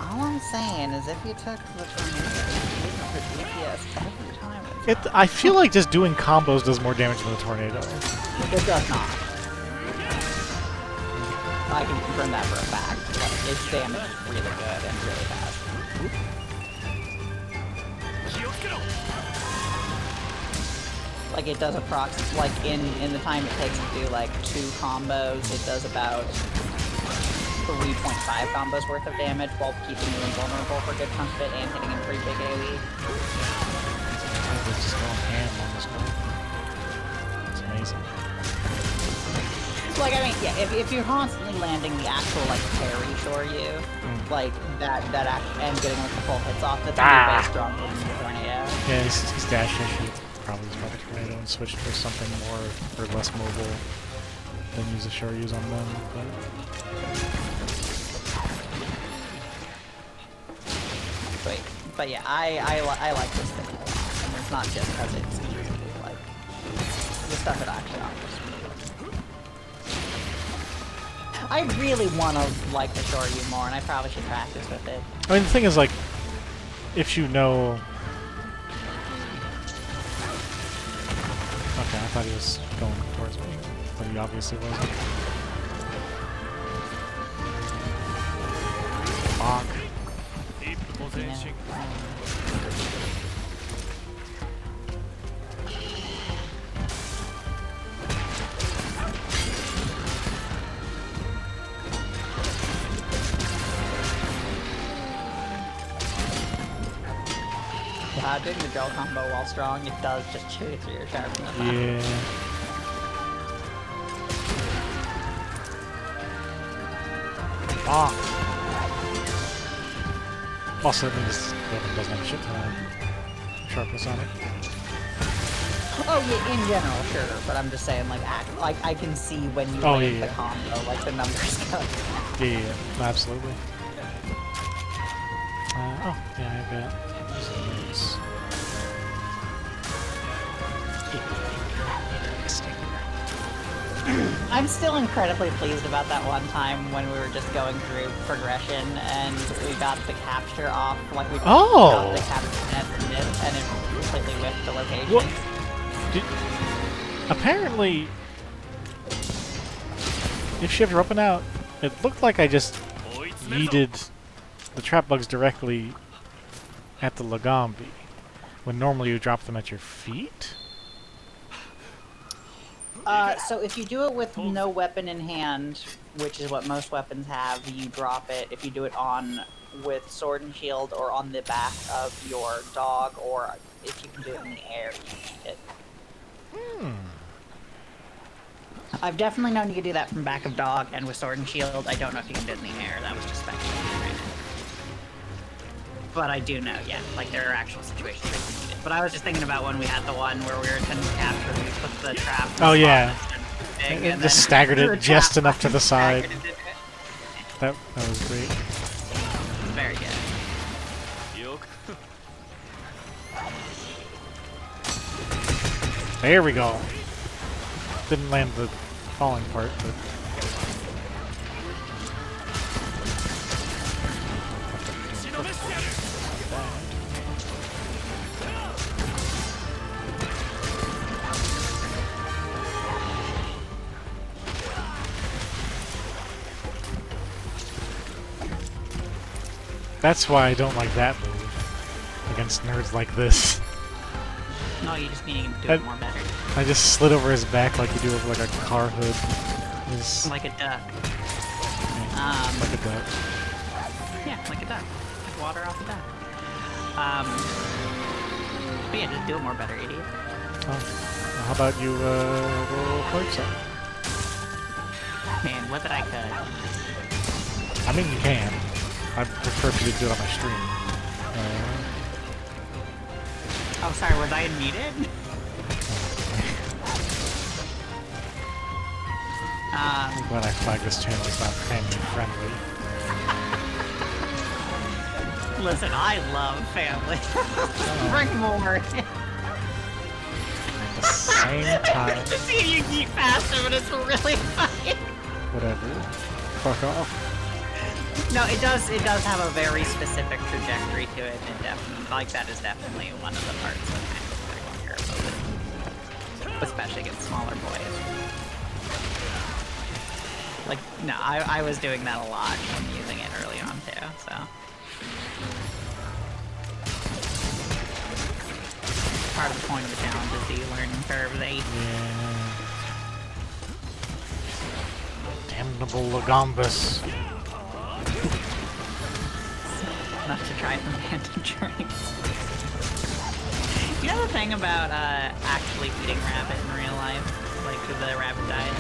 Speaker 3: All I'm saying is if you took the tornado for DPS every time
Speaker 1: I feel like just doing combos does more damage than the tornado.
Speaker 3: it does not. I can confirm that for a fact. Like, its damage is really good and really fast. Like it does like in the time it takes to do like 2 combos, it does about 3.5 combos worth of damage while keeping you invulnerable for a good chunk of it and hitting in pretty big AoE.
Speaker 1: Just going ham on this one. It's amazing.
Speaker 3: Like, I mean, yeah, if you're constantly landing the actual, like, parry for you, like, that and getting, like, the full hits off, that's gonna be way stronger than the tornado.
Speaker 1: Yeah, he's dash issue. probably just buy the tornado and switch for something more or less mobile than use the Shoryus on them.
Speaker 3: But yeah, I like this thing a lot, and it's not just because it's like the stuff it actually offers. I really want to like the Shoryu more, and I probably should practice with it.
Speaker 1: I mean, the thing is, like, if you know... Okay, I thought he was going towards me, but he obviously wasn't. Fuck.
Speaker 3: Doing the gel combo while strong, it does just chew through your sharpness.
Speaker 1: Yeah. Ah. Also, it means weapon doesn't have a shit ton of sharpness on it.
Speaker 3: Oh yeah, in general, sure, but I'm just saying, like, I can see when you make the combo, like the numbers go.
Speaker 1: Yeah, absolutely. Oh, yeah, I got these.
Speaker 3: I'm still incredibly pleased about that one time when we were just going through progression and we got the capture off, like we got the capture and it completely whiffed the location.
Speaker 1: Well, apparently, if shifted up and out, it looked like I just yeeted the trap bugs directly at the Lagambi, when normally you drop them at your feet.
Speaker 3: So if you do it with no weapon in hand, which is what most weapons have, you drop it. If you do it with sword and shield or on the back of your dog, or if you can do it in the air, you eat it. I've definitely known you can do that from back of dog and with sword and shield. I don't know if you can do it in the air. That was just speculating. But I do know, yeah, like there are actual situations where you can eat it. But I was just thinking about when we had the one where we were attempting to capture, we put the trap.
Speaker 1: Oh yeah,
Speaker 3: and
Speaker 1: just staggered it just enough to the side. That was great.
Speaker 3: Very good.
Speaker 1: There we go. Didn't land the falling part, but. That's why I don't like that move against nerds like this.
Speaker 3: No, you just need to do it more better.
Speaker 1: I just slid over his back like you do over like a car hood.
Speaker 3: Like a duck.
Speaker 1: Like a duck.
Speaker 3: Yeah, like a duck. Like water off a duck. But yeah, just do it more better, idiot.
Speaker 1: Oh, well, how about you go play some?
Speaker 3: Man, what did I cut?
Speaker 1: I mean, you can. I prefer for you to do it on my stream.
Speaker 3: Oh, sorry, was I unmuted?
Speaker 1: I'm glad I flagged this channel as not family friendly.
Speaker 3: Listen, I love family. Bring more.
Speaker 1: At the same time.
Speaker 3: To see you eat faster, but it's really funny.
Speaker 1: Whatever. Fuck off.
Speaker 3: No, it does have a very specific trajectory to it, and definitely, like, that is definitely one of the parts that I'm critical here about it. Especially against smaller boys. Like, no, I was doing that a lot when using it early on, too, so. Part of the point of the challenge is the learning curve,
Speaker 1: Yeah. Damnable Lagambus.
Speaker 3: Not to try some random drinks. You know the thing about actually feeding rabbit in real life? Like the rabbit diet?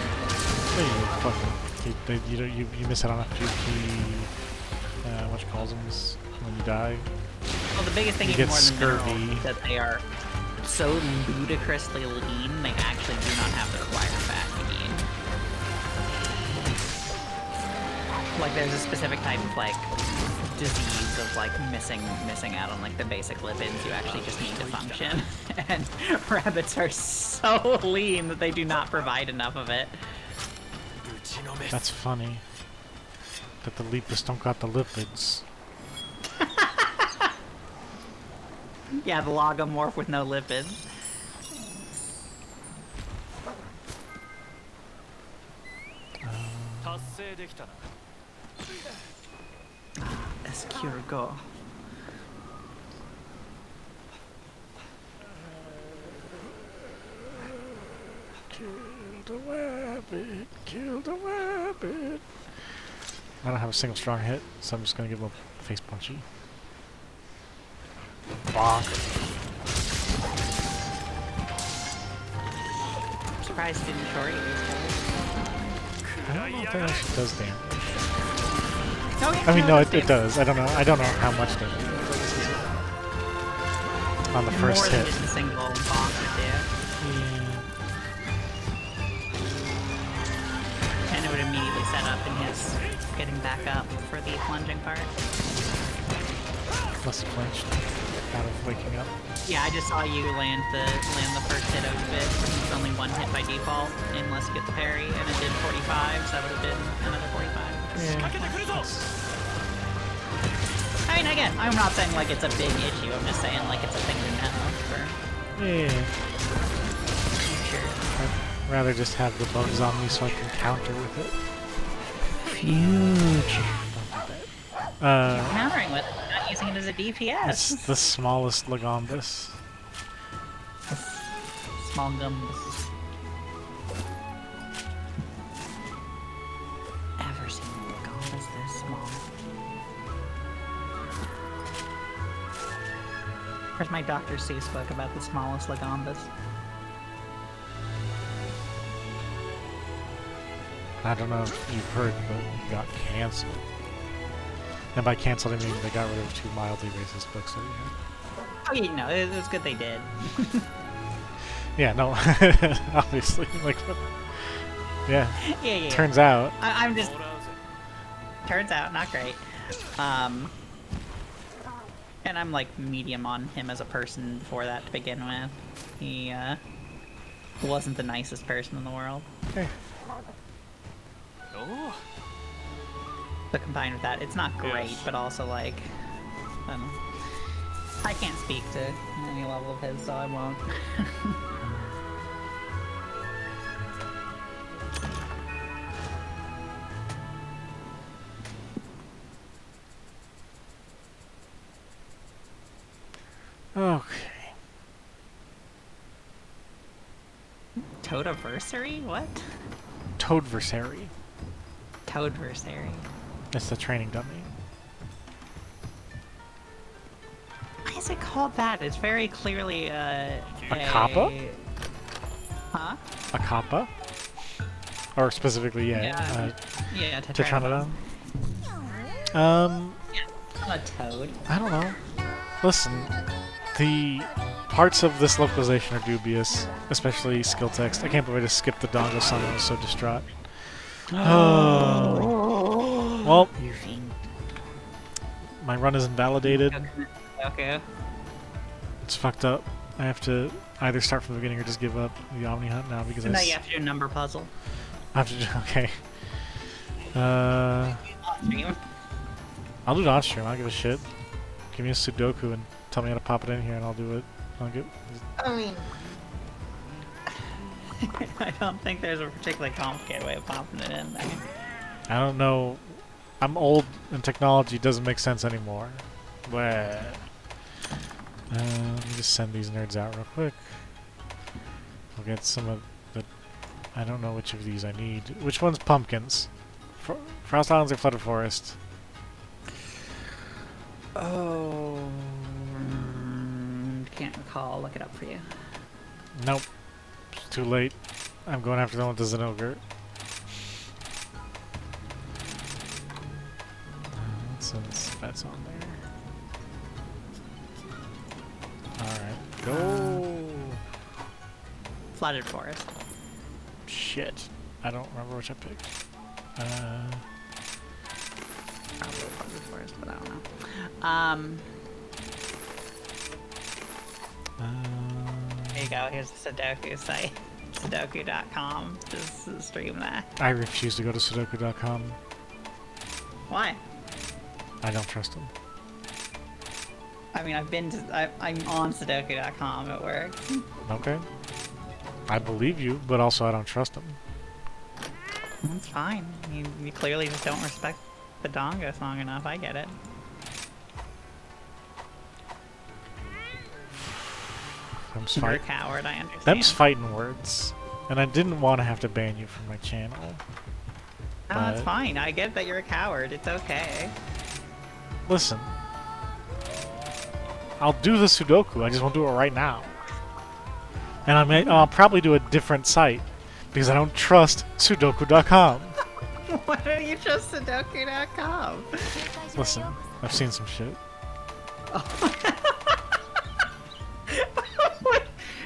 Speaker 1: You miss out on a few key, what you call them, when you die.
Speaker 3: Well, the biggest thing
Speaker 1: you
Speaker 3: even
Speaker 1: get
Speaker 3: more than
Speaker 1: scurvy.
Speaker 3: minerals is that they are... so ludicrously lean, they actually do not have the required fat you need. Like, there's a specific type of, like, disease of, like, missing out on, like, the basic lipids you actually just need to function. And rabbits are so lean that they do not provide enough of it.
Speaker 1: That's funny. That the lepus don't got the lipids.
Speaker 3: Yeah, the logomorph with no lipids. Escurgo.
Speaker 1: Kill the rabbit, kill the rabbit. I don't have a single strong hit, so I'm just gonna give him a face punchy. Bonk.
Speaker 3: I'm surprised it didn't short you.
Speaker 1: I don't know if that actually does damage.
Speaker 3: Oh, yeah,
Speaker 1: I mean, no, it
Speaker 3: damage.
Speaker 1: does. I don't know how much damage. On the first
Speaker 3: More
Speaker 1: hit.
Speaker 3: than just a single bonk would do. And it would immediately set up in his getting back up for the plunging part.
Speaker 1: Must have flinched out of waking up.
Speaker 3: Yeah, I just saw you land the first hit of it. It's only one hit by default, unless you get the parry, and it did 45, so that would have been another 45.
Speaker 1: Yeah.
Speaker 3: I mean, again, I'm not saying like it's a big issue. I'm just saying like it's a thing to know for
Speaker 1: Yeah.
Speaker 3: future.
Speaker 1: I'd rather just have the bugs on me so I can counter with it.
Speaker 3: Future.
Speaker 1: Uh,
Speaker 3: Countering with it, not using it as a DPS.
Speaker 1: it's the smallest Legombus.
Speaker 3: Small gumbus. Ever seen a gumbus this small? Where's my Dr. Seuss book about the smallest Legombus?
Speaker 1: I don't know if you've heard, but it got cancelled. And by cancelled, I mean they got rid of 2 mildly racist books that he had.
Speaker 3: Oh, yeah, no, it was good they did.
Speaker 1: Yeah, no, obviously, like, what? Yeah.
Speaker 3: Yeah.
Speaker 1: Turns out.
Speaker 3: I'm just... Turns out, not great. And I'm like medium on him as a person before that to begin with. He wasn't the nicest person in the world.
Speaker 1: Okay.
Speaker 3: But combined with that, it's not great, but also like, I don't know. I can't speak to any level of his, so I won't.
Speaker 1: Okay.
Speaker 3: Toadiversary? What?
Speaker 1: Toadversary.
Speaker 3: Toadversary.
Speaker 1: That's the training dummy.
Speaker 3: Why is it called that? It's very clearly
Speaker 1: A kappa?
Speaker 3: Huh?
Speaker 1: A kappa? Or specifically,
Speaker 3: Yeah,
Speaker 1: Tetranodon?
Speaker 3: Yeah, not a toad.
Speaker 1: I don't know. Listen, the parts of this localization are dubious, especially skill text. I can't believe I just skipped the Dango Song. I was so distraught. Oh. Well, my run is invalidated.
Speaker 3: Okay.
Speaker 1: It's fucked up. I have to either start from the beginning or just give up the Omnihunt now because
Speaker 3: So now you have to do a number puzzle.
Speaker 1: I have to do. Okay.
Speaker 3: Stream.
Speaker 1: I'll do it on stream. I don't give a shit. Give me a sudoku and tell me how to pop it in here, and I'll do it. I'll get.
Speaker 3: I mean, I don't think there's a particularly complicated way of popping it in there.
Speaker 1: I don't know. I'm old and technology doesn't make sense anymore. But let me just send these nerds out real quick. I'll get some of the. I don't know which of these I need. Which one's pumpkins? Frost Islands or Flooded Forest?
Speaker 3: Oh, can't recall. Look it up for you.
Speaker 1: Nope. It's too late. I'm going after the one with the Zenogre. Since that's on there. Alright. Go!
Speaker 3: Flooded Forest.
Speaker 1: Shit. I don't remember which I picked.
Speaker 3: Probably Flooded Forest, but I don't know. There you go. Here's the Sudoku site. Sudoku.com. Just stream that.
Speaker 1: I refuse to go to sudoku.com.
Speaker 3: Why?
Speaker 1: I don't trust them.
Speaker 3: I mean, I'm on Sudoku.com at work.
Speaker 1: Okay. I believe you, but also I don't trust them.
Speaker 3: That's fine. You clearly just don't respect the Dango Song enough. I get it. You're a coward, I understand.
Speaker 1: Them's fighting words. And I didn't want to have to ban you from my channel.
Speaker 3: No, that's fine. I get that you're a coward. It's okay.
Speaker 1: Listen. I'll do the Sudoku, I just won't do it right now. And I'll probably do a different site. Because I don't trust sudoku.com.
Speaker 3: Why don't you trust sudoku.com?
Speaker 1: Listen, I've seen some shit.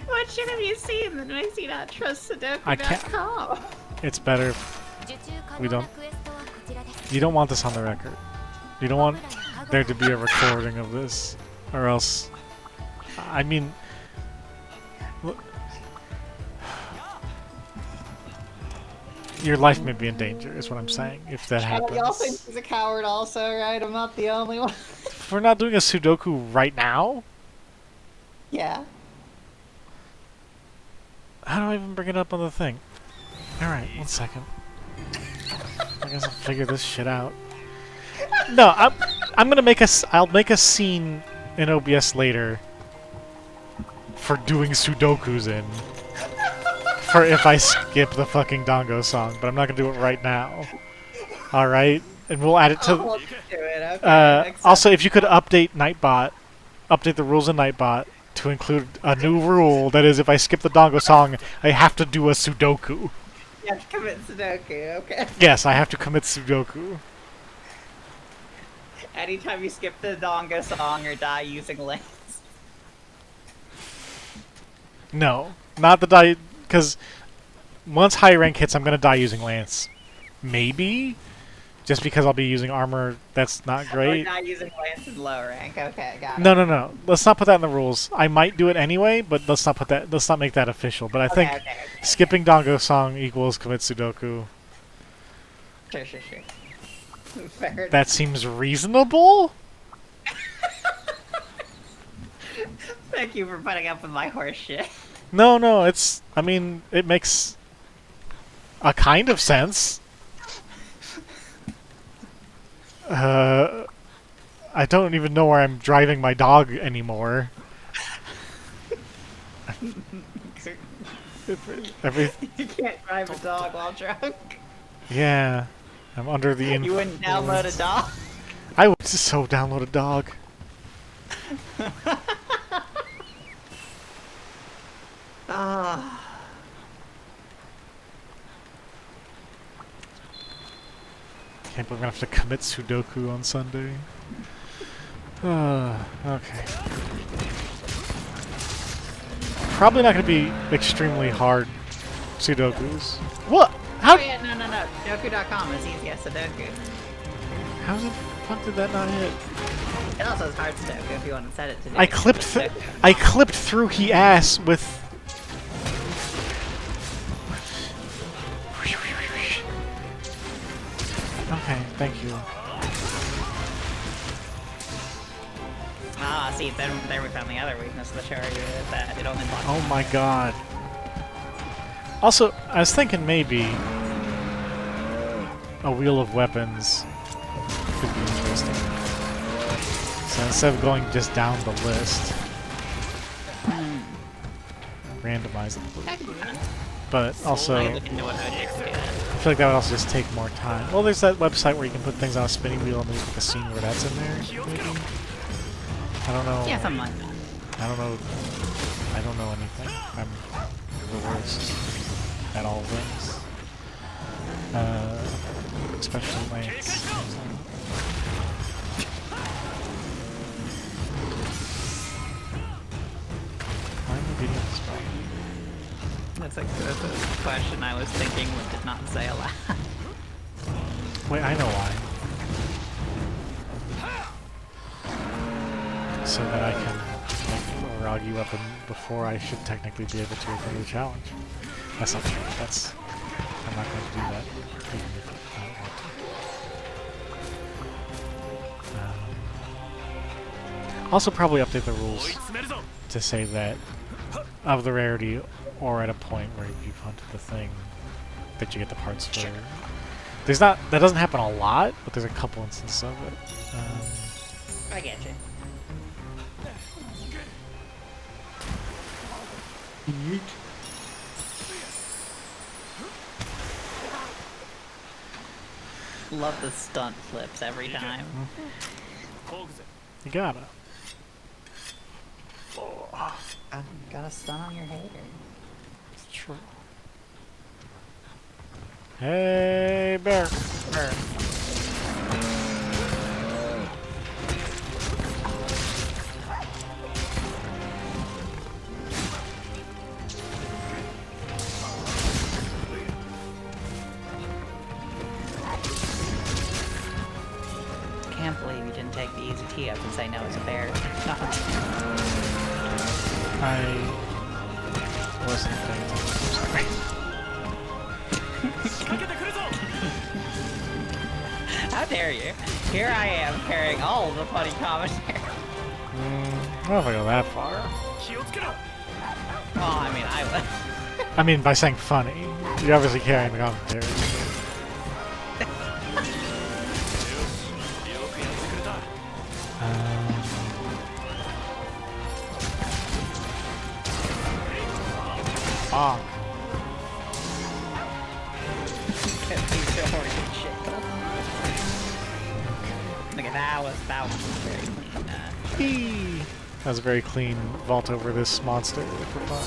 Speaker 3: What shit have you seen that makes you not trust sudoku.com?
Speaker 1: I can't. It's better if we don't. You don't want this on the record. You don't want there to be a recording of this, or else. I mean, your life may be in danger. Is what I'm saying. If that happens.
Speaker 3: You all think he's a coward, also, right? I'm not the only one.
Speaker 1: If we're not doing a Sudoku right now.
Speaker 3: Yeah.
Speaker 1: How do I even bring it up on the thing? Alright, 1 second. I guess I'll figure this shit out. No, I'm gonna make I'll make a scene in OBS later for doing Sudokus in. For if I skip the fucking Dango Song, but I'm not gonna do it right now. Alright? And we'll add it to...
Speaker 3: We'll do it, okay.
Speaker 1: Also, if you could update Nightbot, update the rules in Nightbot, to include a new rule that is if I skip the Dango Song, I have to do a Sudoku.
Speaker 3: You have to commit Sudoku, okay.
Speaker 1: Yes, I have to commit Sudoku.
Speaker 3: Anytime you skip the Dango Song or die using Lance.
Speaker 1: No, not the die, because once high rank hits, I'm going to die using Lance. Maybe? Just because I'll be using armor that's not great.
Speaker 3: Or not using Lance in low rank, okay, got it.
Speaker 1: No. Let's not put that in the rules. I might do it anyway, but let's not put that. Let's not make that official. But I think skipping Dango Song equals commit Sudoku.
Speaker 3: Sure. Fair enough.
Speaker 1: That seems reasonable.
Speaker 3: Thank you for putting up with my horse shit.
Speaker 1: No. It's. I mean, it makes a kind of sense. I don't even know where I'm driving my dog anymore.
Speaker 3: You can't drive a dog while drunk.
Speaker 1: Yeah, I'm under the influence.
Speaker 3: You wouldn't download a dog?
Speaker 1: I would so download a dog. Can't believe I'm gonna have to commit Sudoku on Sunday. Okay. Probably not gonna be extremely hard Sudokus. What? How?
Speaker 3: Oh yeah, no. Sudoku.com is easy as Sudoku.
Speaker 1: How the fuck did that not hit?
Speaker 3: It also is hard Sudoku if you want to set it to do.
Speaker 1: I clipped through he ass with. Okay, thank you.
Speaker 3: Ah, see, there we found the other weakness of the Charger, that it only blocks.
Speaker 1: Oh my god. Also, I was thinking maybe a wheel of weapons could be interesting. So instead of going just down the list, randomize it. But also, I feel like that would also just take more time. Well, there's that website where you can put things on a spinning wheel and there's like a scene where that's in there, maybe? I don't know.
Speaker 3: Yeah, something like that.
Speaker 1: I don't know anything. I'm the worst at all things. Especially Lance. Why am I beating this problem?
Speaker 3: That's dyslexic, so that's a question I was thinking but did not say aloud.
Speaker 1: Wait, I know why. So that I can like, rog you up before I should technically be able to open the challenge. That's not true. That's... I'm not going to do that. Even if I don't want to. Also probably update the rules to say that of the rarity or at a point where you've hunted the thing that you get the parts for. There's not... That doesn't happen a lot, but there's a couple instances of it.
Speaker 3: I get you. Love the stunt flips every time.
Speaker 1: You gotta.
Speaker 3: Got a stun on your hater.
Speaker 1: It's true. Hey, bear.
Speaker 3: Or, can't believe you didn't take the easy tee up and say no, it's a bear.
Speaker 1: I wasn't paying attention. I'm sorry.
Speaker 3: How dare you? Here I am carrying all of the funny commentary.
Speaker 1: I don't know if I go that far.
Speaker 3: Well, I mean, I would.
Speaker 1: I mean, by saying funny, you're obviously carrying the commentary. Ah.
Speaker 3: Look at that was very clean.
Speaker 1: That was a very clean vault over this monster for fun.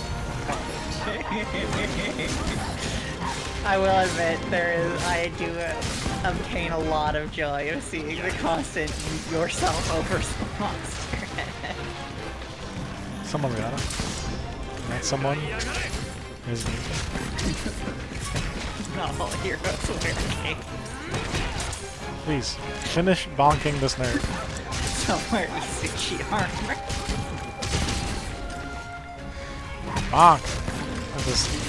Speaker 3: I will admit, I do obtain a lot of joy of seeing the constant yourself over some monster.
Speaker 1: Someone got him. That someone is me.
Speaker 3: Not all heroes wear capes.
Speaker 1: Please, finish bonking this nerd.
Speaker 3: Somewhere Isuchi armor.
Speaker 1: Bonk!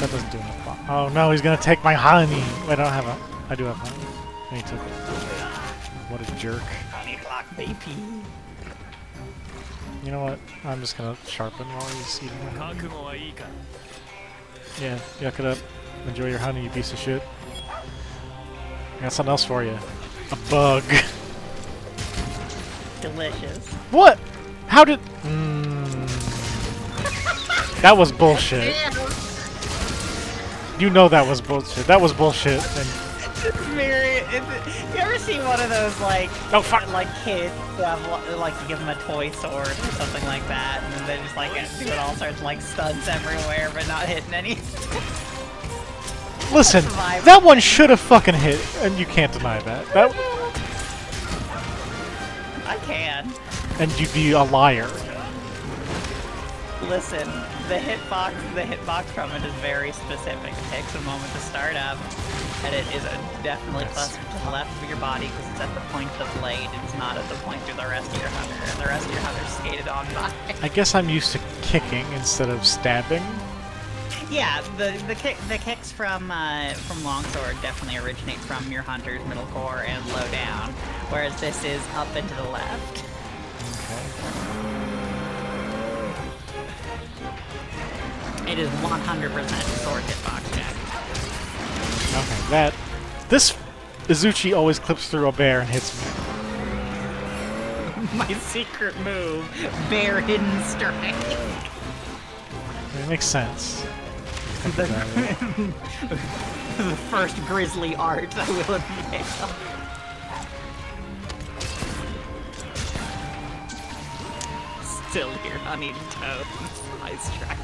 Speaker 1: That doesn't do enough bonk. Oh no, he's gonna take my honey! Wait, I don't have a... I do have honey. And he took it. What a jerk.
Speaker 3: Honey clock, baby.
Speaker 1: You know what? I'm just gonna sharpen while he's eating my honey. Yeah, yuck it up. Enjoy your honey, you piece of shit. I got something else for you. A bug.
Speaker 3: Delicious.
Speaker 1: What? How did... That was bullshit. You know that was bullshit. That was bullshit. And
Speaker 3: you ever see one of those, like,
Speaker 1: oh, fuck.
Speaker 3: like kids who have, like, you give them a toy sword or something like that, and they just, like, doing all sorts of, like, stunts everywhere, but not hitting anything?
Speaker 1: Listen, that one should have fucking hit, and you can't deny that.
Speaker 3: I can.
Speaker 1: And you'd be a liar.
Speaker 3: Listen, the hitbox from it is very specific. It takes a moment to start up, and it is definitely closer to the left of your body because it's at the point of the blade. It's not at the point of the rest of your hunter. And the rest of your hunter skated on by.
Speaker 1: I guess I'm used to kicking instead of stabbing.
Speaker 3: Yeah, the kicks from longsword definitely originate from your hunter's middle core and low down, whereas this is up and to the left.
Speaker 1: Okay.
Speaker 3: It is 100% sword hitbox check.
Speaker 1: Okay, this Izuchi always clips through a bear and hits me.
Speaker 3: My secret move, bear hidden strike.
Speaker 1: It makes sense.
Speaker 3: The first grisly art, I will admit. Still here, honey toads. Nice track.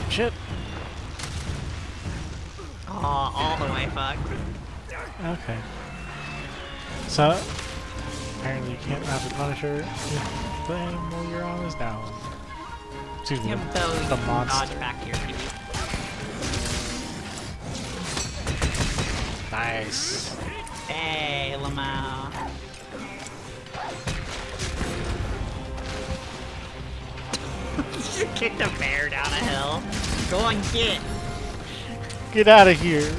Speaker 1: Shit.
Speaker 3: Oh, all the way fucked.
Speaker 1: Okay. So, apparently you can't have the Punisher if the animal you're on is down. Excuse me,
Speaker 3: Even though you
Speaker 1: the
Speaker 3: can
Speaker 1: monster.
Speaker 3: dodge back to your feet.
Speaker 1: Nice.
Speaker 3: Hey, Lamau. Just kicked a bear down a hill. Go and get.
Speaker 1: Get out of here.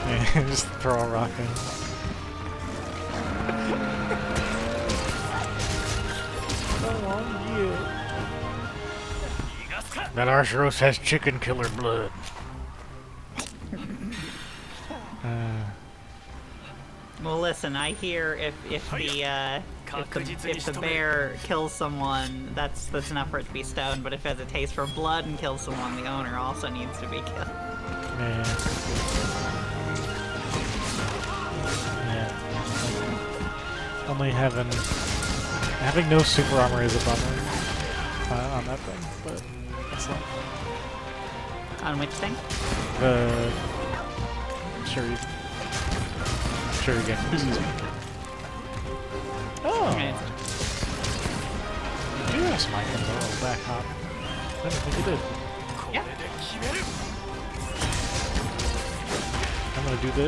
Speaker 1: Yeah, just throw a rock at him. Come on, yeah. That Archeros has chicken killer blood.
Speaker 3: Well, listen. I hear if the bear kills someone, that's enough for it to be stoned. But if it has a taste for blood and kills someone, the owner also needs to be killed.
Speaker 1: Yeah. Only having no super armor is a bummer on that thing, but that's not
Speaker 3: On which thing?
Speaker 1: the Shuriken. Excuse me. Oh,
Speaker 3: Okay.
Speaker 1: you do have some items on the back hop. I didn't think you did.
Speaker 3: Yeah.
Speaker 1: I'm gonna do the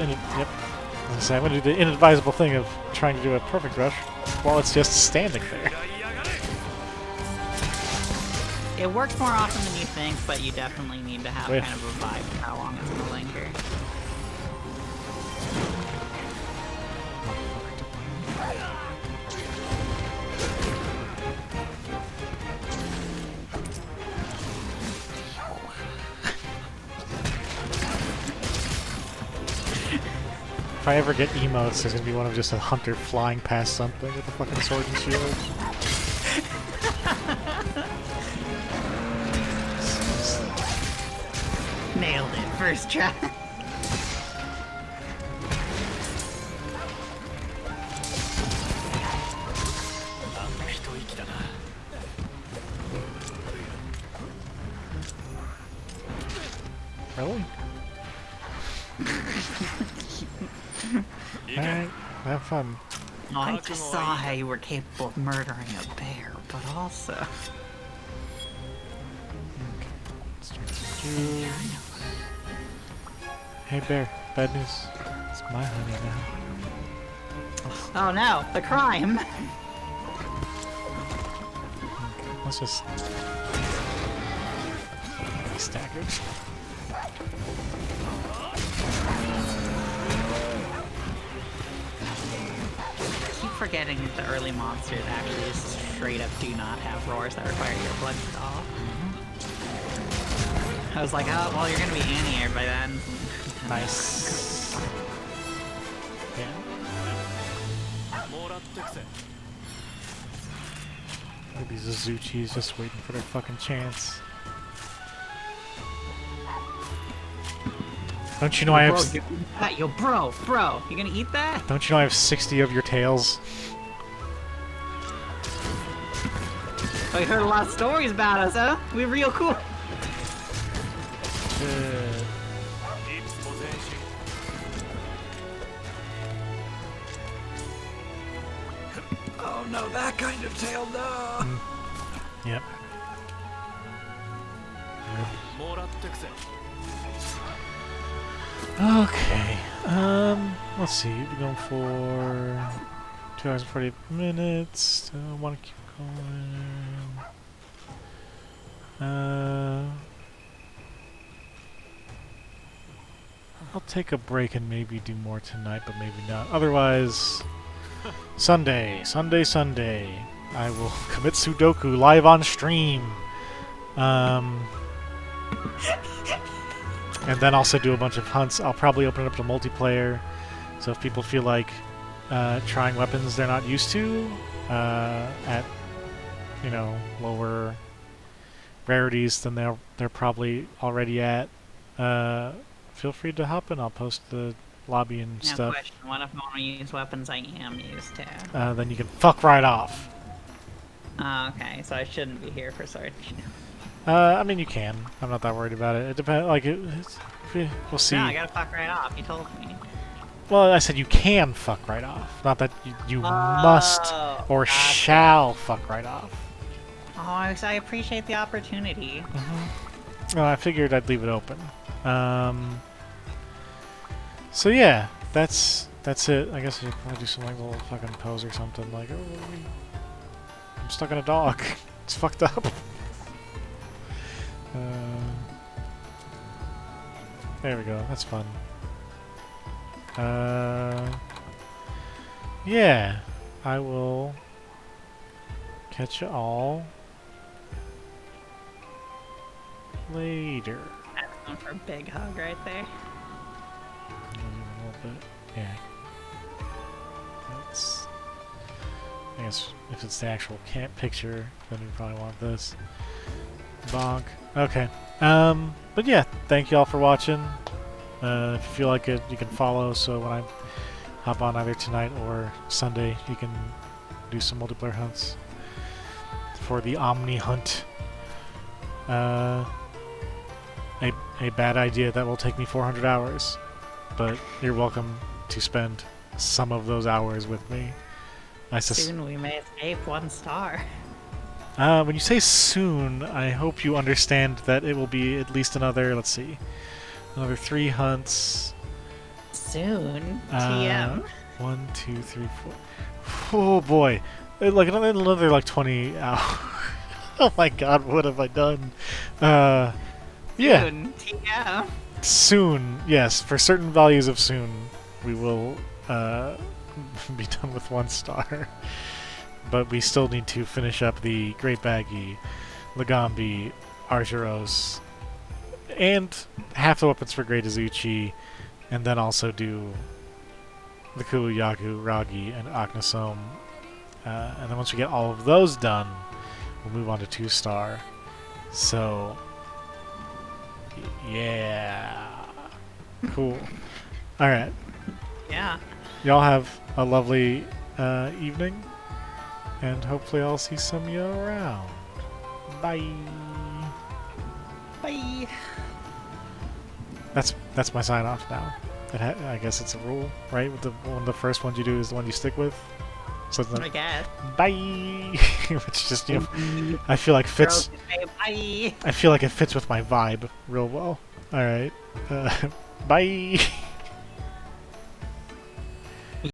Speaker 1: I'm gonna do the inadvisable thing of trying to do a perfect rush while it's just standing there.
Speaker 3: It works more often than you think, but you definitely need to have
Speaker 1: Wait.
Speaker 3: kind of a vibe of how long it's gonna linger.
Speaker 1: If I ever get emotes, there's gonna be one of just a hunter flying past something with a fucking sword and shield.
Speaker 3: Nailed it, first try.
Speaker 1: Really? Alright, have fun.
Speaker 3: Oh, I just saw how you were capable of murdering a bear, but also...
Speaker 1: Hey bear, bad news. It's my honey now.
Speaker 3: Oh no, the crime!
Speaker 1: Let's just... staggered.
Speaker 3: I keep forgetting that the early monsters actually just straight up do not have roars that require your blood at all. I was like, oh, well, you're gonna be anti-aired by then.
Speaker 1: Nice. Yeah. Maybe Suzuchi's just waiting for their fucking chance. Don't you know I have...
Speaker 3: Yo, bro, you gonna eat that?
Speaker 1: Don't you know I have 60 of your tails?
Speaker 3: Oh, you heard a lot of stories about us, huh? We're real cool.
Speaker 1: Shit.
Speaker 2: Oh no, that kind of tail, no!
Speaker 1: Yep. Okay. Let's see. We're going for 2 hours and 48 minutes. I want to keep going. I'll take a break and maybe do more tonight, but maybe not. Otherwise, Sunday. I will commit sudoku live on stream. And then also do a bunch of hunts. I'll probably open it up to multiplayer. So if people feel like trying weapons they're not used to at, you know, lower rarities than they're probably already at, feel free to hop in. I'll post the lobby and
Speaker 3: Now
Speaker 1: stuff.
Speaker 3: question, what if I want to use weapons I am used to?
Speaker 1: Then you can fuck right off.
Speaker 3: Oh, okay, so I shouldn't be here for Sword.
Speaker 1: I mean, you can. I'm not that worried about it. It depends. Like, we'll see.
Speaker 3: No, I gotta fuck right off. You told me.
Speaker 1: Well, I said you can fuck right off. Not that you must or
Speaker 3: gotcha.
Speaker 1: shall fuck right off.
Speaker 3: Oh, I appreciate the opportunity.
Speaker 1: Well, I figured I'd leave it open. So yeah, that's it. I guess I should probably do some like little fucking pose or something. Like, oh, I'm stuck in a dog. It's fucked up. There we go. That's fun. Yeah, I will catch you all later.
Speaker 3: That's going for a big hug right there.
Speaker 1: A little bit, yeah. That's. I guess if it's the actual camp picture, then we probably want this. Bonk. Okay. But yeah, thank you all for watching. If you feel like it, you can follow, so when I hop on either tonight or Sunday, you can do some multiplayer hunts for the Omnihunt. A bad idea that will take me 400 hours, but you're welcome to spend some of those hours with me.
Speaker 3: Soon we may escape 1 star.
Speaker 1: When you say soon, I hope you understand that it will be at least another, let's see, another 3 hunts.
Speaker 3: Soon? TM.
Speaker 1: 1, 2, 3, 4. Oh boy. Like another like 20 hours. Oh my god, what have I done? Yeah.
Speaker 3: Soon. TM.
Speaker 1: Soon, yes. For certain values of soon, we will be done with 1 star. But we still need to finish up the Great Baggy, Lagambi, Argyros, and half the weapons for Great Azuchi, and then also do the Kuluyaku, Ragi, and Aknasom. And then once we get all of those done, we'll move on to 2 star. So, yeah. Cool. Alright.
Speaker 3: Yeah.
Speaker 1: Y'all have a lovely evening. And hopefully I'll see some of you around. Bye.
Speaker 3: Bye.
Speaker 1: That's my sign off now. I guess it's a rule, right? One of the first ones you do is the one you stick with. So it's
Speaker 3: I
Speaker 1: like,
Speaker 3: guess.
Speaker 1: bye. Which just, you know, I feel like fits.
Speaker 3: Bye.
Speaker 1: I feel like it fits with my vibe real well. All right. Bye.